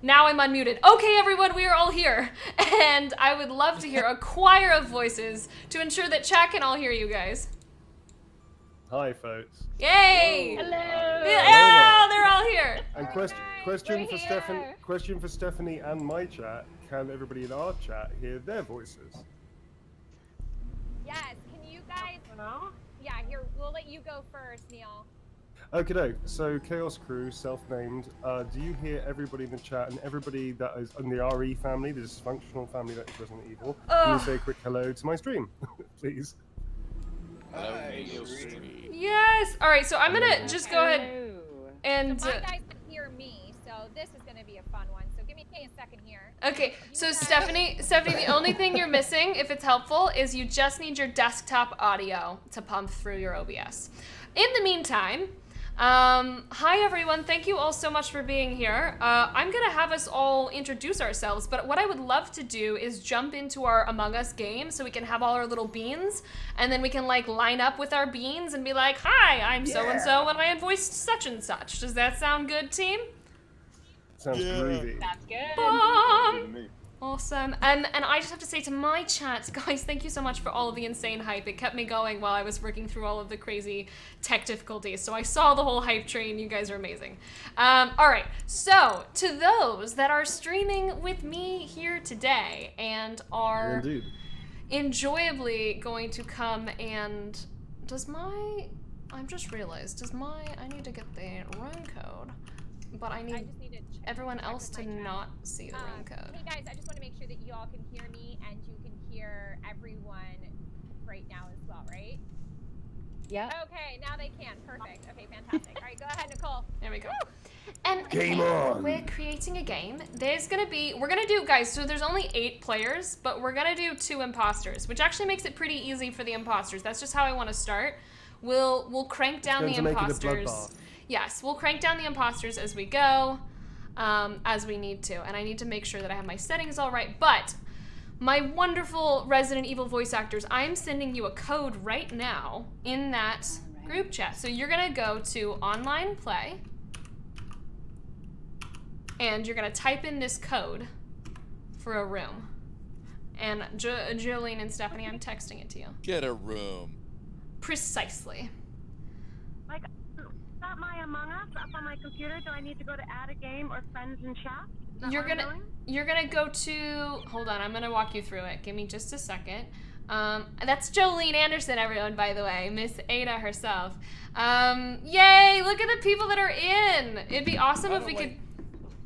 Now I'm unmuted. Okay, everyone, we are all here. And I would love to hear a choir of voices to ensure that chat can all hear you guys. Hi, folks. Yay! Hello! Yeah, they're all here. And question for Stephanie and my chat. Can everybody in our chat hear their voices? Yes, can you guys... Hello? Yeah, here, we'll let you go first, Neil. Okay, so Chaos Crew, self-named, do you hear everybody in the chat and everybody that is in the RE family, the dysfunctional family that is Resident Evil? Can you say a quick hello to my stream, please? Yes. All right, so I'm gonna just go ahead and. So my guys can hear me, so this is gonna be a fun one. So give me a second here. Okay, so Stephanie, the only thing you're missing, if it's helpful, is you just need your desktop audio to pump through your OBS. In the meantime. Hi everyone, thank you all so much for being here. I'm gonna have us all introduce ourselves, but what I would love to do is jump into our Among Us game so we can have all our little beans, and then we can like line up with our beans and be like, hi, I'm so-and-so and I had voiced such and such. Does that sound good, team? Sounds groovy. Sounds good. Bomb! Awesome. And I just have to say to my chat, guys, thank you so much for all of the insane hype. It kept me going while I was working through all of the crazy tech difficulties. So I saw the whole hype train. You guys are amazing. All right. So to those that are streaming with me here today and are enjoyably going to come and I've just realized, I need to get the room code, but I need everyone else to not see the room code. Hey guys, I just want to make sure that you all can hear me and you can hear everyone right now as well, right? Yeah. Okay, now they can. Perfect. Okay, fantastic. All right, go ahead, Nicole. There we go. And Game on. We're creating a game. We're gonna do, guys, so there's only 8 players, but we're gonna do 2 imposters, which actually makes it pretty easy for the imposters. That's just how I want to start. We'll crank down the imposters. Yes, we'll crank down the imposters as we go. As we need to, and I need to make sure that I have my settings all right, but my wonderful Resident Evil voice actors, I'm sending you a code right now in that group chat. So you're gonna go to online play, and you're gonna type in this code for a room. And Jolene and Stephanie, I'm texting it to you. Get a room. Precisely. Like, not my Among Us up on my computer. Do I need to go to add a game or friends and chat? You're gonna go to, hold on, I'm gonna walk you through it. Give me just a second. That's Jolene Andersen, everyone, by the way, Miss Ada herself. Yay, look at the people that are in. It'd be awesome if we could.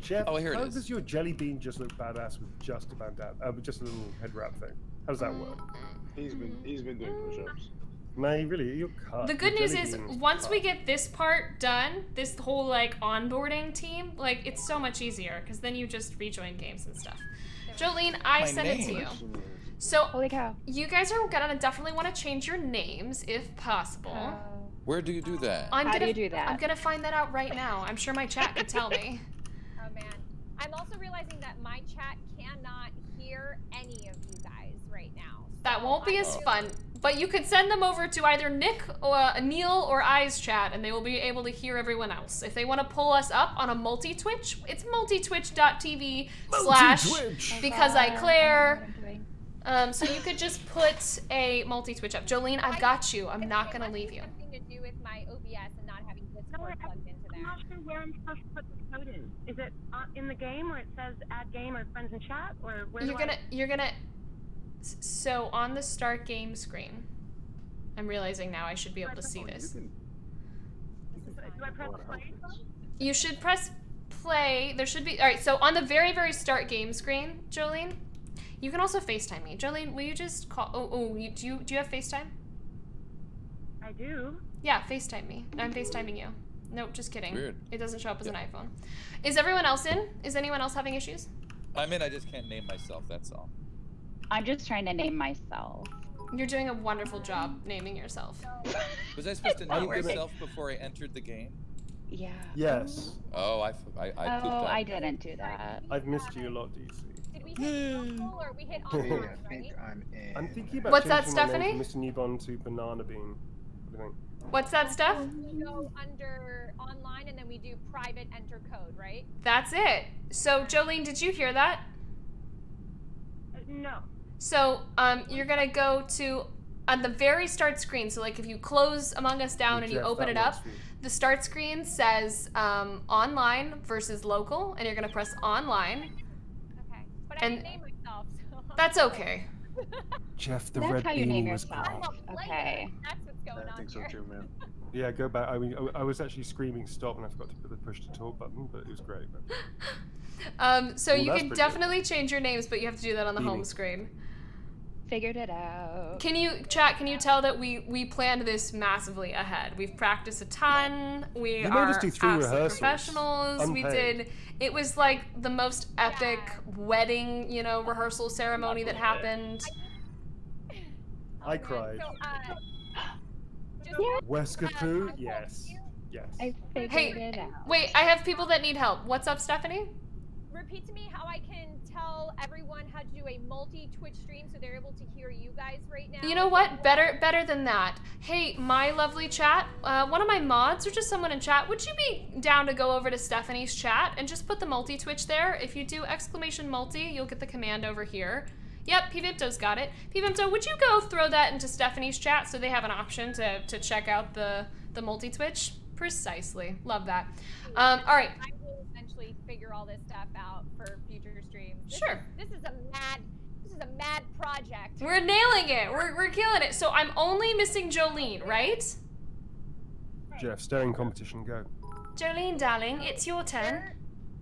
Jeff, here it how is. does your jelly bean just look badass with just about that, with just a little head wrap thing? How does that work? He's been doing push-ups. No, really, you're cut. The good news is, once we get this part done, this whole like onboarding team, like it's so much easier because then you just rejoin games and stuff. Jolene, I sent it to you. So, holy cow. You guys are gonna definitely want to change your names if possible. Where do you do that? How do you do that? I'm gonna find that out right now. I'm sure my chat could tell me. Oh man, I'm also realizing that my chat cannot hear any of you guys right now. That won't be as fun. But you could send them over to either Nick or Neil or I's chat, and they will be able to hear everyone else. If they want to pull us up on a multi-twitch, it's multitwitch.tv/ because I Claire. So you could just put a multi-twitch up. Jolene, I've got you. I'm not gonna leave you. Something to do with my OBS and not having Discord plugged into I'm not sure where I'm supposed to put the code in. Is it in the game where it says add game or friends and chat, or where you're gonna. So on the start game screen, I'm realizing now I should be able to see this. Do I press play? You should press play. There should be, all right, so on the very, very start game screen, Jolene, you can also FaceTime me. Jolene, will you just call, do you have FaceTime? I do. Yeah, FaceTime me. I'm FaceTiming you. Nope, just kidding. Weird. It doesn't show up as an iPhone. Is everyone else in? Is anyone else having issues? I'm in, I just can't name myself, that's all. I'm just trying to name myself. You're doing a wonderful job naming yourself. Was I supposed to name myself before I entered the game? Yeah. Yes. Oh, I pooped up. I didn't do that. I've missed you a lot, DC. Did we hit local or we hit online, I think right? I'm in. I'm thinking about What's that, changing my Stephanie? name from Mr. Newbon to Banana Bean. What do you think? What's that, Steph? We go under online and then we do private enter code, right? That's it. So, Jolene, did you hear that? No. So, you're gonna go to on the very start screen. So, like, if you close Among Us down and you Jeff, open that it up, works for you. the start screen says online versus local, and you're gonna press online. Okay. But I And- didn't name myself, so. That's okay. Jeff, the That's red how you name beanie was yourself. I'm great. a player. Okay. That's what's going I on think so here. too, man. Yeah, go back. I mean, I was actually screaming stop, and I forgot to put the push to talk button, but it was great. But... So Well, you that's can pretty good. definitely change your names, but you have to do that on the home Beanie. screen. Figured it out. Can you tell that we planned this massively ahead? We've practiced a ton. We You made are us do 3 absolute rehearsals, professionals. We unpaid. did. It was like the most epic wedding, rehearsal ceremony that happened. I man. cried. So, just Wesker poo? Yes. Yes. I figured Hey, it out. wait, I have people that need help. What's up, Stephanie? repeat to me how I can tell everyone how to do a multi-Twitch stream so they're able to hear you guys right now. You know what? Better than that. Hey, my lovely chat, one of my mods or just someone in chat, would you be down to go over to Stephanie's chat and just put the multi-Twitch there? If you do !multi, you'll get the command over here. Yep, PVimto's got it. PVimto, would you go throw that into Stephanie's chat so they have an option to check out the multi-Twitch? Precisely. Love that. All right. I will eventually figure all this stuff out for future streams. Sure. This is a mad project. We're nailing it. We're killing it. So I'm only missing Jolene, right? Jeff, staring competition, go. Jolene, darling, it's your turn.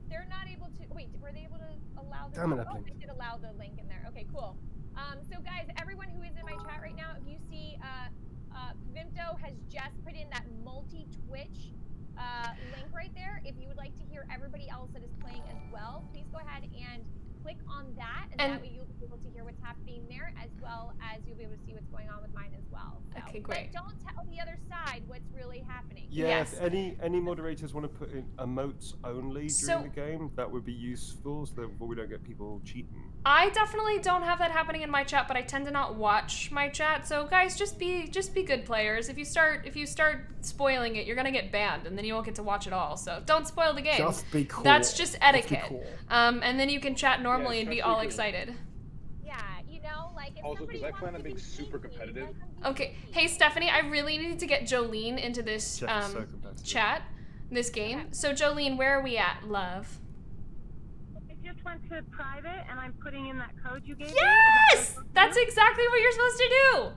They're not able to. Wait, were they able to allow the? Damn it, oh, Epley. they did allow the link in there. Okay, cool. So guys, everyone who is in my chat right now, if you see, Vimto has just put in that multi-Twitch link right there. If you would like to hear everybody else that is playing as well, please go ahead and click on that, and that way you'll be able to hear what's happening there, as well as you'll be able to see what's going on with mine as well. So, Okay, great. But don't tell the other side what's really happening. Yeah, Yes. if any moderators want to put in emotes only during So- the game, that would be useful so that we don't get people cheating. I definitely don't have that happening in my chat, but I tend to not watch my chat. So guys, just be good players. If you start spoiling it, you're gonna get banned, and then you won't get to watch it all. So don't spoil the game. Just be cool. That's just Just be etiquette. cool. And then you can chat normally and be especially all 'cause- excited. Yeah, you know, like if Also, somebody 'cause I wants plan on to being be super sneaky, competitive. let them be Okay, sneaky. hey Stephanie, I really need to get Jolene into this Jeff is so competitive. chat, this game. So Jolene, where are we at, love? I just went to private and I'm putting in that code you gave me. Yes! That's exactly what you're supposed to do!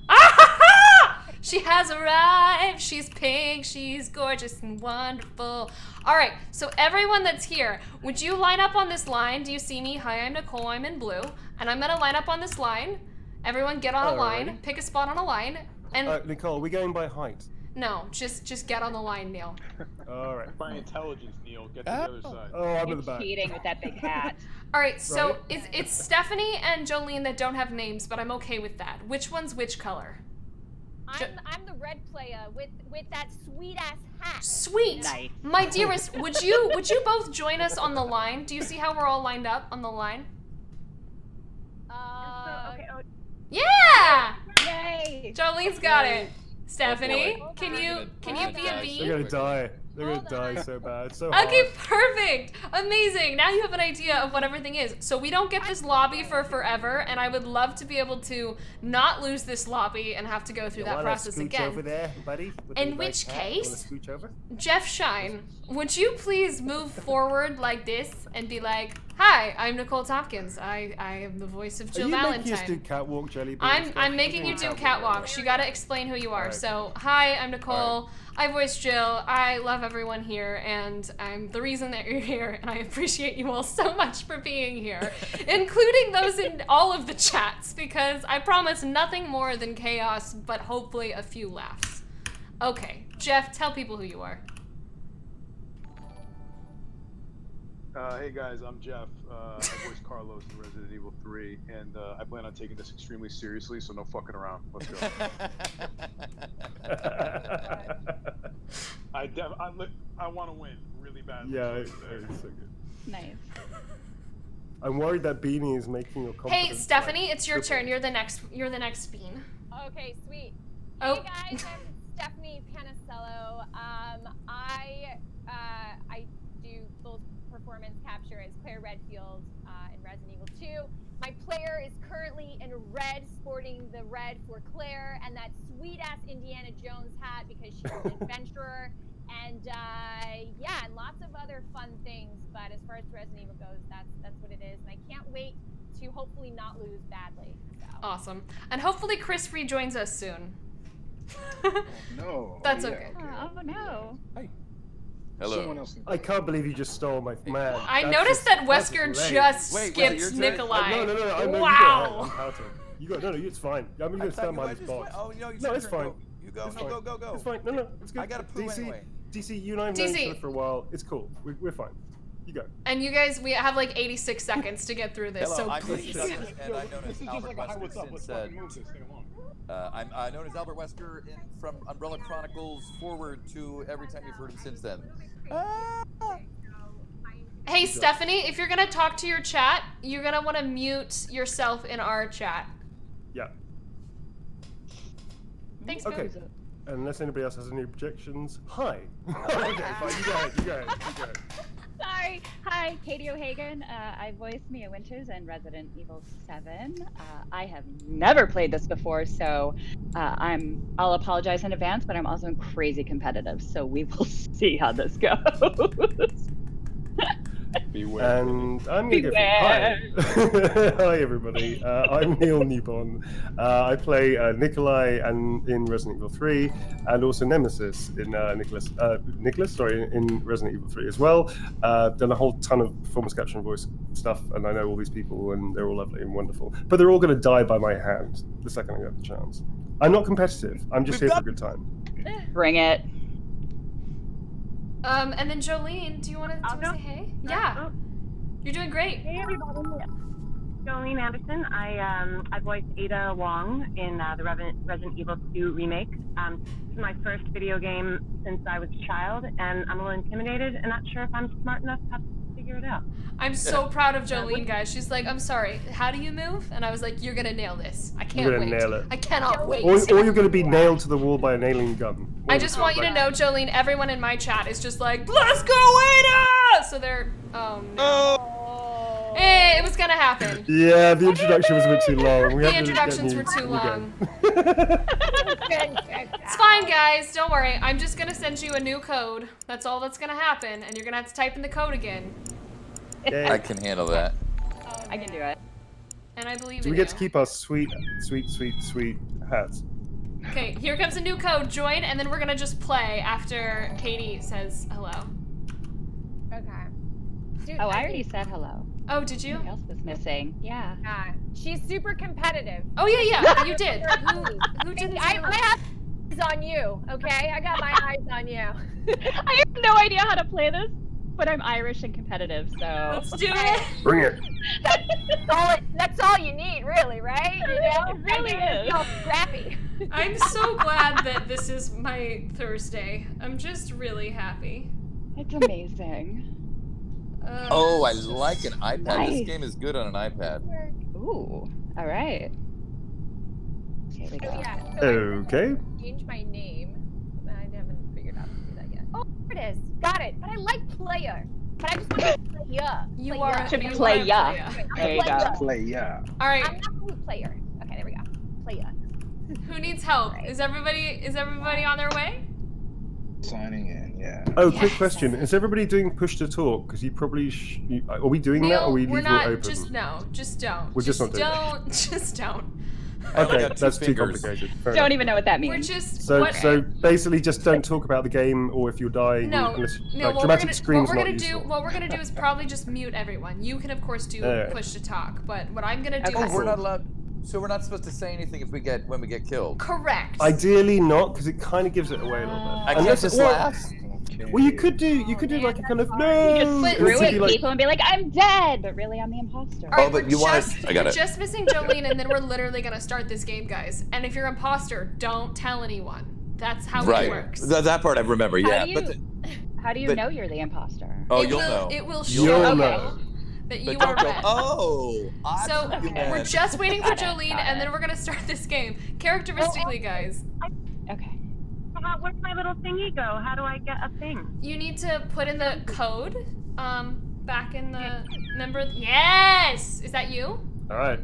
Ah-ha-ha! She has arrived, she's pink, she's gorgeous and wonderful. Alright, so everyone that's here, would you line up on this line? Do you see me? Hi, I'm Nicole, I'm in blue. And I'm gonna line up on this line. Everyone get on a line, Alrighty. pick a spot on a line, and Nicole, we're going by height. no, just get on the line, Neil. All right. By intelligence, Neil. Get to the other side. Oh, I'm You're at the back. cheating with that big hat. Alright, so Right. it's Stephanie and Jolene that don't have names, but I'm okay with that. Which one's which color? I'm the red player with that sweet ass hat. Sweet! Nice. My dearest, would you both join us on the line? Do you see how we're all lined up on the line? Okay, oh, Yeah! Yay! Jolene's got it. Stephanie, boy. can you be a They're bee? gonna die. They're gonna Hold die on. so bad. So hard. Okay, perfect. Amazing. Now you have an idea of what everything is. So we don't get this lobby for forever, and I would love to be able to not lose this lobby and have to go through You that wanna process scooch again. over there, buddy? With In the which nice hat? You wanna case- scooch over? Jeff Schine, would you please move forward like this and be like, "Hi, I'm Nicole Tompkins. I am the voice of Jill Are you Valentine." making us do catwalk, Jelly Bean I'm stuff? making you do catwalks. You gotta explain who you are. Alright. So, hi, I'm Nicole. I voice Jill. I love everyone here, and I'm the reason that you're here, and I appreciate you all so much for being here, including those in all of the chats, because I promise nothing more than chaos, but hopefully a few laughs. Okay, Jeff, tell people who you are. Hey guys, I'm Jeff. I voice Carlos in Resident Evil 3, and I plan on taking this extremely seriously, so no fucking around. Let's go. I want to win really badly. Yeah, so it's there. so good. Nice. I'm worried that Beanie is making your confidence. Hey, Stephanie, like, it's your triple. turn. You're the next bean. Okay, sweet. Oh. Hey guys, I'm Stephanie Panisello. I do full performance capture as Claire Redfield in Resident Evil 2. My player is currently in red, sporting the red for Claire and that sweet-ass Indiana Jones hat because she's an adventurer. And yeah, and lots of other fun things. But as far as Resident Evil goes, that's what it is. And I can't wait to hopefully not lose badly. So. Awesome. And hopefully Chris rejoins us soon. No. That's yeah, okay. Oh no. Hi. Someone Hello. else. I can't believe you just stole my man. I that's noticed just- that that's Wesker lame. just Wait, was it your skipped turn? Nikolai. No, I know. Wow. You go ahead. I'm pouting. You go. No, it's fine. I'm I gonna thought stand you behind might this just box. went- Oh, no, No, your it's turn. fine. You go. It's No, fine. go. It's fine. No, it's good. I gotta poo DC, anyway. DC, you and I have known each DC. other for a while. It's cool. We're fine. You go. And you guys, we have like 86 seconds to get through this, Hello, so I'm please. Douglas, and I'm known This as is just Albert like a hi, Wesker what's up? since Let's fucking move this thing along. I'm known as Albert Wesker from Umbrella Chronicles forward to every time you've heard him since then. Hey, Stephanie, if you're gonna talk to your chat, you're gonna want to mute yourself in our chat. Yeah. Thanks, Okay. Boo. Unless anybody else has any objections. Hi. Okay, fine. You go ahead. Sorry. Hi, Katie O'Hagan. I voiced Mia Winters in Resident Evil 7. I have never played this before, so I'll apologize in advance, but I'm also crazy competitive, so we will see how this goes. Beware. And I'm gonna go for hi. Hi everybody. I'm Neil Newbon. I play Nikolai in Resident Evil 3, and also Nemesis in in Resident Evil 3 as well. Done a whole ton of performance capture and voice stuff, and I know all these people, and they're all lovely and wonderful. But they're all gonna die by my hand the second I get the chance. I'm not competitive. I'm just here for a good time. Bring it. And then Jolene, do you want to say hey? Yeah. You're doing great. Hey everybody, Jolene Andersen. I voiced Ada Wong in the Resident Evil 2 remake. This is my first video game since I was a child, and I'm a little intimidated and not sure if I'm smart enough to figure it out. I'm so proud of Jolene, guys. She's like, I'm sorry, how do you move? And I was like, you're gonna nail this. I can't You're wait. gonna nail it. I cannot wait. Or you're gonna be nailed to the wall by an alien gun. I just want you to know, Jolene, everyone in my chat is just like, let's go, Ada! So they're, oh no. Hey, it was gonna happen. Yeah, the introduction was a bit too long. The introductions were too long. It's fine, guys. Don't worry. I'm just gonna send you a new code. That's all that's gonna happen, and you're gonna have to type in the code again. I can handle that. I can do it. And I believe Do in we you. get to keep our sweet hats? Okay, here comes a new code. Join, and then we're gonna just play after Katie says hello. Okay. Dude, Oh, I already said hello. Oh, did you? Something else was missing. Yeah. She's super competitive. Oh yeah, you did. Who didn't? I have eyes on you, okay? I got my eyes on you. I have no idea how to play this, but I'm Irish and competitive, so. Let's do it. Bring it. That's all you need, really, right? You know? It really is. So scrappy. I'm so glad that this is my Thursday. I'm just really happy. It's amazing. Oh, I like an iPad. Nice. This game is good on an iPad. Ooh. All right. Here we So, go. yeah, so Okay. I changed my name. I haven't figured out how to do that yet. Oh, there it is. Got it. But I like player. But I just want to play ya. You Play are. ya. Should be you play are ya. Playa. There you go. Play, yeah. All right. I'm not a player. Okay, there we go. Play ya. Who needs help? Is everybody on their way? Signing in, yeah. Oh, quick Yes. question. Is everybody doing push to talk? Because you probably are we doing that, or are we we're leaving not. it open? Just no. Just don't. We're just not doing it. don't. Just don't. I only Okay, got two that's too fingers. complicated. Fair Don't enough. even know what that We're means. just. So, what, so basically, just don't talk about the game, or if you're dying, no. unless, No. like, What dramatic we're screams gonna not do. useful. What we're gonna do is probably just mute everyone. You can of course do Alright. push to talk, but what I'm gonna do Okay. is. Oh, we're not allowed. So we're not supposed to say anything if when we get killed. Correct. Ideally not, because it kind of gives it away a little bit. I can't Unless just or- laugh. Okay. Well, you could do like a kind of no. You just and screw it's to at be like- people and be like, I'm dead, but really I'm the imposter. All right, Oh, but we're you wanna- just, I got we're it. just missing Jolene, and then we're literally gonna start this game, guys. And if you're imposter, don't tell anyone. That's how Right. it works. That part I remember. How Yeah, do you, but how do you but- know you're the imposter? oh, it you'll will, know. It will You'll show know. that But you don't are go. red. Oh, I So thought you we're meant- just waiting for Jolene, Got and it. then we're gonna start this game. Characteristically, guys. Okay. Where's my little thingy go? How do I get a thing? You need to put in the code, back in the member. Yes! Is that you? All right.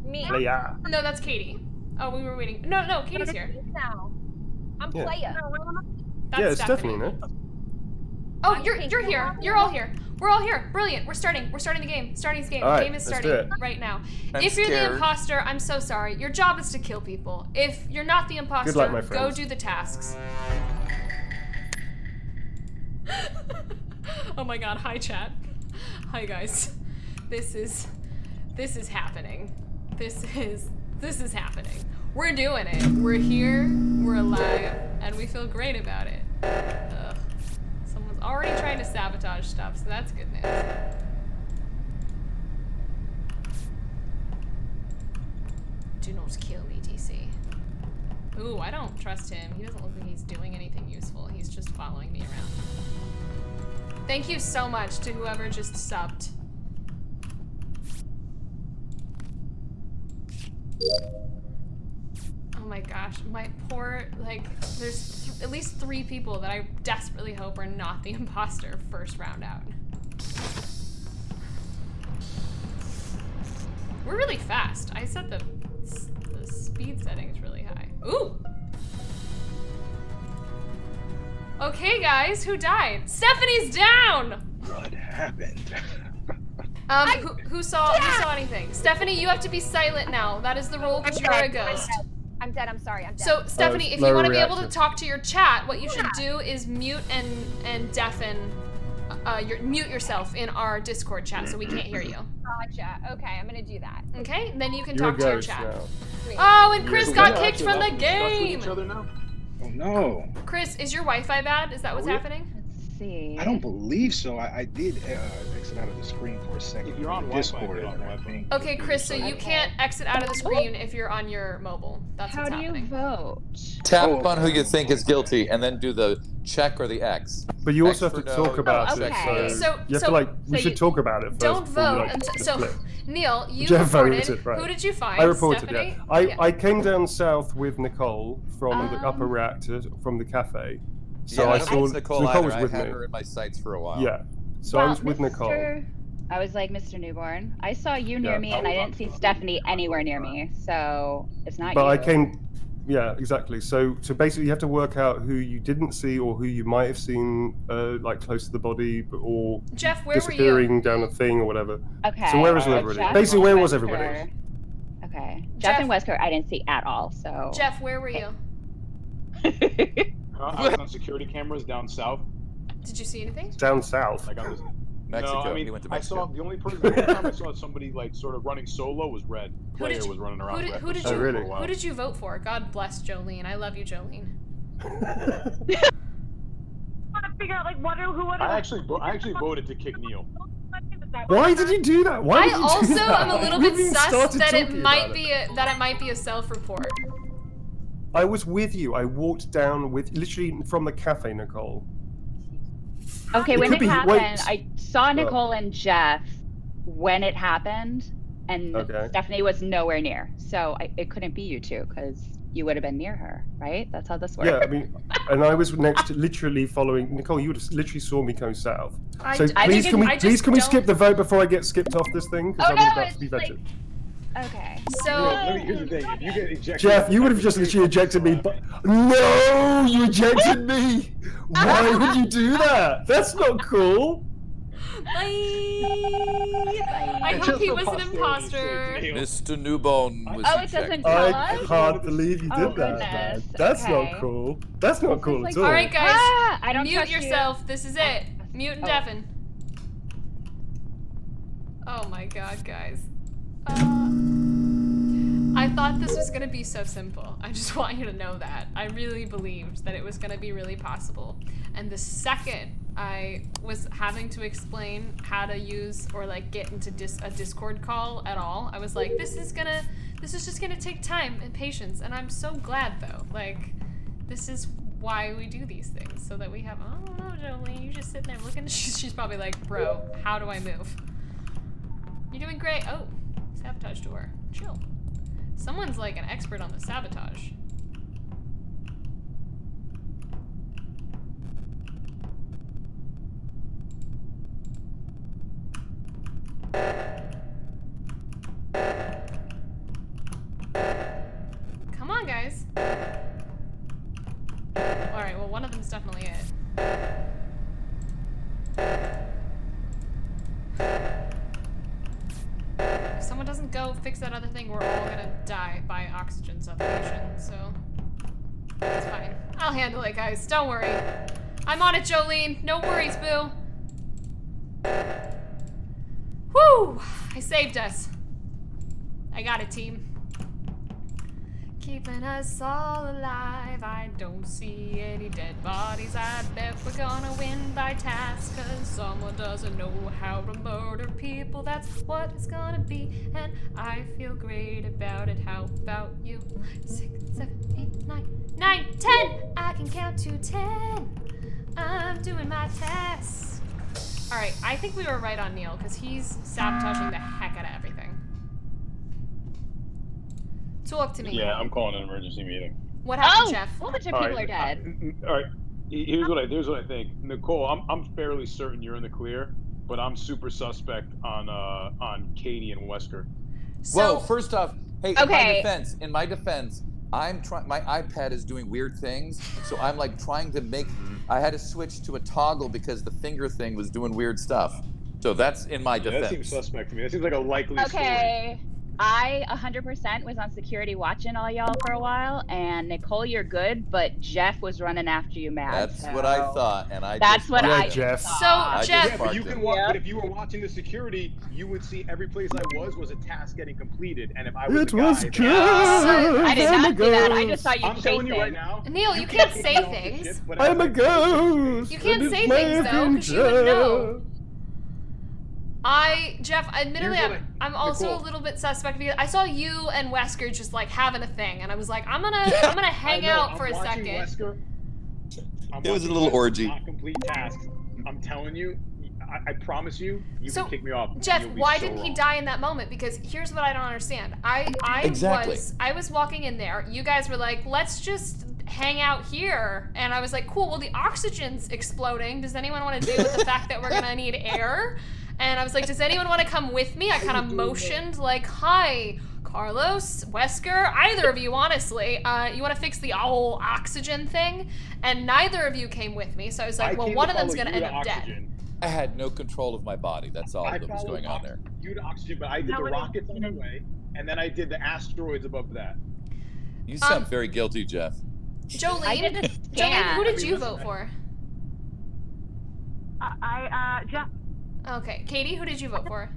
Me. Playa. No, that's Katie. Oh, we were waiting. No, Katie's here. Now. I'm Yeah. Playa. That's Yeah, it's Stephanie, no? Oh, I'm you're Katie. here. You're all here. We're all here. Brilliant. We're starting. We're starting the game. Starting this game. All The right, game is let's starting do it. right now. I'm If you're the scared. imposter, I'm so sorry. Your job is to kill people. If you're not the imposter, luck, my go friends. do the tasks. Oh my god, hi chat. Hi guys. This is happening. This is happening. We're doing it. We're here, we're alive, and we feel great about it. Ugh. Someone's already trying to sabotage stuff, so that's good news. Do not kill me, DC. Ooh, I don't trust him. He doesn't look like he's doing anything useful. He's just following me around. Thank you so much to whoever just subbed. Oh my gosh, my poor, like, there's at least 3 people that I desperately hope are not the imposter first round out. We're really fast. I set the speed settings really high. Ooh! Okay, guys, who died? Stephanie's down! What happened? Who saw anything? Stephanie, you have to be silent now. That is the rule because you're a ghost. I'm dead. I'm sorry. I'm dead. So, Stephanie, if you lower want to be able to reaction. talk to your chat, what you should do is mute and deafen, mute yourself in our Discord chat so we can't hear you. Gotcha. Okay, I'm gonna do that. Okay? Then you can You're a talk to your ghost chat. now. Sweet. Oh, and Chris So got we are kicked from the game! Each other now? Oh no. Chris, is your Wi-Fi bad? Is that what's we? happening? Let's see. I don't believe so. I did exit out of the screen for a second. If you're on Wi-Fi, Discord, get on and I Wi-Fi. think- Okay, Chris, so you can't exit out of the screen if you're on your mobile. That's How what's do you happening. vote? Tap Oh, on who you think is guilty, and then do the check or the X. But you also X have to for no, talk about Oh, it, okay. so you have to like. We so should you talk about it first. Don't before you, vote. like, until, just so, flip. Neil, you Jeff reported. voted, right. Who did you find? I reported, Stephanie? yeah. I came down south with Nicole from the upper reactor from the cafe. So Yeah, I I don't saw think it's Nicole Nicole either. was with I had me. her in my sights for a while. Yeah. So I Well, was with Nicole. I was like Mr. Newborn. I saw you near Yeah. me, and I didn't see Stephanie anywhere near me. So it's not But you. I came. Yeah, exactly. So basically, you have to work out who you didn't see or who you might have seen, like close to the body, or Jeff, where were you? disappearing down a thing or whatever. Okay. So where was so everybody? Jeff Basically, and where was Wesker- everybody? Okay. Jeff- Jeff and Wesker, I didn't see at all. So. Jeff, where were you? I was on security cameras down south. Did you see anything? Down south. Like on this. Mexico. No, I mean, He went to I saw Mexico. the only time I saw somebody like sort of running solo was Red. Who Player did you- was running around. Who did reckless you? solo really? for a while. Who did you vote for? God bless Jolene. I love you, Jolene. I want to figure out like I actually voted to kick Neil. Why did you do that? Why I did you do also that? am a little We bit haven't even sus started that it talking might about be a self-report. I was with you. I walked down with literally from the cafe, Nicole. Okay, It when could it be- happened, wait. I saw Nicole and Jeff when it happened, and Okay. Stephanie was nowhere near. So it couldn't be you two because you would have been near her, right? That's how this works. Yeah, I mean, and I was next to literally following Nicole. You would have literally saw me go south. I- So I please, didn't- I just can we don't- skip the vote before I get skipped off this thing? Because Oh, I'm no, about to it's be like- vetted. Okay. So Here's the thing: if you get ejected, Jeff, you would have just literally ejected me. But no, you ejected me. Why would you do that? That's not cool. I hope he was an imposter. Mr. Newbon was Oh, it ejected. doesn't tell I us? can't believe you did Oh, that, man. goodness. That's Okay. not cool. That's not cool like- at all. All right, guys. I don't Mute trust you. yourself. This is it. Mute and Oh. deafen. Oh my god, guys. I thought this was gonna be so simple. I just want you to know that. I really believed that it was gonna be really possible. And the second I was having to explain how to use or like get into a Discord call at all, I was like, this is just gonna take time and patience. And I'm so glad though. Like, this is why we do these things, so that we have, I don't know, Jolene, you just sitting there looking, she's probably like, bro, how do I move? You're doing great. Oh, sabotage door. Chill. Someone's like an expert on the sabotage. Come on, guys. Alright, well, one of them's definitely it. If someone doesn't go fix that other thing, we're all gonna die by oxygen suffocation, so it's fine. I'll handle it, guys. Don't worry. I'm on it, Jolene. No worries, boo. Woo! I saved us. I got it, team. Keeping us all alive. I don't see any dead bodies. I bet we're gonna win by task, cause someone doesn't know how to murder people. That's what it's gonna be, and I feel great about it. How about you? 6, 7, 8, 9, 10! I can count to 10. I'm doing my tests. Alright, I think we were right on Neil, because he's sabotaging the heck out of everything. Talk to me. Yeah, I'm calling an emergency meeting. What happened, Jeff? A whole bunch of people are dead. All right, here's what I think. Nicole, I'm fairly certain you're in the clear, but I'm super suspect on Katie and Wesker. So, Whoa, first off, hey, Okay. in my defense, I'm trying. My iPad is doing weird things, so I'm like trying to make. I had to switch to a toggle because the finger thing was doing weird stuff. So that's in my Yeah, defense. that seems suspect to me. That seems like a likely story. Okay. I 100% was on security watching all y'all for a while, and Nicole, you're good, but Jeff was running after you, mad. That's so what I thought, and I. That's just what marked I it. Jeff. so thought. Jeff, Yeah, but you can Marked but if you were watching the security, you would see every place I was a task getting completed, and if I was It the guy, was then- Jeff. I did not see that. I I'm just saw you I'm chasing. telling you right now. Neil, you can't say tell the things. shit, but I'm as a I- ghost. You can't and say it's things, though, laughing 'cause you would know. Jeff. Jeff, admittedly, Here's what I'm also Nicole. a little bit suspect because I saw you and Wesker just like having a thing, and I was like, I'm gonna hang I know, out I'm for a watching second. Wesker. It was a watching little Wesker orgy. Not complete tasks. I'm telling you, I promise you, you So, can kick me off. Jeff, You'll be why so didn't he wrong. die in that moment? Because here's what I don't understand. Exactly. I was walking in there. You guys were like, let's just hang out here, and I was like, cool. Well, the oxygen's exploding. Does anyone want to deal with the fact that we're gonna need air? And I was like, does anyone want to come with me? I kind of motioned like, hi, Carlos, Wesker, either of you, honestly. You want to fix the whole oxygen thing? And neither of you came with me, so I was like, well, came one to of them's follow going to you end up dead. oxygen. I had no control of my body. That's all I that was followed going on there. You to oxygen, but I did the rockets on the way, and then I did the asteroids above that. You sound very guilty, Jeff. I did Jolene, a scan. who did I mean, you listen, vote for? Jeff, Okay, Katie, who did you vote for?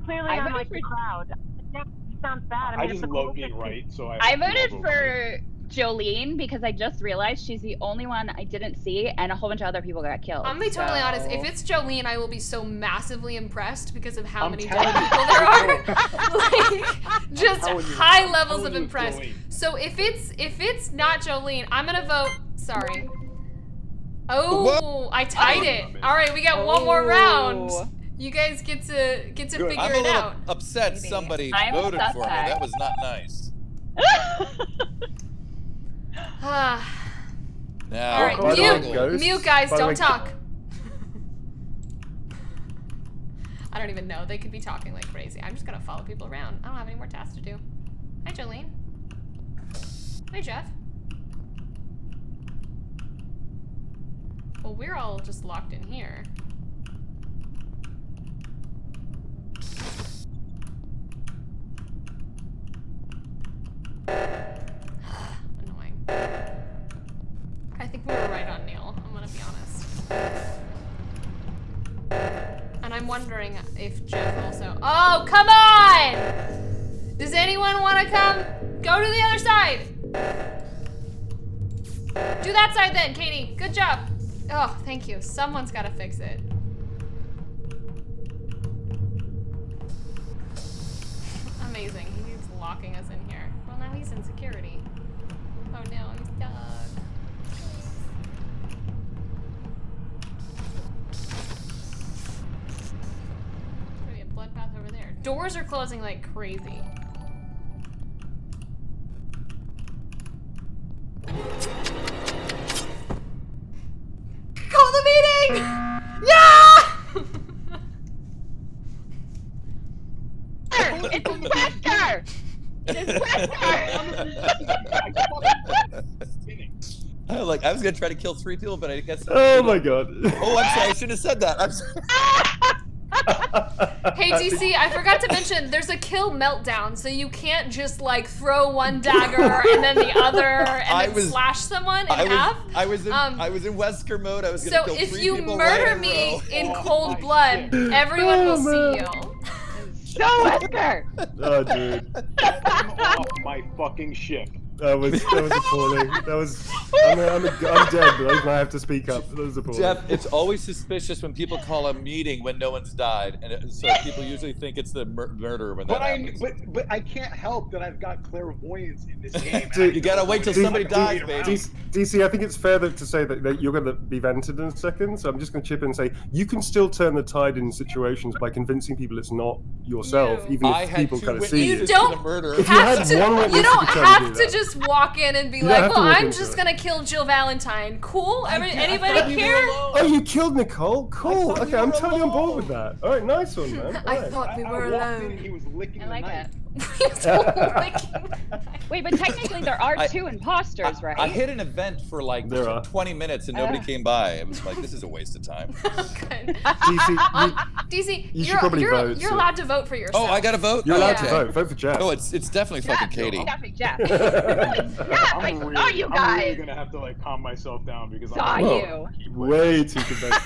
clearly I I'm voted like for- the crowd. Jeff sounds bad. I I mean, just it's a love cool being picture. right, so I voted for Jolene because I just realized she's the only one I didn't see, and a whole bunch of other people got killed. I'm gonna be totally honest. If so- it's Jolene, I will be so massively impressed because of how I'm many telling dead you. people there are. Like, just telling you. high I'm levels telling of you it's impressed. Jolene. So if it's not Jolene, I'm gonna vote. Sorry. Oh, I tied it. All right, we got one more round. Oh. You guys get to Good. figure I'm a it little out. upset Maybe. somebody I'm a voted for me. suspect. That was not nice. Ah. Now, All right, by the way, mute, ghosts, mute, guys. by the Don't way, talk. I don't even know. They could be talking like crazy. I'm just gonna follow people around. I don't have any more tasks to do. Hi, Jolene. Hi, Jeff. Well, we're all just locked in here. Annoying. I think we were right on Neil. I'm gonna be honest. And I'm wondering if Jeff also. Oh, come on! Does anyone want to come? Go to the other side. Do that side then, Katie. Good job. Oh, thank you. Someone's got to fix it. Amazing. He's locking us in here. Well, now he's in security. Oh no, he's stuck. There's gonna be a bloodbath over there. Doors are closing like crazy. Call the meeting! Yeah! I was gonna try to kill 3 people, but I guess. Oh my god. Oh, I'm sorry. I shouldn't have said that. I'm sorry. Hey DC, I forgot to mention there's a kill meltdown, so you can't just like throw one dagger and then the other and then slash someone in half. I was in Wesker mode. I was gonna kill 3 people. So if you murder me in cold blood, everyone will see you. Go, Wesker! Oh, dude. I'm off my fucking ship. That was appalling. That was. I'm dead, but I have to speak up. That was appalling. Jeff, it's always suspicious when people call a meeting when no one's died, and so people usually think it's the murderer when that happens. But I can't help that I've got clairvoyance in this game. Dude, you gotta wait till somebody dies, baby. DC, I think it's fair to say that you're going to be vented in a second, so I'm just going to chip in and say you can still turn the tide in situations by convincing people it's not yourself, even if people kind of see you. You don't have to just walk in and be like, well, I'm just going to kill Jill Valentine. Cool? Anybody care? Oh, you killed Nicole? Cool. Okay, I'm totally on board with that. All right, nice one, man. I thought we were alone. He was licking I like it. Licking. Wait, but technically there are 2 imposters, right? I hit an event for like 20 minutes and nobody came by. It was like, this is a waste of time. Good. DC, you should probably vote. You're allowed to vote for yourself. Oh, I gotta vote? You're allowed to vote. Vote for Jeff. Oh, it's definitely fucking Katie. Definitely Jeff. I saw you guys. I'm really gonna have to like calm myself down because you. Way too competitive.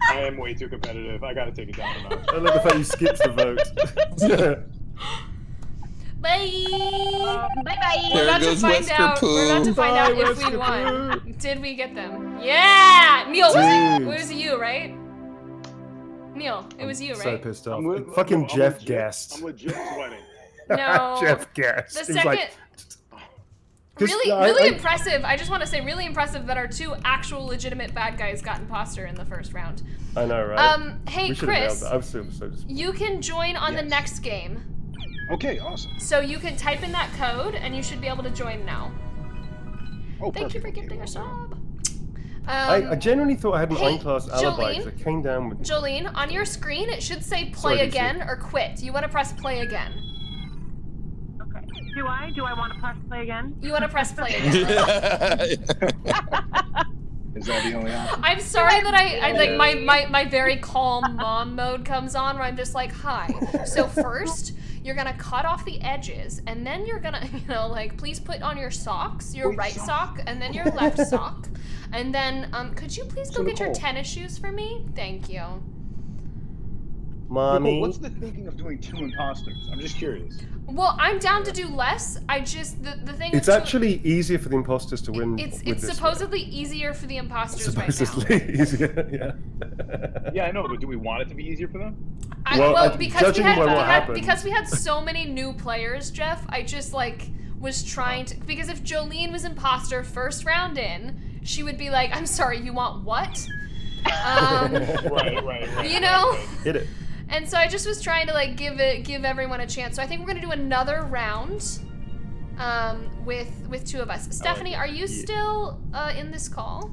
I am way too competitive. I gotta take it down a notch. I love the fact you skipped the vote. Bye. Bye-bye. We're about to find out. We're about to find out if we won. Did we get them? Yeah. Neil, it was you, right? Neil, it was you, right? So pissed off. Fucking Jeff guessed. I'm legit sweating. No. Jeff guessed. The second. Really impressive. I just want to say, really impressive that our 2 actual legitimate bad guys got imposter in the first round. I know, right? Hey, Chris, you can join on the next game. Okay, awesome. So you can type in that code, and you should be able to join now. Oh, Thank you for gifting a sub. I genuinely thought I had an Ein-class alibi because I came down with... Jolene, on your screen, it should say play again or quit. You want to press play again. Okay. Do I want to press play again? You want to press play again. Is that the only option? I'm sorry that I like my very calm mom mode comes on where I'm just like, hi. So first, you're gonna cut off the edges, and then you're gonna, like, please put on your socks, your right sock, and then your left sock. And then, could you please go get your tennis shoes for me? Thank you. Mommy. What's the thinking of doing 2 imposters? I'm just curious. Well, I'm down to do less. I just the thing. It's actually easier for the imposters to win. It's supposedly easier for the imposters right now. Supposedly easier, yeah. Yeah, I know, but do we want it to be easier for them? Because we had so many new players, Jeff. I just was trying to, because if Jolene was imposter first round in, she would be like, "I'm sorry, you want what?" Right. Hit it. And so I just was trying to give everyone a chance. So I think we're gonna do another round with 2 of us. Stephanie, are you still in this call?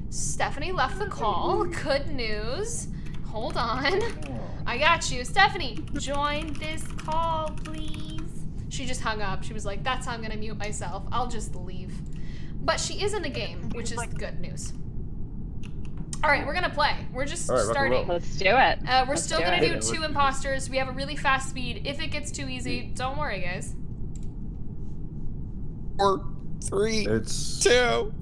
Stephanie left the call. Good news. Hold on. I got you. Stephanie, join this call, please. She just hung up. She was like, that's how I'm gonna mute myself. I'll just leave. But she is in the game, which is good news. All right, we're gonna play. We're just starting. Let's do it. We're still gonna do 2 imposters. We have a really fast speed. If it gets too easy, don't worry, guys. 4, 3, 2.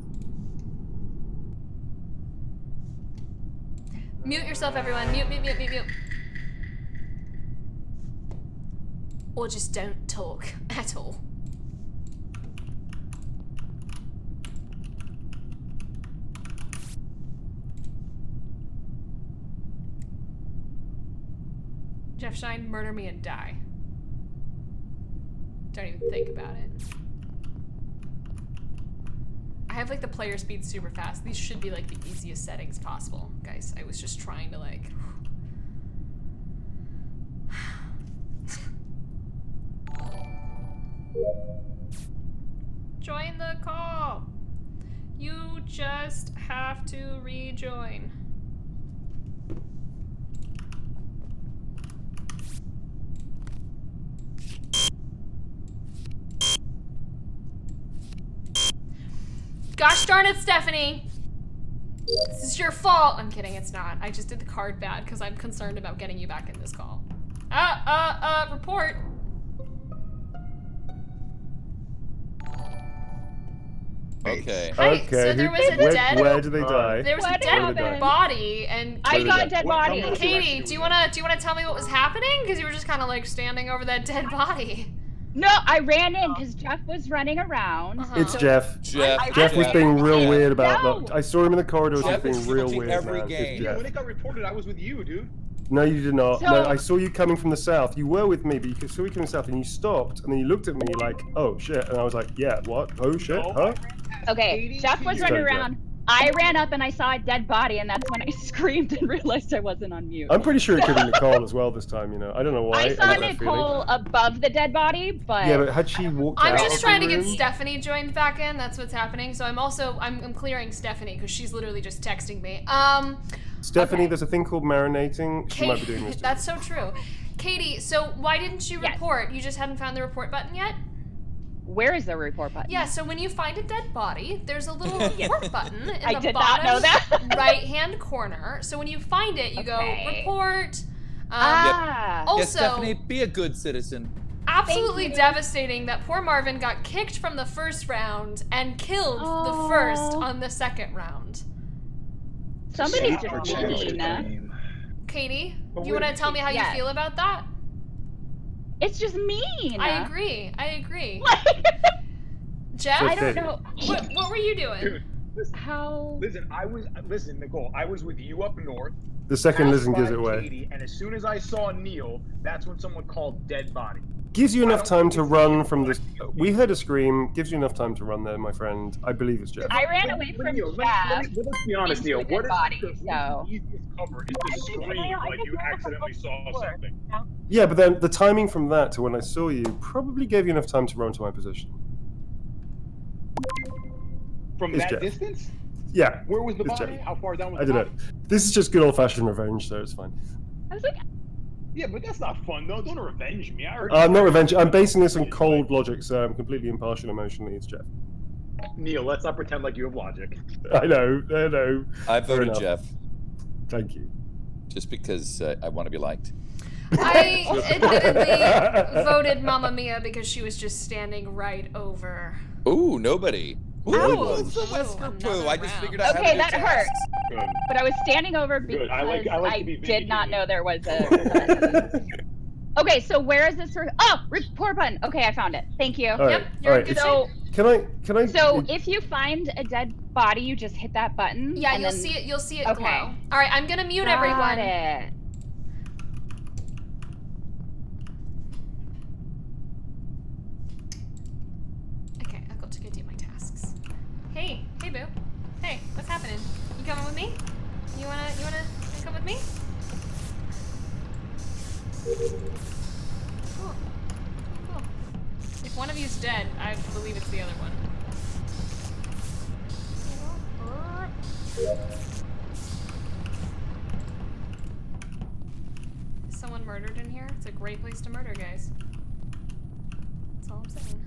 Mute yourself, everyone. Mute. Or just don't talk at all. Jeff Schine, murder me and die. Don't even think about it. I have the player speed super fast. These should be the easiest settings possible. Guys, I was just trying to join the call. You just have to rejoin. Gosh darn it, Stephanie. This is your fault. I'm kidding, it's not. I just did the card bad because I'm concerned about getting you back in this call. Report. Okay. Hi, so there was a dead. Where did they die? There was a What dead happened? body, and I saw a dead body. Katie, do you wanna tell me what was happening? Because you were just kind of like standing over that dead body. No, I ran in because Jeff was running around. It's Jeff. Jeff. Jeff was being real weird about No. that. I saw him in the corridors. He was Jeff is being real filthy weird, every man. game. It's Yeah, Jeff. when it got reported, I was with you, dude. No, you did not. So- No, I saw you coming from the south. You were with me, but you saw you coming south, and you stopped, and then you looked at me like, "Oh shit!" And I was like, "Yeah, what? Oh shit? No, Huh?" Okay, Jeff was Sorry, running Jeff. around. I ran up and I saw a dead body, and that's when I screamed and realized I wasn't on mute. I'm pretty sure it could be Nicole as well this time. You know, I don't know why. I saw got that feeling. Nicole above the dead body, but Yeah, but had she walked I'm out just of trying the to get room? Stephanie joined back in. That's what's happening. So I'm clearing Stephanie because she's literally just texting me. Stephanie, okay. there's a thing called marinating. She might be doing this. too. That's so true. Katie, so why didn't you Yes. report? You just hadn't found the report button yet? where is the report button? Yeah, so when you find a dead body, there's a little report button in I the did not bottom know that. right-hand corner. So when you find it, you go Okay. report. Ah. Also, Yes, Stephanie, be a good citizen. absolutely Thank you. devastating that poor Marvin got kicked from the first round and killed the first Oh. on the second round. Somebody's Super just mean. Katie, But do you wait, want to tell me how yes. you feel about that? It's just mean. I agree. Jeff, I don't know what were you doing? Dude, listen, how. listen, Nicole, I was with you up north. The second passed Listen gives by it away. Katie, and as soon as I saw Neil, that's when someone called dead body. Gives you enough I don't time think to it's run Neil. from this. We heard a scream. Gives you enough time to run there, my friend. I believe it's Jeff. I ran away from Neil, Jeff. let's be honest, into Neil. a dead What is body, the so- easiest cover is to scream like you accidentally saw something. Yeah, but then the timing from that to when I saw you probably gave you enough time to run to my position. From It's that Jeff. distance? Yeah, Where was the It's body? Jeff. How far down was I the don't body? know. This is just good old-fashioned revenge, so it's fine. I was like, Yeah, but that's not fun, though. Don't revenge me. I already I'm not revenge. I'm basing this on cold logic, so I'm completely impartial emotionally. It's Jeff. Neil, let's not pretend like you have logic. I know. I know. I Fair voted enough. Jeff Thank you. just because I want to be liked. I admittedly voted Mamma Mia because she was just standing right over. Ooh, nobody. Ooh, Ow. it's the Ooh, Wesker poo. another I just round. figured out okay, how that to do hurt. tasks. Good. But I was standing over because Good. I like to be did not vindicated. know there was a. Okay, so where is this? Oh, report button. Okay, I found it. Thank you. All right. Yep, you're all in right. good it's- So, Can I? so if you find a dead body, you just hit that button. Yeah, and you'll then... see it. You'll see it Okay. glow. All right, I'm gonna mute Got everyone. it. Okay, I'll go to go do my tasks. Hey, boo. Hey, what's happening? You coming with me? You wanna come with me? Cool. Cool. If one of you's dead, I believe it's the other one. Is someone murdered in here? It's a great place to murder, guys. That's all I'm saying.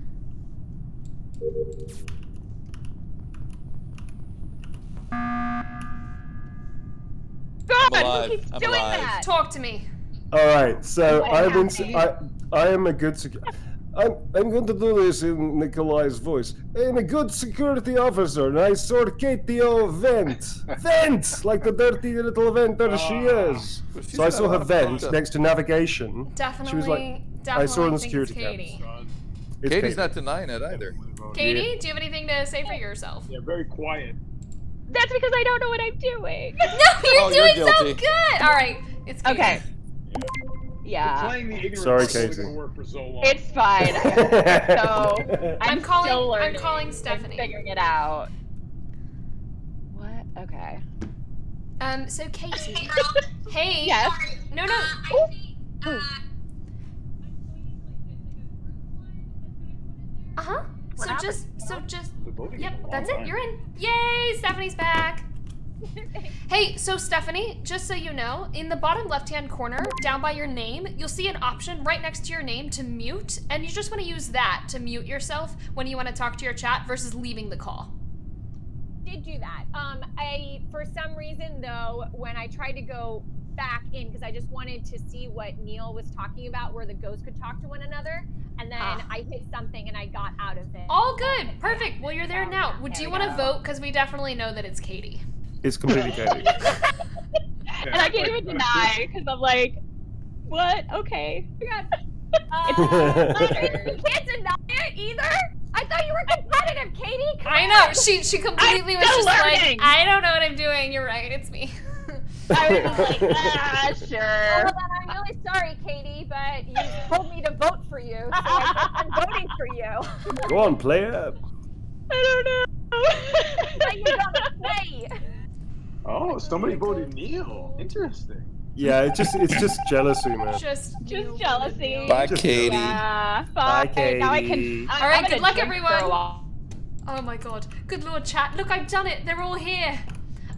God, I'm alive. who keeps I'm doing alive. that? Talk to me. All right. So What I've been. happened? I am a good. I'm going to do this in Nikolai's voice. I'm a good security officer, and I saw Katie vent. Vent! Like the dirty little venter she is. Well, she's So I got saw a her lot of vent stuff. next to navigation. Definitely, She was like, definitely I saw her in the think it's security Katie. cam. It's Katie's Katie. not denying it either. Katie, do you have anything to say for yourself? Yeah, very quiet. That's because I don't know what I'm doing. No, you're Oh, you're doing so guilty. good. All right, it's Katie. Okay. Yeah, Playing the ignorant Sorry, is only Katie. gonna work for so long. it's fine. So I'm still calling learning and Stephanie. figuring it out. What? Okay. So Katie. Hey. Yes. No, no. Ooh. Uh huh. What So just. The voting Yep, is a long that's it. time. You're in. Yay! Stephanie's back. Hey, so Stephanie, just so you know, in the bottom left-hand corner, down by your name, you'll see an option right next to your name to mute, and you just want to use that to mute yourself when you want to talk to your chat versus leaving the call. did do that. For some reason though, when I tried to go back in, because I just wanted to see what Neil was talking about, where the ghosts could talk to one another, and then I hit something and I got out of it. All good. Perfect. Well, you're there now. Would you want to vote? Because we definitely know that it's Katie. It's completely Katie. And I can't even deny because I'm like, what? Okay. You can't deny it either. I thought you were competitive, Katie. Come I on. know. She completely was just learning. like, I don't know what I'm doing. You're right. It's me. I was like, sure. Well, then I'm really sorry, Katie, but you told me to vote for you, so I guess I'm voting for you. Go on, play it. I don't know. But you gotta play. Oh, somebody voted Neil. Interesting. Yeah, it's just jealousy, man. Just jealousy. Bye, Just Katie. Yeah. Bye, Bye. Now I Katie. can. All right, I'm good gonna luck, drink for everyone. a while. Oh my god. Good lord, chat. Look, I've done it. They're all here.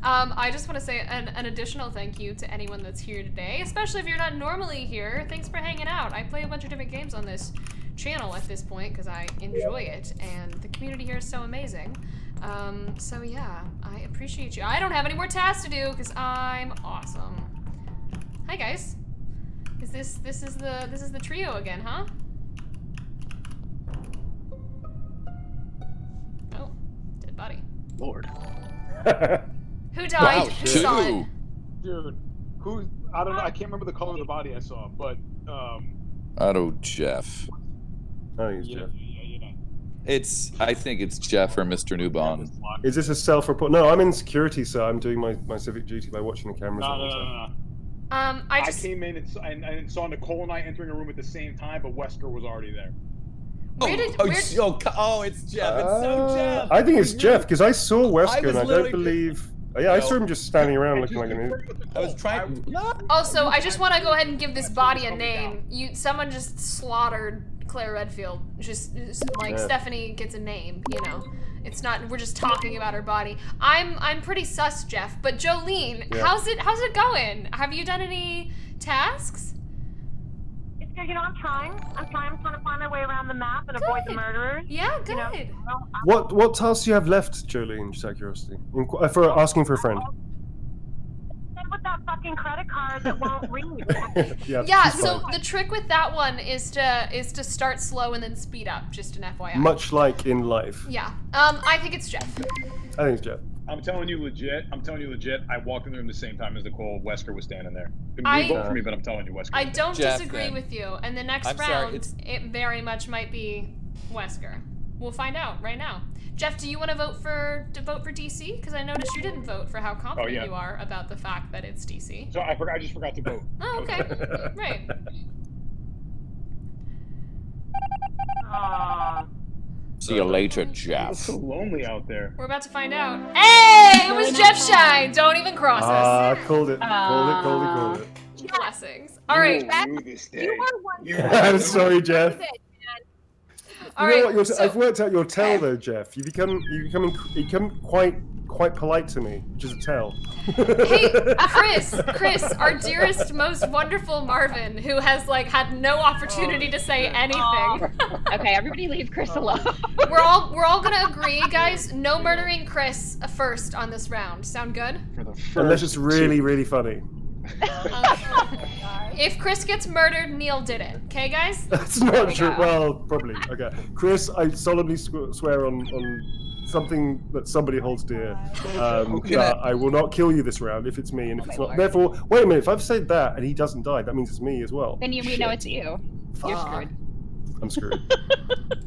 I just want to say an additional thank you to anyone that's here today, especially if you're not normally here. Thanks for hanging out. I play a bunch of different games on this channel at this point because I enjoy it, and the community here is so amazing. So yeah, I appreciate you. I don't have any more tasks to do because I'm awesome. Hi guys. This is the trio again, huh? Oh, dead body. Lord. Who died? Wow, Who saw it? two. Dude, who? I don't know. I can't remember the color of the body I saw, but Auto Jeff. Oh, he's yeah, Jeff. you know. I think it's Jeff or Mr. Newbon. Is this a self-report? No, I'm in security, so I'm doing my civic duty by watching the cameras. all the time. No. I I just came in and saw Nicole and I entering a room at the same time, but Wesker was already there. where did it's Jeff. It's so Jeff. I think it's Jeff because I saw Wesker was and I don't literally believe. Yeah, I saw him just standing around looking like an idiot. I was trying. Also, I just want to go ahead and give this body a name. Someone just slaughtered Claire Redfield. Just like Yeah. Stephanie gets a name, you know. It's not. We're just talking about her body. I'm pretty sus, Jeff. But Jolene, Yeah. how's it going? Have you done any tasks? It's good. You know, I'm trying. I'm trying to find my way around the map and avoid the Good. murderers. Yeah, good. You know, What tasks do you have left, Jolene? Just out of curiosity, for asking for a friend. Same with that fucking credit card that won't read. Yeah. she's So fine. the trick with that one is to start slow and then speed up. Just an FYI. Much like in life. Yeah. I think it's Jeff. I think it's Jeff. I'm telling you legit. I walked in the room the same time as Nicole. Wesker was standing there. I- You vote for me, but I'm telling you, Wesker. I don't Jeff, disagree then. with you. And the next I'm sorry, round, it's- it very much might be Wesker. We'll find out right now. Jeff, do you want to vote for DC? Because I noticed you didn't vote for how confident yeah. you are about the fact that it's DC. So I just forgot to vote. Oh, okay. Right. Aw. See you later, It's Jeff. so lonely out there. We're about to find out. Hey, it was Jeff Schine. Don't even cross us. Ah, called it. Called it. Blessings. All right. You are one. I'm sorry, Jeff. All You know right. what? So, I've worked out your tell though, Jeff. You become quite polite to me, which is a tell. hey, Chris, our dearest, most wonderful Marvin, who has like had no opportunity to say anything. Okay, everybody leave Chris alone. We're all gonna agree, guys. No murdering Chris first on this round. Sound good? For the first Unless it's really, really funny. If Chris gets murdered, Neil did it. Okay, guys? That's not true. Well, probably. Okay, Chris, I solemnly swear on something that somebody holds dear. That I will not kill you this round if it's me, and if it's not. Therefore, wait a minute. If I've said that and he doesn't die, that means it's me as well. Then we know it's you. You're screwed. I'm screwed.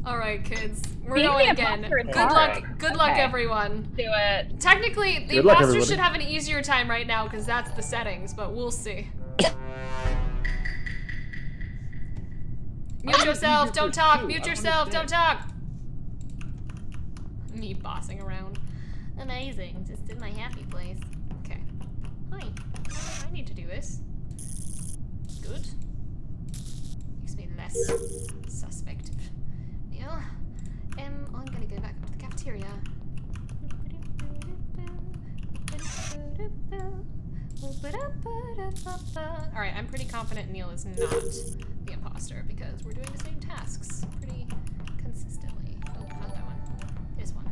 All right, kids. We're Being going the again. imposter is Good hard. luck. Good luck, Okay. everyone. Do it. Technically, the Good luck, imposter everybody. should have an easier time right now because that's the settings, but we'll see. Mute yourself. Don't talk. Mute yourself. Don't talk. Me bossing around. Amazing. Just in my happy place. Okay. Hi. I need to do this. Good. Makes me less suspect. Yeah. I'm gonna go back up to the cafeteria. Alright, I'm pretty confident Neil is not the imposter because we're doing the same tasks pretty consistently. Oh, not that one. This one.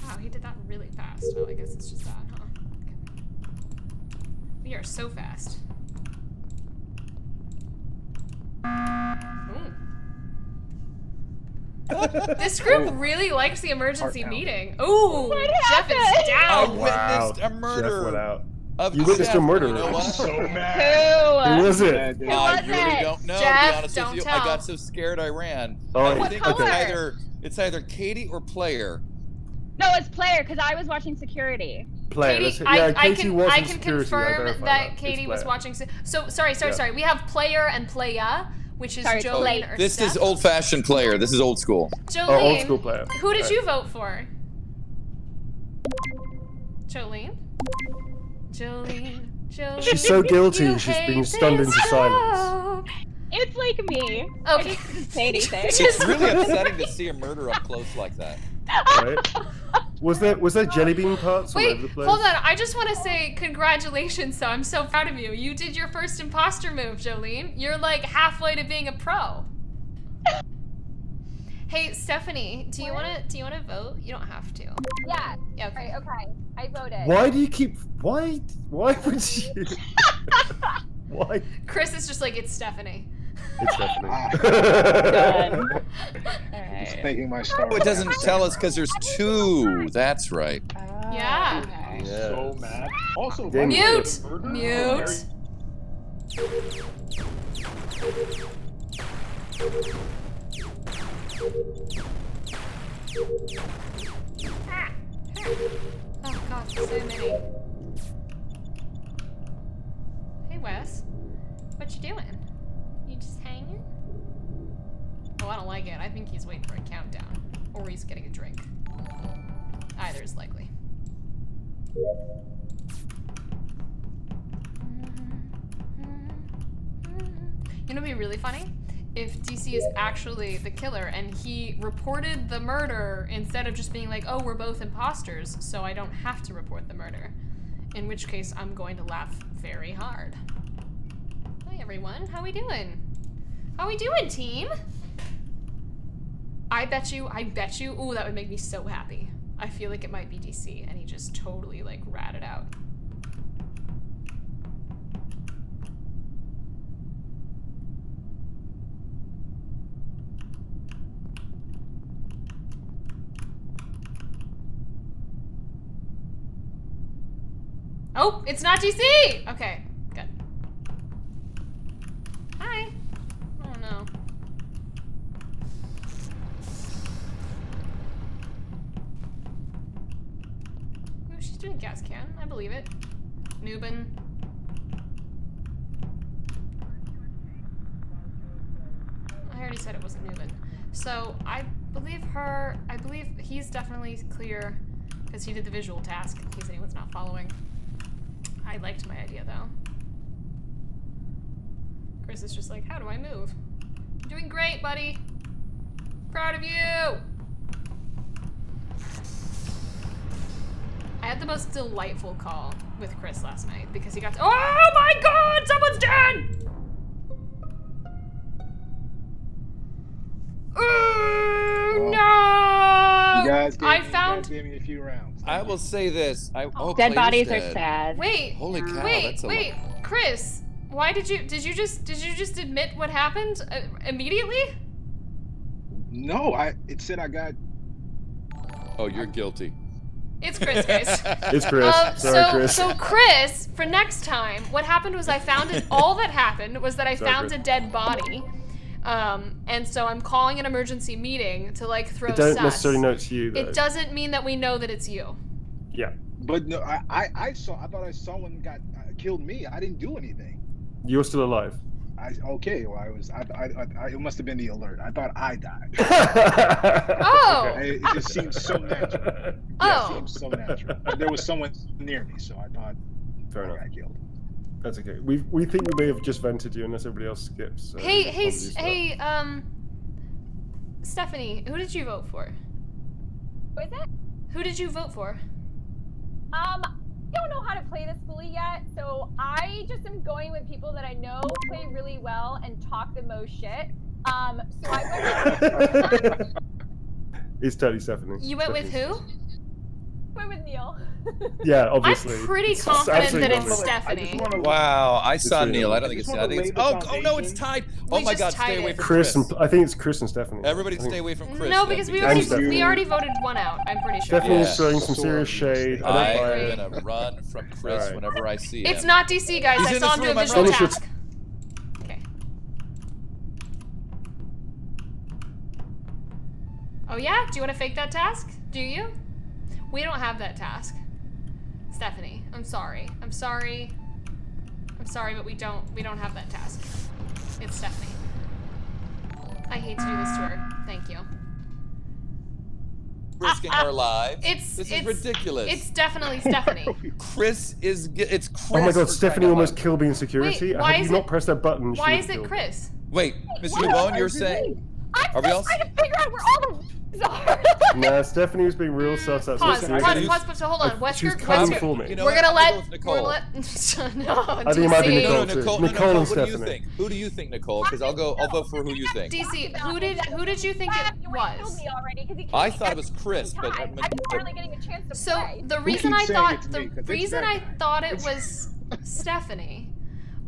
Wow, he did that really fast. Oh, I guess it's just that, huh? Okay. We are so fast. Ooh. This group really likes the emergency meeting. Ooh, Jeff is I down. witnessed a Jeff murder. went out. Of You witnessed a Jeff. murder. You know what? So mad. Who was it? Mad, dude. I was really it? don't know. Jeff, to be honest don't with you, tell. I got so scared I ran. Oh, I what think color? it's either Katie or Player. No, it's player because I was watching security. Player. Katie, Yeah, I Katie can was I in can security. confirm verify that It's Katie was Player. watching. So sorry. We have player and playa, which is Sorry, Jolene or This is Steph. old-fashioned Player. This is old school. Jolene, Oh, old school Player. who did Right. you vote for? Jolene. She's so guilty. you She's been hate stunned this into silence. Oh, it's like me. I Okay. just didn't say anything. It's really upsetting to see a murder up close like that. Right? Was there jelly bean parts all Wait, over the place? hold on. I just want to say congratulations. So I'm so proud of you. You did your first imposter move, Jolene. You're like halfway to being a pro. Hey, Stephanie, do you wanna vote? You don't have to. Yeah. Yeah, okay. Right, okay. I voted. Why do you keep? Why would you? Why? Chris is just like, it's Stephanie. It's definitely. Done. All Just right. thinking my star. Oh, it doesn't tell us because there's two. That's right. Yeah. Okay. I'm so mad. Also, Damn. by the way, Mute. the murder- Mute. Oh god, so many. Hey Wes, what you doing? You just hanging? Oh, I don't like it. I think he's waiting for a countdown. Or he's getting a drink. Either is likely. You know what'd be really funny? If DC is actually the killer and he reported the murder instead of just being like, oh, we're both imposters, so I don't have to report the murder. In which case, I'm going to laugh very hard. Hi, everyone. How we doing? How we doing, team? I bet you, ooh, that would make me so happy. I feel like it might be DC, and he just totally, like, ratted out. Oh, it's not DC! Okay, good. Hi. Oh no. Ooh, she's doing gas can. I believe it. Newbon. I already said it wasn't Newbon. So I believe he's definitely clear because he did the visual task in case anyone's not following. I liked my idea though. Chris is just like, how do I move? You're doing great, buddy. Proud of you. I had the most delightful call with Chris last night because he got to, oh my god, someone's dead! Ooh, no! You guys gave me a few rounds. I will say this. Dead bodies Player's are dead. sad. Wait, Holy cow, wait, that's a wait, Chris, why did you just admit what happened immediately? No, it said I got. Oh, you're guilty. It's Chris, guys. It's Chris. Sorry, Chris. So Chris, for next time, what happened was all that happened was that I Sorry, found Chris. a dead body. And so I'm calling an emergency meeting to like throw It don't sus. necessarily know it's you, though. It doesn't mean that we know that it's you. Yeah. But no, I thought I saw one got killed me. I didn't do anything. You're still alive. Okay. Well, it must have been the alert. I thought I died. Oh. It just seemed so natural. Yeah, Oh. it seemed so natural. But there was someone near me, so I thought Fair I enough. got killed. That's okay. We think we may have just vented you unless everybody else skips. So apologies for that. Stephanie, who did you vote for? What is that? Who did you vote for? don't know how to play this fully yet, so I just am going with people that I know play really well and talk the most shit. So I went with It's totally Stephanie. You went with who? Neil. Yeah, obviously. I'm pretty It's confident absolutely that it's obvious. Stephanie. Wow, I saw really Neil. I obvious. don't think it's. I I just think it's. wanna lay the Oh no, it's foundation. tied. We Oh my just God, tied stay away it. from Chris Chris. and I think it's Chris and Stephanie. Everybody I think stay away from Chris. No, then, because we And already voted one out. I'm pretty sure. Stephanie's Yeah. throwing some serious shade. I don't buy I'm it. gonna run from Chris Alright. whenever I see him. It's not DC, guys. He's I in saw this him do a room, I'm visual running. task. Okay. Oh yeah? Do you want to fake that task? Do you? We don't have that task. Stephanie, I'm sorry. I'm sorry, but we don't have that task. It's Stephanie. I hate to do this to her. Thank you. Risking our lives. This This is ridiculous. It's definitely Stephanie. Chris is. It's Chris. Oh my for God, crying Stephanie out almost loud. killed me in security. Wait, why Had is you it- not pressed that button, she Why would is have it killed me. Chris? Wait, Mr. Newbon, you're saying. I'm Are we just all? trying to figure out where all the are. Nah, Stephanie was being real sus. That's Pause, not pause, serious. pause, so hold on. She was Wesker, coming Wesker, for me. You know we're what? gonna I'm let, go with we're Nicole. gonna let, no, I think it might be DC. Nicole. No, Nicole. Nicole no, and Who do you Stephanie. think? Who do you think, Nicole? Because I'll vote for who you think. DC, who did you think it Killed was? me already, 'cause he I killed me thought it was every Chris, but time. I'm barely getting a chance to So play. the reason I keeps saying thought it's the me? 'Cause it's reason I Stephanie. thought it was Stephanie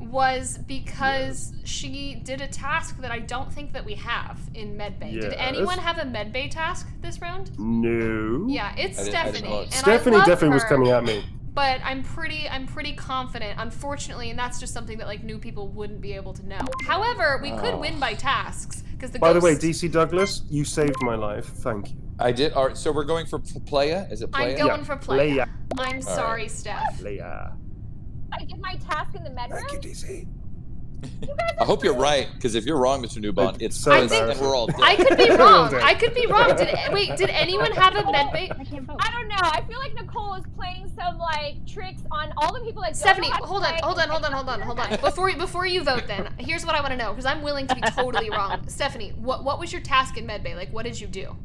was because she did a task that I don't think that we have in medbay. Did Yes. anyone have a medbay task this round? No. Yeah, it's I didn't Stephanie. vote. And Stephanie I love definitely was her, coming at me. But I'm pretty confident, unfortunately, and that's just something that like new people wouldn't be able to know. However, we could win by tasks because the By the way, ghost- DC Douglas, you saved my life. Thank you. I did. All right, so we're going for Playa. Is it Playa? I'm going for play. Leia. I'm sorry, Steph. Leia. I did my task in the med room. Thank you, DC. I hope you're right, because if you're wrong, Mr. Newbon, it's so Chris, embarrassing. and we're all dead. I could be wrong. dead. I could be wrong. Did anyone have a medbay? I can't vote. I don't know. I feel like Nicole is playing some like tricks on all the people that Stephanie, don't know how to hold play. on. Before you vote, then here's what I want to know because I'm willing to be totally wrong. Stephanie, what was your task in medbay? Like, what did you do?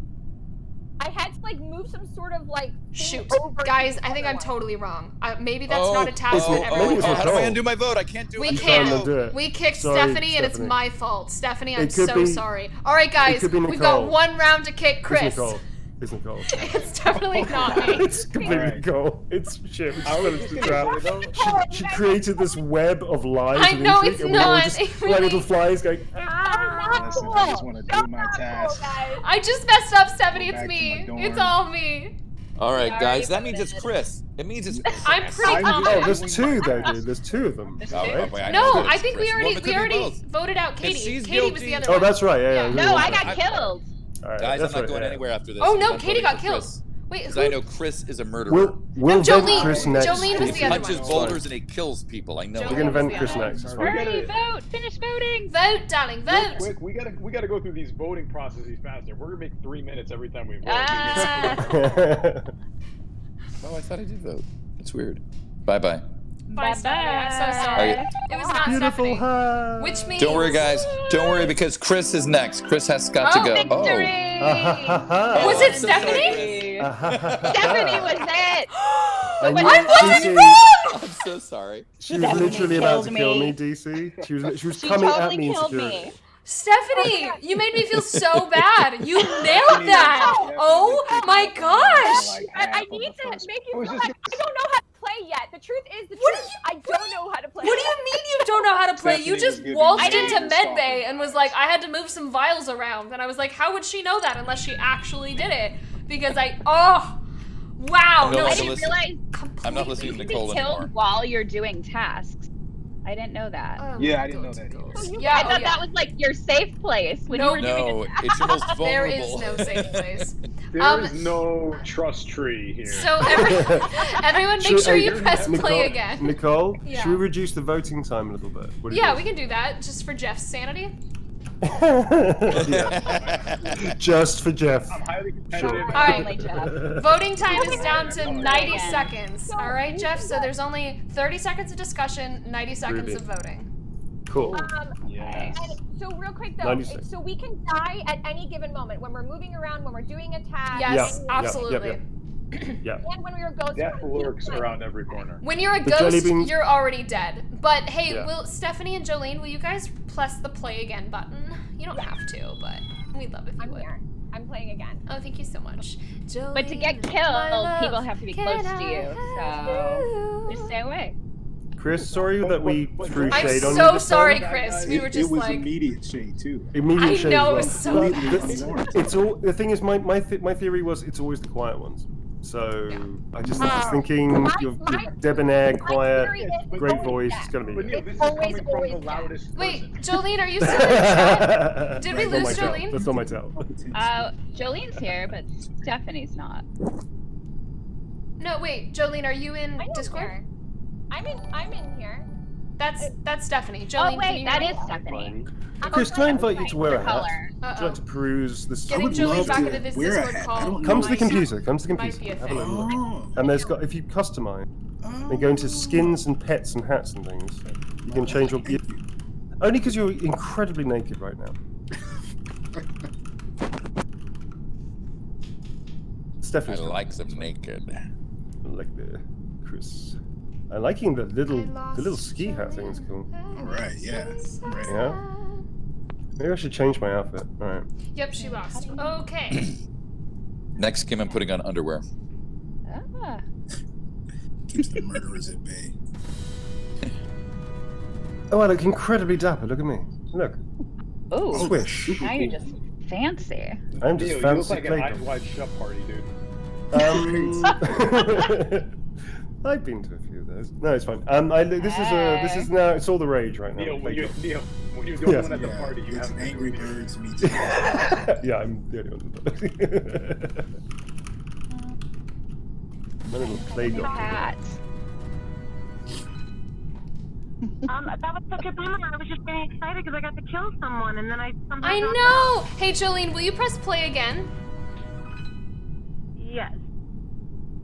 I had to like move some sort of like thing Shoot, over guys, to I think I'm everyone. totally wrong. Maybe that's not a task oh, that everyone maybe it's How has. do I Nicole. undo my vote? I can't do We it. can't. Time to do it. We kicked Sorry, Stephanie, and it's Stephanie. my fault. Stephanie, I'm It could so be- sorry. All right, guys, could be we've got Nicole. one round to kick It's Chris. Nicole. It's Nicole. It's definitely not me. It's completely Alright. Nicole. It's shit. We just I fell was into the just trap. gonna say, though, She created this web of lies I and know, intrigue, it's and we were not. just It like really- little flies going. Listen, I just want to do my task. I just messed up, Stephanie. Go It's back to me. my dorm. It's all me. All right, Sorry guys, that about means it's it. Chris. It means it's Chris. I'm pretty I'm confident. Oh, there's two though, dude. There's two of them. There's Oh, two? wait, I No, know that I it's think Chris. we Well, it could be already both. voted out Katie. she's Katie was the guilty- other Oh, one. that's right. Yeah. Yeah. No, I All got killed. right, Guys, I'm that's not right, going yeah. anywhere after this. Oh because no, I'm Katie voting got for killed. Chris, Wait, Because who? I know Chris is a murderer. We'll Jolene- vent Chris next. Jolene was He the other punches one. boulders and he kills people. I know. Jolene We're gonna was vent the Chris other one. next. It's We're fine. Hurry, vote! Finish voting! Vote, darling, Real vote. quick, we gotta go through these voting processes faster. We're gonna make 3 minutes every time we vote. Oh, I thought I did vote. That's weird. Bye-bye. Bye, Stephanie. I'm so Are sorry. you- It was not Beautiful Stephanie. high. Which means. Don't worry, guys. Don't worry, because Chris is next. Chris has got to go. Victory! Was it Stephanie? Stephanie was it! I knew I wasn't DC wrong! I'm so sorry. She was Stephanie literally about to killed kill me. me, DC. She was She coming totally at me in killed security. me. Stephanie, you made me feel so bad. You nailed that. Oh my gosh. I need to make you I was feel just like I don't know how to play yet. The truth is, What truth. I don't know how to play. What do you mean you don't know how to play? You Stephanie just was giving waltzed me into the medbay stalker. and was like, I had to move some vials around. And I was like, how would she know that unless she actually did it? Because wow. No, I Listen, didn't listen. realize I'm not listening to you Nicole can be killed anymore. while you're doing tasks. I didn't know that. Oh, Yeah, I didn't know good that either. goose. I Yeah, thought that was like your safe place when No. you were doing No, it. it's your most vulnerable. There is no safe place. There is no trust tree here. So everyone make sure you press play again. Nicole, Yeah. should we reduce the voting time a little bit? What do you Yeah, think? we can do that just for Jeff's sanity. Yeah. Just for Jeff. I'm highly competitive. All right. Only Jeff. Voting time is down to 90 again. seconds. All right, Jeff? So there's only 30 seconds of discussion, 90 seconds Ruby. of voting. Cool. Yes. And so real quick though, 96. so we can die at any given moment when we're moving around, when we're doing a task. Yes, Yep, absolutely. yep. Yeah. And when we were ghost Death hunting, lurks around every corner. When you're a The jelly ghost, bean- you're already dead. But hey, Yeah. will Stephanie and Jolene, will you guys press the play again button? You don't have to, but we'd love if you I'm would. here. I'm playing again. Oh, thank you so much. Jolene, But to get my killed, love, people have to be can close to I you. have So you? just stay away. Chris, sorry that we threw I'm shade on you. so this sorry, time. Chris. We were just it was like, immediate shade too. Immediate I shade know, as it was well. so But bad. it's all. The thing is, my theory was it's always the quiet ones. So I just was thinking you're debonair, quiet, great voice. It's gonna be. But Neil, this is always, coming from always the loudest wait, person. Jolene, are you still in the chat? Did we That's not lose my tell. Jolene? That's not my tell. Jolene's here, but Stephanie's not. No, wait, Jolene, are you in I am Discord? here. I'm in here. That's Stephanie. Jolene, Oh can wait, you that hear is me? Stephanie. Chris, can I invite you to wear a hat? Color. Would you Uh-oh. like to peruse the Getting would Jolene love back to into this wear a Discord hat. I call. don't Come to the might- computer. Come to the might computer. be a Have a thing. look. Oh. And there's got if you customize, then go into skins and pets and hats and things. You can change your. Thank you. Only because you're incredibly naked right now. I Stephanie's like them naked. like the Chris. I'm liking the little ski hat thing. It's cool. All right, yeah. Right. Yeah. Maybe I should change my outfit. All right. Yep, she lost. Okay. Next game, I'm putting on underwear. Ah. Keeps the murderers at bay. Oh, I look incredibly dapper. Look at me. Look. Ooh. Swish. Now you're just fancy. I'm Neil, just you look fancy like an playground. Eyes Wide Shut party, dude. I've been to a few of those. No, it's fine. This is now. It's all the rage right now. Neil, when Playground. you're the only Yes. one at the Yeah, party, you it's have to Angry do it. Birds meets. Yeah, I'm the only one. My little play New dog. hat. That was such a bummer. I was just getting excited because I got to kill someone, and then I somehow. I got know! Hey, Jolene, will you press play again? Yes.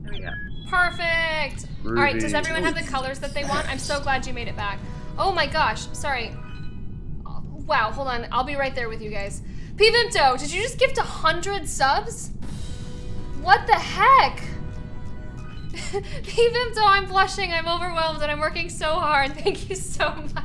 There we go. Perfect! Alright, does Groovy. everyone have the colors that they want? I'm so glad you made it back. Oh my gosh, sorry. Oh, wow, hold on. I'll be right there with you guys. Pvimto, did you just gift 100 subs? What the heck? Pvimto, I'm blushing, I'm overwhelmed, and I'm working so hard. Thank you so much.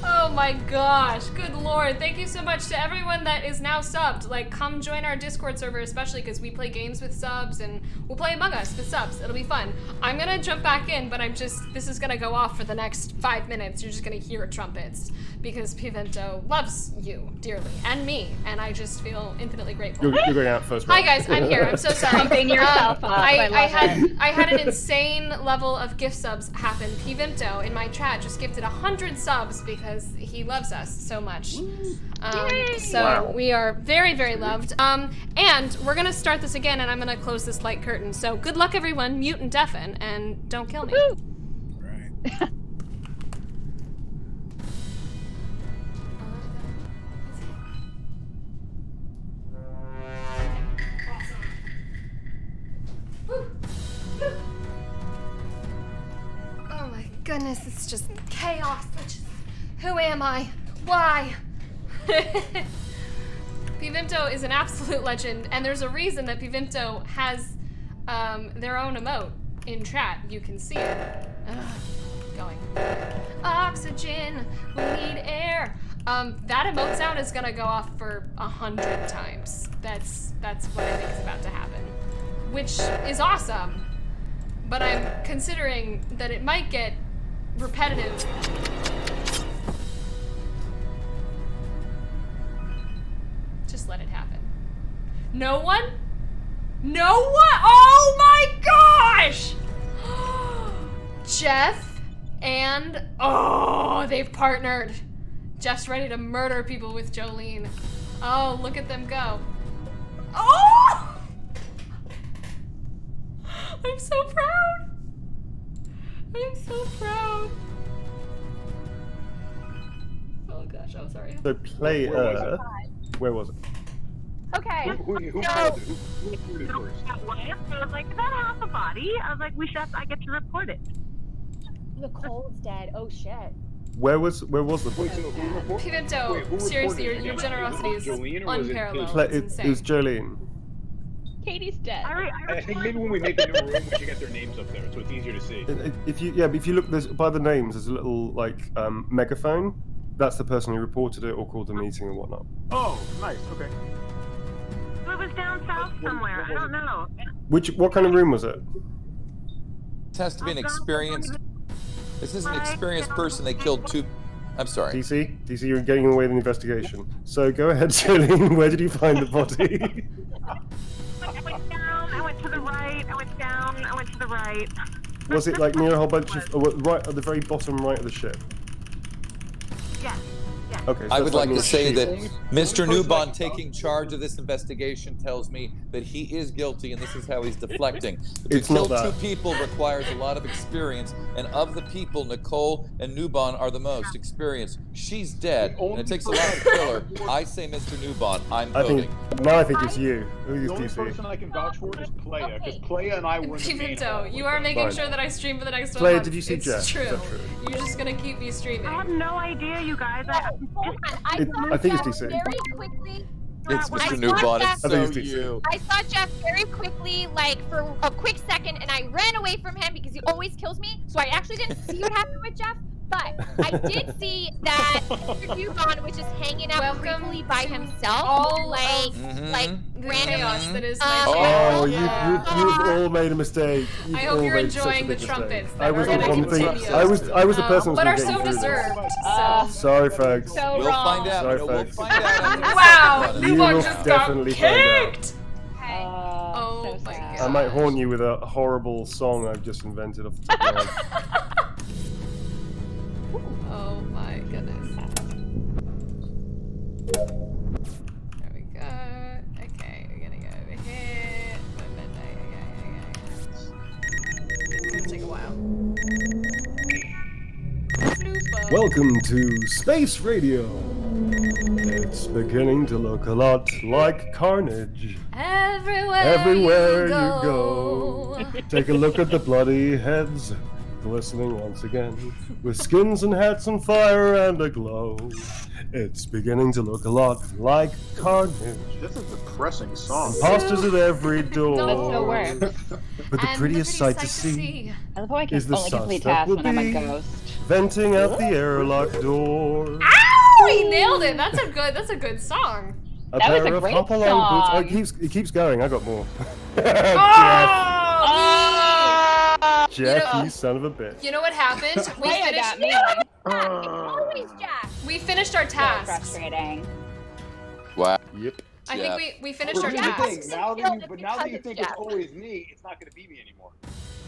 Oh my gosh, good lord. Thank you so much to everyone that is now subbed. Like, come join our Discord server, especially because we play games with subs, and we'll play Among Us with subs. It'll be fun. I'm gonna jump back in, but this is gonna go off for the next 5 minutes. You're just gonna hear trumpets, because Pvimto loves you dearly, and me, and I just feel infinitely grateful. You're going out first. Hi right? guys, I'm here. I'm so sorry. Pumping yourself up. I love I had an insane level of gift subs happen. Pvimto in my chat just gifted 100 subs because he loves us so much. So Wow. we are very, very loved. And we're gonna start this again, and I'm gonna close this light curtain. So good luck, everyone. Mute and deafen, and don't kill me. Right. Oh my goodness, it's just chaos. Who am I? Why? Pvimto is an absolute legend, and there's a reason that Pvimto has their own emote in chat. You can see it. Going. Oxygen, we need air. That emote sound is gonna go off for 100 times. That's what I think is about to happen, which is awesome. But I'm considering that it might get repetitive. Just let it happen. No one? No one? Oh my gosh! Jeff and... Oh, they've partnered. Jeff's ready to murder people with Jolene. Oh, look at them go. Oh! I'm so proud. I'm so proud. Oh gosh, I'm sorry. So play. Where was it? Okay. Who voted? Who voted first? That way, I was like, is that half a body? I was like, I get to report it. Nicole's dead. Oh shit. Where was the Wait, so who reported? Pvimto, seriously, your reported? generosity is Jolene or was it unparalleled. Kate? It's It was insane. Jolene. Katie's dead. I think maybe when we make the new room, we should get their names up there, so it's easier to see. If you look by the names, there's a little like megaphone. That's the person who reported it or called the meeting and whatnot. Oh, nice. Okay. It was down south somewhere. I don't know. What kind of room was it? This has to be an experienced. This is an experienced person. They killed two. I'm sorry. DC, you're getting away with the investigation. So go ahead, Jolene. Where did you find the body? I went down. I went to the right. I went down. I went to the right. Was it like near a whole bunch of right at the very bottom right of the ship? Yes. Yes. Okay. So I that's would like to say that Only Mr. person Newbon I can taking charge of this investigation tells me that he is guilty, and this is how he's deflecting. It's to kill not that. two people requires a lot of experience, and of the people, Nicole and Newbon are the most experienced. She's dead, and it takes a lot to kill her. I say, Mr. Newbon, I'm voting. I think it's you. I think The only it's person DC. I can vouch for is Playa, because Playa and I were in the main hall. Pimento, you are making Fine. sure that I stream for the next 12 Playa, months. did you see it's Jeff? Is True. that true? You're just gonna keep me streaming. I have no idea, you guys. I think it's DC. Very quickly. It's I Mr. saw Newbon. Jeff- It's I so think it's DC. you. I saw Jeff very quickly, like for a quick second, and I ran away from him because he always kills me. So I actually didn't see what happened with Jeff, but I did see that Mr. Newbon was just hanging out Welcome creepily by to himself, all like Mhm. like The randomly. chaos that is my Oh, channel. You've all made a mistake. You've I hope all you're made such a enjoying the big mistake. trumpets that I was we're the gonna one thing. continue. I was the person who but are was so getting through this. deserved. Sorry, folks. So We'll wrong. find out. Sorry, You know, we'll folks. find out. Wow, You Newbon will just got definitely find out. kicked. Oh, Oh so my sad. I might haunt you with a horrible song I've just invented off the top of my head. Oh my goodness. There we go. Okay, we're gonna go over here. It's gonna take a while. Super. Welcome to Space Radio. It's beginning to look a lot like carnage. Everywhere You go. Take a look at the bloody heads, glistening once again, with skins and hats on fire and aglow. It's beginning to look a lot like carnage. This is a depressing song. Imposters at every door. That's so weird. But the And prettiest sight to see I love how I can is the only complete suspect tasks would when I'm a be ghost. venting out the airlock door. Ow! He nailed it. That's a good song. A That was pair a of great hop-along boots. Oh, song. it keeps going. I got more. Oh! Jeff, You know- you son of a bitch. You know what happened? We Playa finished. got me. Always Jeff. We finished our So tasks. frustrating. Wow. Yep. I Jeff. think we finished our Here's the tasks. thing, now that you think it's always me, it's not going to be me anymore.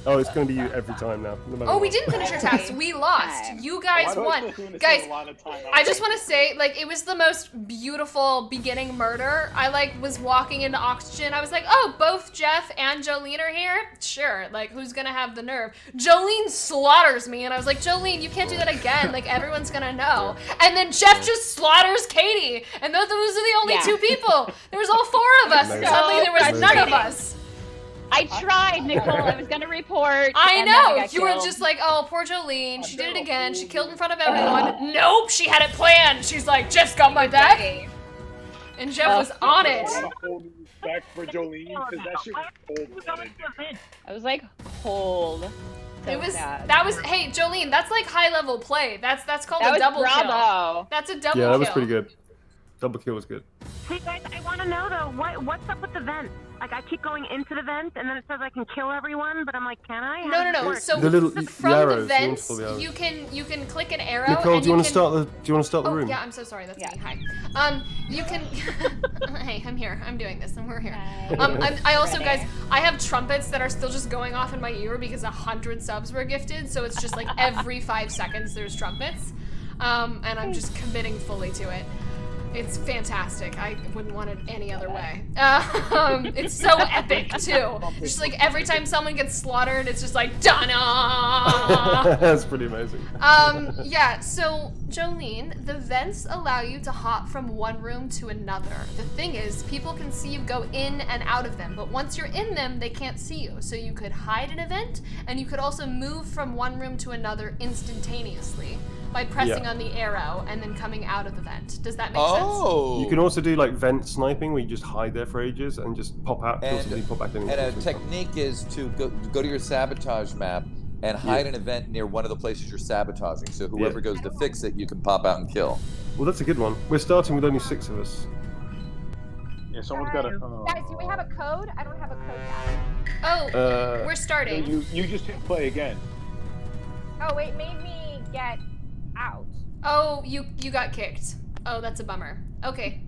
Oh, it's going to be you every time now. No matter Oh, we what. didn't finish our tasks. We lost. Time. You guys Why do I won. feel like we're gonna Guys, spend a lot of time I just want to say, like, it was the most beautiful beginning murder. I, like, was walking into Oxygen. I was like, oh, both Jeff and Jolene are here? Sure. Like, who's gonna have the nerve? Jolene slaughters me, and I was like, Jolene, you can't do that again. Like, everyone's gonna know. And then Jeff just slaughters Katie. And those are the only Yeah. 2 people. There was all 4 of us. Amazing. Suddenly there was Amazing. none of us. I tried, Nicole. I was gonna report. I and then I know. got You were killed. just like, oh, poor Jolene. She did it again. She killed in front of everyone. Nope, she had it planned. She's like, Jeff's got my back. And Jeff was on I it. want to hold respect for Jolene, because that shit was cold-blooded. I was like cold. So It was sad. that was hey Jolene, that's like high level play. That's called That a was double kill. bravo. That's a double kill. Yeah, that was pretty good. Double kill was good. Hey guys, I want to know though, what's up with the vents? Like I keep going into the vent, and then it says I can kill everyone, but I'm like, can I? How No, no, does it no. work? So The little- from the the arrows, vents, you want to pull the you can click an arrow. Nicole, and do you want to can- start the Oh room? yeah, I'm so sorry. That's Yeah. me. Hi. You can. Hey, I'm here. I'm doing this, and we're here. Hi. I also, Ready. guys, I have trumpets that are still just going off in my ear because 100 subs were gifted. So it's just like every 5 seconds there's trumpets, and I'm just committing fully to it. It's fantastic. I wouldn't want it any other way. It's so epic too. Just like every time someone gets slaughtered, it's just like Donna. That's pretty amazing. Yeah, so Jolene, the vents allow you to hop from one room to another. The thing is, people can see you go in and out of them, but once you're in them, they can't see you. So you could hide an event, and you could also move from one room to another instantaneously. by pressing on the arrow and then coming out of the vent. Does that make sense? You can also do like vent sniping, where you just hide there for ages and just pop out, kill somebody, pop back in. And a technique is to go to your sabotage map and hide an event near one of the places you're sabotaging. So whoever goes to fix it, you can pop out and kill. Well, that's a good one. We're starting with only 6 of us. Yeah, someone's got a. Guys, do we have a code? I don't have a code yet. Oh, we're starting. You just hit play again. Oh, it made me get out. Oh, you got kicked. Oh, that's a bummer. Okay.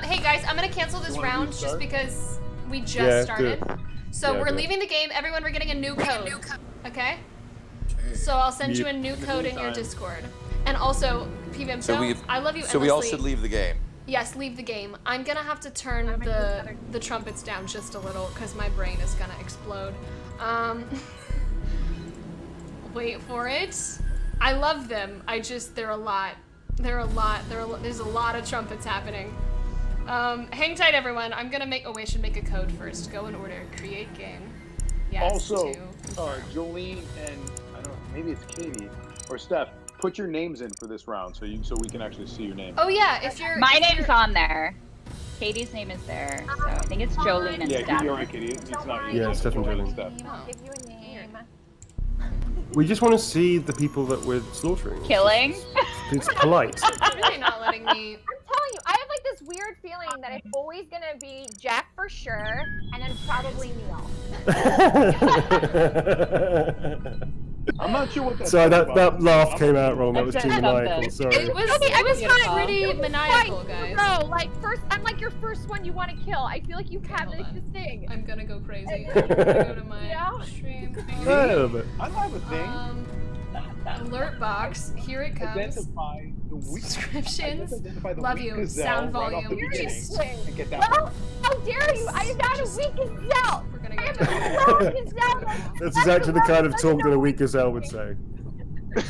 Hey guys, I'm gonna cancel this round just because we just started. So we're leaving the game. Everyone, we're getting a new code. Okay? So I'll send you a new code in your Discord. And also, Pvimto, I love you endlessly. So we all should leave the game. Yes, leave the game. I'm gonna have to turn the trumpets down just a little because my brain is gonna explode. Wait for it. I love them. They're a lot. There's a lot of trumpets happening. Hang tight, everyone. I'm gonna make. Oh, wait, I should make a code first. Go in order. Create game. Yes. Also, Jolene and I don't know, maybe it's Katie or Steph. Put your names in for this round, so we can actually see your name. Oh yeah, if you're. My name's on there. Katie's name is there, so I think it's Jolene and Steph. Yeah, you're right, Katie. It's not you. Yeah, Steph and Jolene. I'll give you a name. We just want to see the people that we're slaughtering. Killing? It's polite. You're really not letting me. I'm telling you, I have like this weird feeling that it's always gonna be Jeff for sure, and then probably Neil. I'm not sure what that's Sorry, that laugh came out wrong. That was too maniacal. Sorry. It was pretty maniacal, guys. No, like I'm like your first one you want to kill. I feel like you have this thing. I'm gonna go crazy. I'm gonna go to my stream. I don't have a thing. Alert box. Here it comes. Identify the Subscriptions. Love you. Sound volume. Well, how dare you? I am not a weak gazelle. We're gonna get That's exactly the kind of talk that a weak gazelle would say.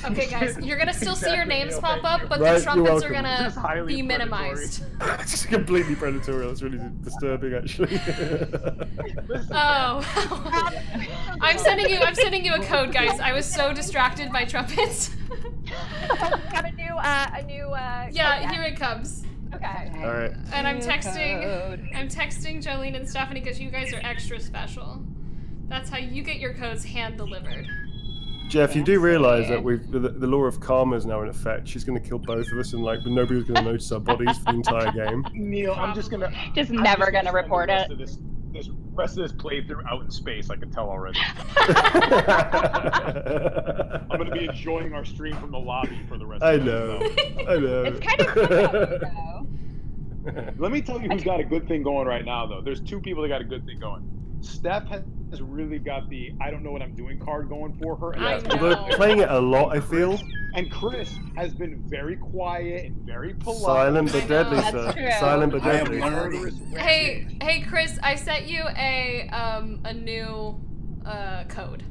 Okay, guys, you're gonna still see your names pop up, but the trumpets are gonna be minimized. It's just completely predatory. It's really disturbing, actually. Oh, I'm sending you a code, guys. I was so distracted by trumpets. Got a new. Yeah, here it comes. Okay. All right. And I'm texting Jolene and Stephanie because you guys are extra special. That's how you get your codes hand delivered. Jeff, you do realize that the law of karma is now in effect. She's going to kill both of us, and like nobody's going to notice our bodies for the entire game. Neil, I'm just never gonna report it. The rest of this playthrough out in space, I can tell already. I'm going to be enjoying our stream from the lobby for the rest of the day. I know. It's kind of cool, though. Let me tell you who's got a good thing going right now, though. There's 2 people that got a good thing going. Steph has really got the I don't know what I'm doing card going for her. And Although playing it a lot, I feel. And Chris has been very quiet and very polite. Silent but deadly, sir. True. Silent but deadly. Hey, Chris, I sent you a new code.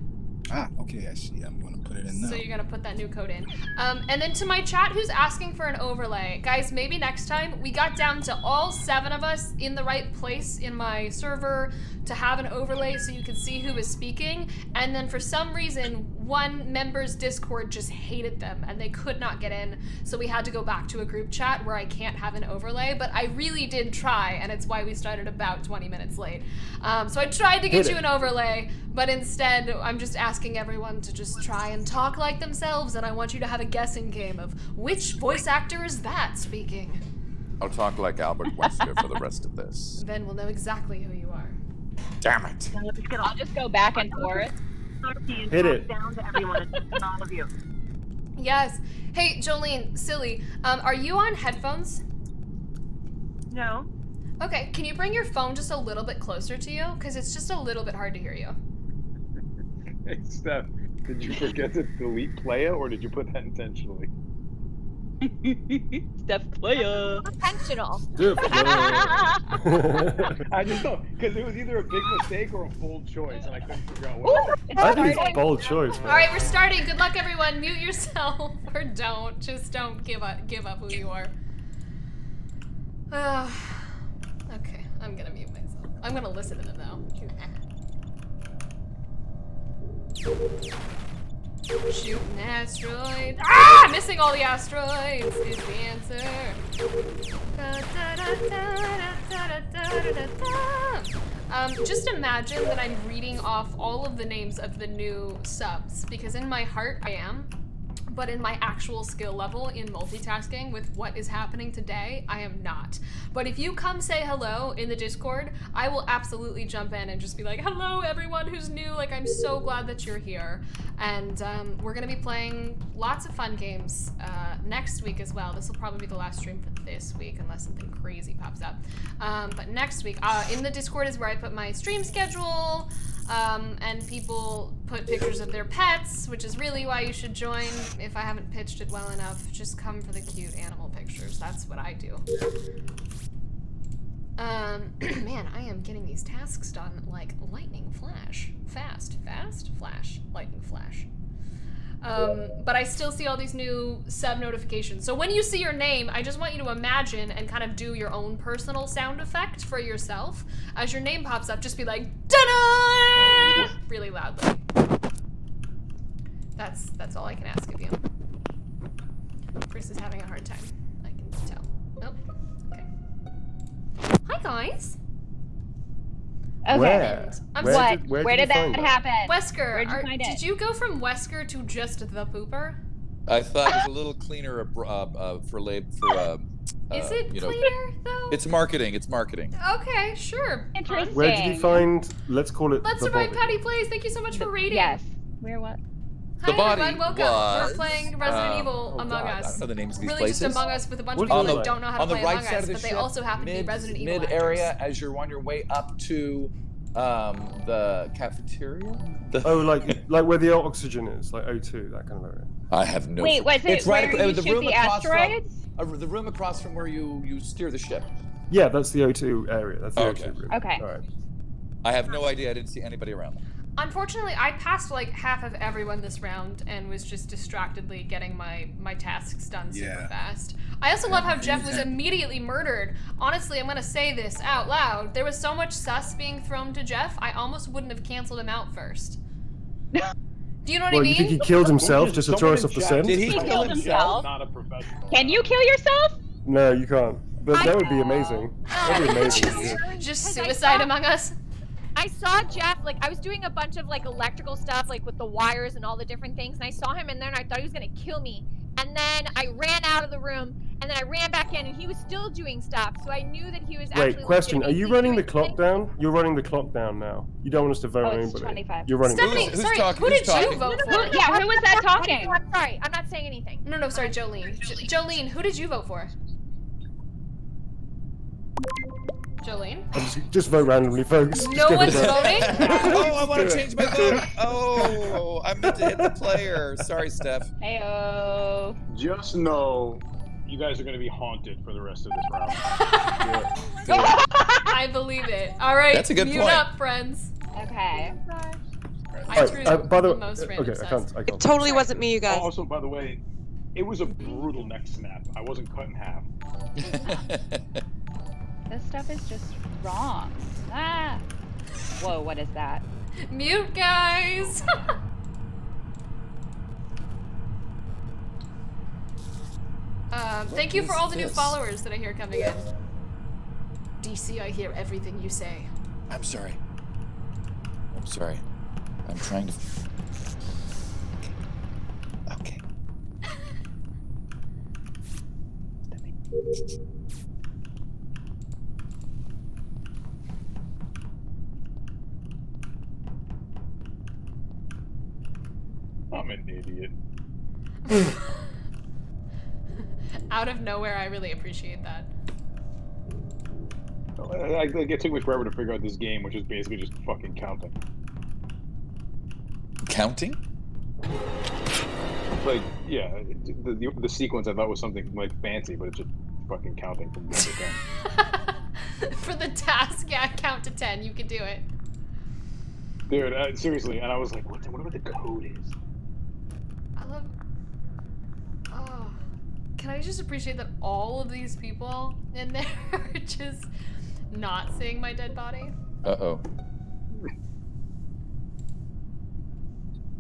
Ah, okay, I see. I'm gonna put it in now. So you're gonna put that new code in. And then to my chat who's asking for an overlay. Guys, maybe next time we got down to all 7 of us in the right place in my server to have an overlay so you could see who is speaking. And then for some reason, one member's Discord just hated them and they could not get in. So we had to go back to a group chat where I can't have an overlay, but I really did try, and it's why we started about 20 minutes late. So I tried to get you an overlay, but instead I'm just asking everyone to just try and talk like themselves, and I want you to have a guessing game of which voice actor is that speaking. I'll talk like Albert Wesker for the rest of this. Then we'll know exactly who you are. Damn it. I'll just go back and forth. Hit it. Down to everyone, all of you. Yes. Hey, Jolene, silly. Are you on headphones? No. Okay, can you bring your phone just a little bit closer to you? Because it's just a little bit hard to hear you. Hey, Steph, did you forget to delete Playa, or did you put that intentionally? Steph Playa. Intentional. I just know, because it was either a big mistake or a bold choice, and I couldn't figure out what. I think it's a bold choice, man. All right, we're starting. Good luck, everyone. Mute yourself or don't. Just don't give up who you are. Okay, I'm gonna mute myself. I'm gonna listen to them though. Shooting asteroids. Ah! Missing all the asteroids is the answer. Just imagine that I'm reading off all of the names of the new subs, because in my heart I am, but in my actual skill level in multitasking with what is happening today, I am not. But if you come say hello in the Discord, I will absolutely jump in and just be like, hello everyone who's new, like I'm so glad that you're here. And we're gonna be playing lots of fun games next week as well. This will probably be the last stream for this week unless something crazy pops up. But next week, in the Discord is where I put my stream schedule, and people put pictures of their pets, which is really why you should join. If I haven't pitched it well enough, just come for the cute animal pictures. That's what I do. Man, I am getting these tasks done like lightning flash. Fast, flash, lightning flash. But I still see all these new sub notifications. So when you see your name, I just want you to imagine and kind of do your own personal sound effect for yourself. As your name pops up, just be like, da-da! Really loudly. That's all I can ask of you. Chris is having a hard time. I can tell. Oh, okay. Hi, guys. Okay. Where did that happen? Wesker, Where'd you find it? did you go from Wesker to just the pooper? I thought it was a little cleaner for Is it you know, cleaner though? It's marketing. It's marketing. Okay, sure. Interesting. Where did you find? Let's call it. Let's the Survive body. Patty Plays. Thank you so much for rating. Yes. Where what? Hi The body everyone, welcome. was, We're playing Resident Evil Among God, I Us. don't know the names of these Really places. just Among Us with a bunch What of people is it that like? don't know how to On the play right Among side Us, of the but they ship, also happen to be Resident Evil mid actors. area as you're on your way up to the cafeteria. Oh, like where the oxygen is, like O2, that kind of area. I have no. Wait, was it It's right where you the shoot room the across asteroids? from the room across from where you steer the ship. Yeah, that's the O2 area. That's the Okay. O2 room. Okay. All right. I have no idea. I didn't see anybody around. Unfortunately, I passed like half of everyone this round and was just distractedly getting my tasks done super Yeah. fast. I also love how Jeff was anytime. immediately murdered. Honestly, I'm gonna say this out loud. There was so much sus being thrown to Jeff, I almost wouldn't have canceled him out first. Do you know what I Well, mean? you think he killed himself just to throw us off the scent? Did he He kill killed himself. Not a professional. Can you kill yourself? No, you can't. But that would be amazing. That would be amazing. Just Because I suicide saw- among us? I saw Jeff, like, I was doing a bunch of, like, electrical stuff, like, with the wires and all the different things, and I saw him in there, and I thought he was gonna kill me. And then I ran out of the room, and then I ran back in, and he was still doing stuff, so I knew that he was actually Wait, question. Are you legitimately running the doing clock things. down? You're running the clock down now. You don't want us to vote Oh, on it's anybody. 25. You're running Stephanie, Who's sorry, talking? who Who's did you talking? vote Who, for? yeah, who was that talking? I'm sorry, I'm not saying anything. No, sorry, Jolene. Jolene, who did you vote for? Jolene? Just vote randomly, folks. Just No give it one's a vote. voting? Oh, I want to change my vote. Oh, I meant to hit the player. Sorry, Steph. Heyo. Just know, you guys are going to be haunted for the rest of this round. I believe it. All right, That's a good mute point. up, friends. Okay. I threw by the the way, most random okay, I sus. can't. It totally wasn't me, you guys. Also, by the way, it was a brutal neck snap. I wasn't cut in half. This stuff is just wrong. Ah. Whoa, what is that? Mute, guys. Thank you for all the new this? followers that I hear coming in. DC, I hear everything you say. I'm sorry. I'm sorry. I'm trying to. Okay. I'm an idiot. Out of nowhere, I really appreciate that. It took me forever to figure out this game, which is basically just fucking counting. Counting? Like, yeah, the sequence I thought was something like fancy, but it's just fucking counting from 1 to 10. For the task, yeah, count to 10. You can do it. Dude, seriously, and I was like, what the code is? I love. Oh, can I just appreciate that all of these people in there are just not seeing my dead body? Uh-oh.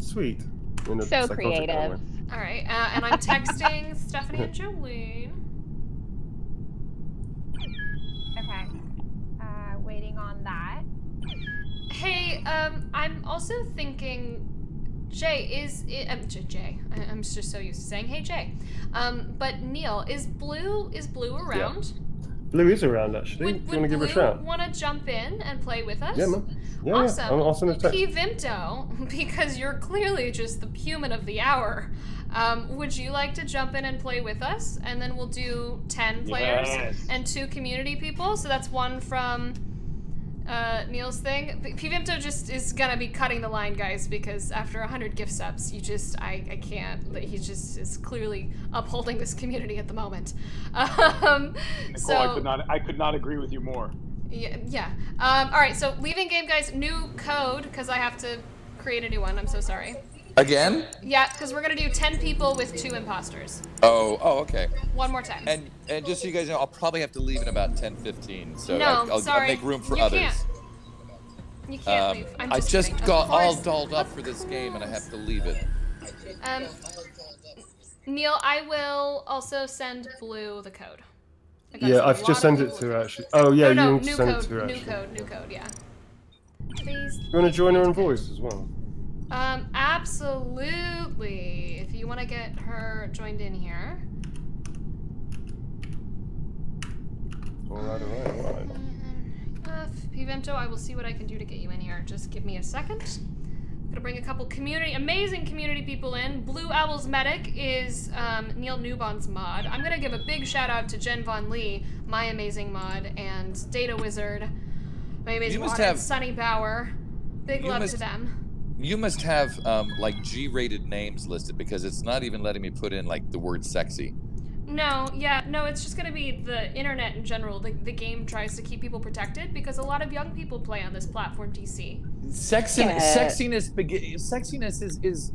Sweet. In a So psychotic creative. kind of way. All right, and I'm texting Stephanie and Jolene. Okay. Waiting on that. Hey, I'm also thinking, Jay, I'm just so used to saying, hey, Jay. But Neil, is Blue around? Blue is around, actually. Do you want to give her a shout? Would Blue want to jump in and play with us? Yeah, man. Yeah, Awesome. Yeah. I'll send a text. Vimto, because you're clearly just the human of the hour. Would you like to jump in and play with us? And then we'll do 10 players and 2 community people. So that's 1 from Neil's thing. Vimto just is gonna be cutting the line, guys, because after 100 gift subs, I can't. He just is clearly upholding this community at the moment. Nicole, I could not agree with you more. Yeah. All right. So leaving game, guys. New code because I have to create a new one. I'm so sorry. Again? Yeah, because we're gonna do 10 people with 2 imposters. Oh, okay. One more time. And just so you guys know, I'll probably have to leave in about 10:15. So No, I'll sorry. make room for You others. can't. You can't leave. I just kidding. got Of all course. dolled up for this game and I have to leave it. Neil, I will also send Blue the code. Yeah, I've just sent it to her, actually. Oh, yeah, you need to send it to her, actually. New code, yeah. Please. You want to join her in voice as well? Absolutely. If you want to get her joined in here. Alright. Vimto, I will see what I can do to get you in here. Just give me a second. I'm gonna bring a couple amazing community people in. Blue Owl's Medic is Neil Newbon's mod. I'm gonna give a big shout out to Jen Von Lee, my amazing mod, and Data Wizard, my amazing mod, and Sunny Bauer. Big love to them. You must have like G-rated names listed because it's not even letting me put in like the word sexy. No, it's just gonna be the internet in general. The game tries to keep people protected because a lot of young people play on this platform, DC. Sexiness is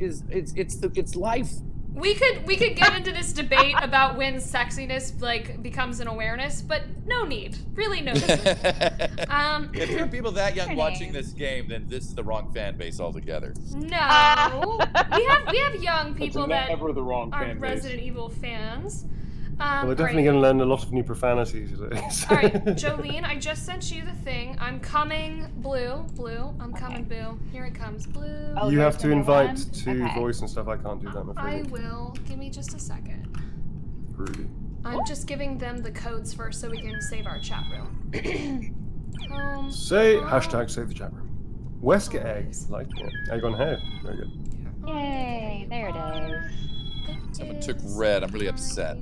it's life. We could get into this debate about when sexiness like becomes an awareness, but no need. Really no need. If there are people that young watching this game, then this is the wrong fan base altogether. No. we have young people that never the wrong are fan base. Resident Evil fans. Well, we're definitely going to learn a lot of new profanity today. So. All right, Jolene, I just sent you the thing. I'm coming, Blue. I'm coming, Boo. Here it comes, Blue. Oh, you have to invite one? to voice and stuff. I can't do that, I'm I afraid. will. Give me just a second. Rudy. I'm just giving them the codes first so we can save our chat room. Hashtag save the chat room. Wesker egg. Like it. Egg on head. Very good. Yay, there it is. Someone took red. I'm really upset.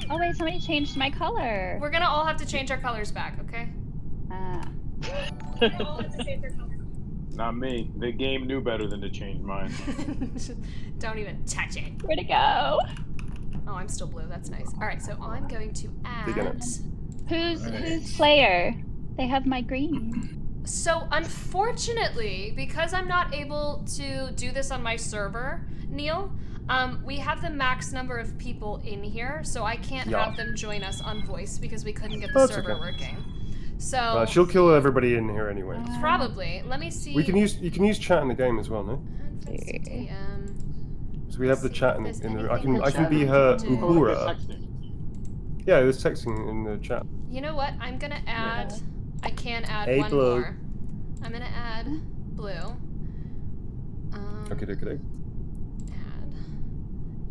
Oh wait, somebody changed my color. We're gonna all have to change our colors back, okay? Not me. The game knew better than to change mine. Don't even touch it. Where'd it go? Oh, I'm still blue. That's nice. All right, so I'm going to add. Who's player? They have my green. So unfortunately, because I'm not able to do this on my server, Neil, we have the max number of people in here, so I can't have them join us on voice because we couldn't get the server working. So she'll kill everybody in here anyway. Probably. Let me see. You can use chat in the game as well, no? So we have the chat in the. I can be her Uhura. Yeah, there's texting in the chat. You know what? I'm gonna add. I can add one Blue. more. I'm gonna add Blue. Okay.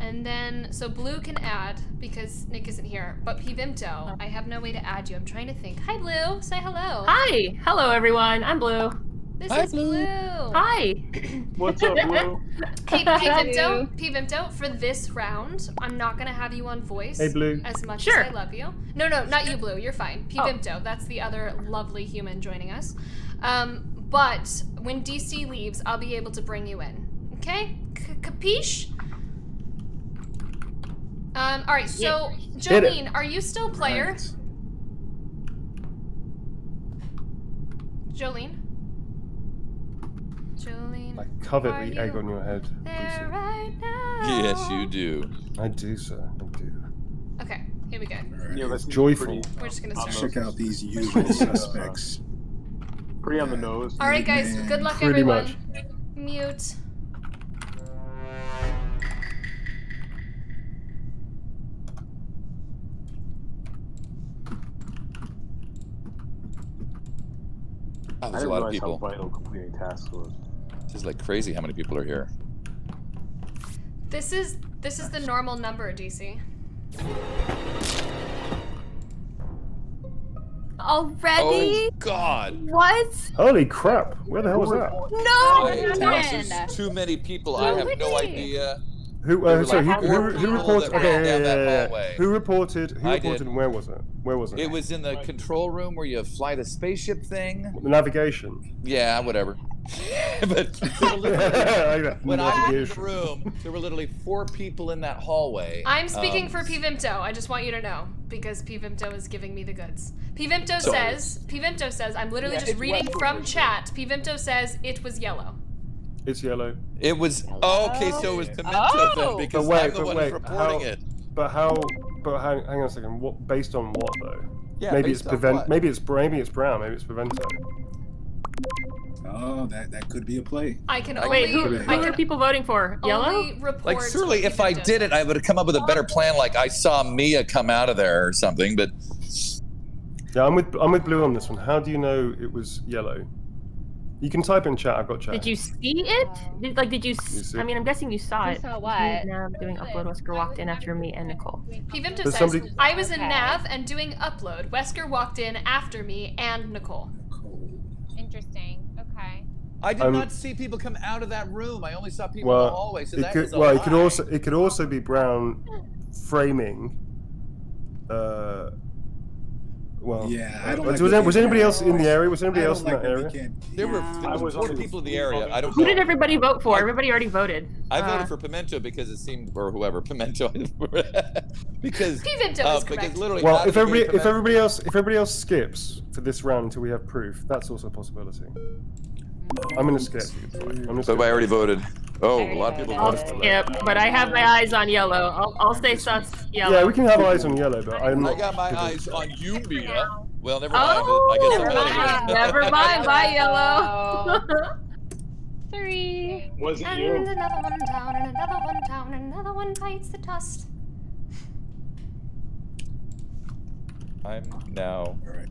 And then, so Blue can add, because Nick isn't here, but Pvimto, I have no way to add you. I'm trying to think. Hi, Blue. Say hello. Hi. Hello, everyone. I'm Blue. This is Blue. Hi. What's up, Blue? Pvimto, for this round, I'm not going to have you on voice. Hey, Blue. As much as I love you. No, not you, Blue. You're fine. Pvimto, that's the other lovely human joining us. But when DC leaves, I'll be able to bring you in. Okay? Capiche? Alright, so, Jolene, are you still player? Right. Jolene? I covet the egg on your head. There right now? Yes, you do. I do, sir. I do. Okay, here we go. Yeah, that's joyful. We're just gonna start. Check out these usual suspects. Pretty on the nose. Alright, guys, Man, good luck, pretty everyone. much. Mute. Oh, I there's a didn't lot of realize how people. vital completing tasks was. This is like crazy how many people are here. This is the normal number, DC. Already? Oh God! What? Holy crap! Where the hell was that? No! Too many people. I have no idea. Who? There were Sorry, like who four reported? people that ran down that hallway. Who reported? Who I reported? did. And where was it? Where was it? It was in the control room where you fly the spaceship thing. The navigation. Yeah, whatever. But there were literally, when I went in the room, there were literally 4 people in that hallway. I'm speaking for Pvimto. I just want you to know because Pvimto is giving me the goods. Pvimto says, I'm literally just reading from chat. Pvimto says it was yellow. It's yellow. It was okay. So it was Pimento then because I'm the one who's reporting it. But hang on a second. What? Based on what though? Yeah, maybe it's based on what? Maybe it's brown. Maybe it's Pvimto. Oh, that could be a play. I can Wait, only. who are people voting for? Yellow? Only report Like surely what if I Pvimto did it, I would have come up with a better plan. Like I saw Mia come out of there or something. But Yeah, I'm with Blue on this one. How do you know it was yellow? You can type in chat. I've got chat. Did you see it? Did you? see I mean, I'm guessing you saw You it. saw what? Nav doing upload. Wesker walked in after me and Nicole. Pvimto Does says, somebody- I was in Okay. Nav and doing upload. Wesker walked in after me and Nicole. Interesting. Okay. I did not see people come out of that room. I only saw people in the hallway. So that was a it lie. could also be Brown framing. Well, Yeah, I don't. was anybody else in the area? Was anybody else in that area? There were Yeah. 4 people in the area. I don't Who know. did everybody vote for? Everybody already voted. I voted for Pimento because it seemed, or whoever, Pimento, because Pvimto is correct. because literally. Well, how if did you go everybody Pimento- else skips for this round until we have proof, that's also a possibility. I'm gonna skip. But I already voted. Oh, a lot of people I'll voted. skip, but I have my eyes on yellow. I'll stay sus yellow. Yeah, we can have eyes on yellow, but I'm I not. got my convinced. eyes on you, Mia. Well, never mind. Oh, I guess never I'm mind. voting. Never mind. Bye, yellow. 3. Was it And you? another one down, and another one down, and another one bites the dust. I'm now. All right.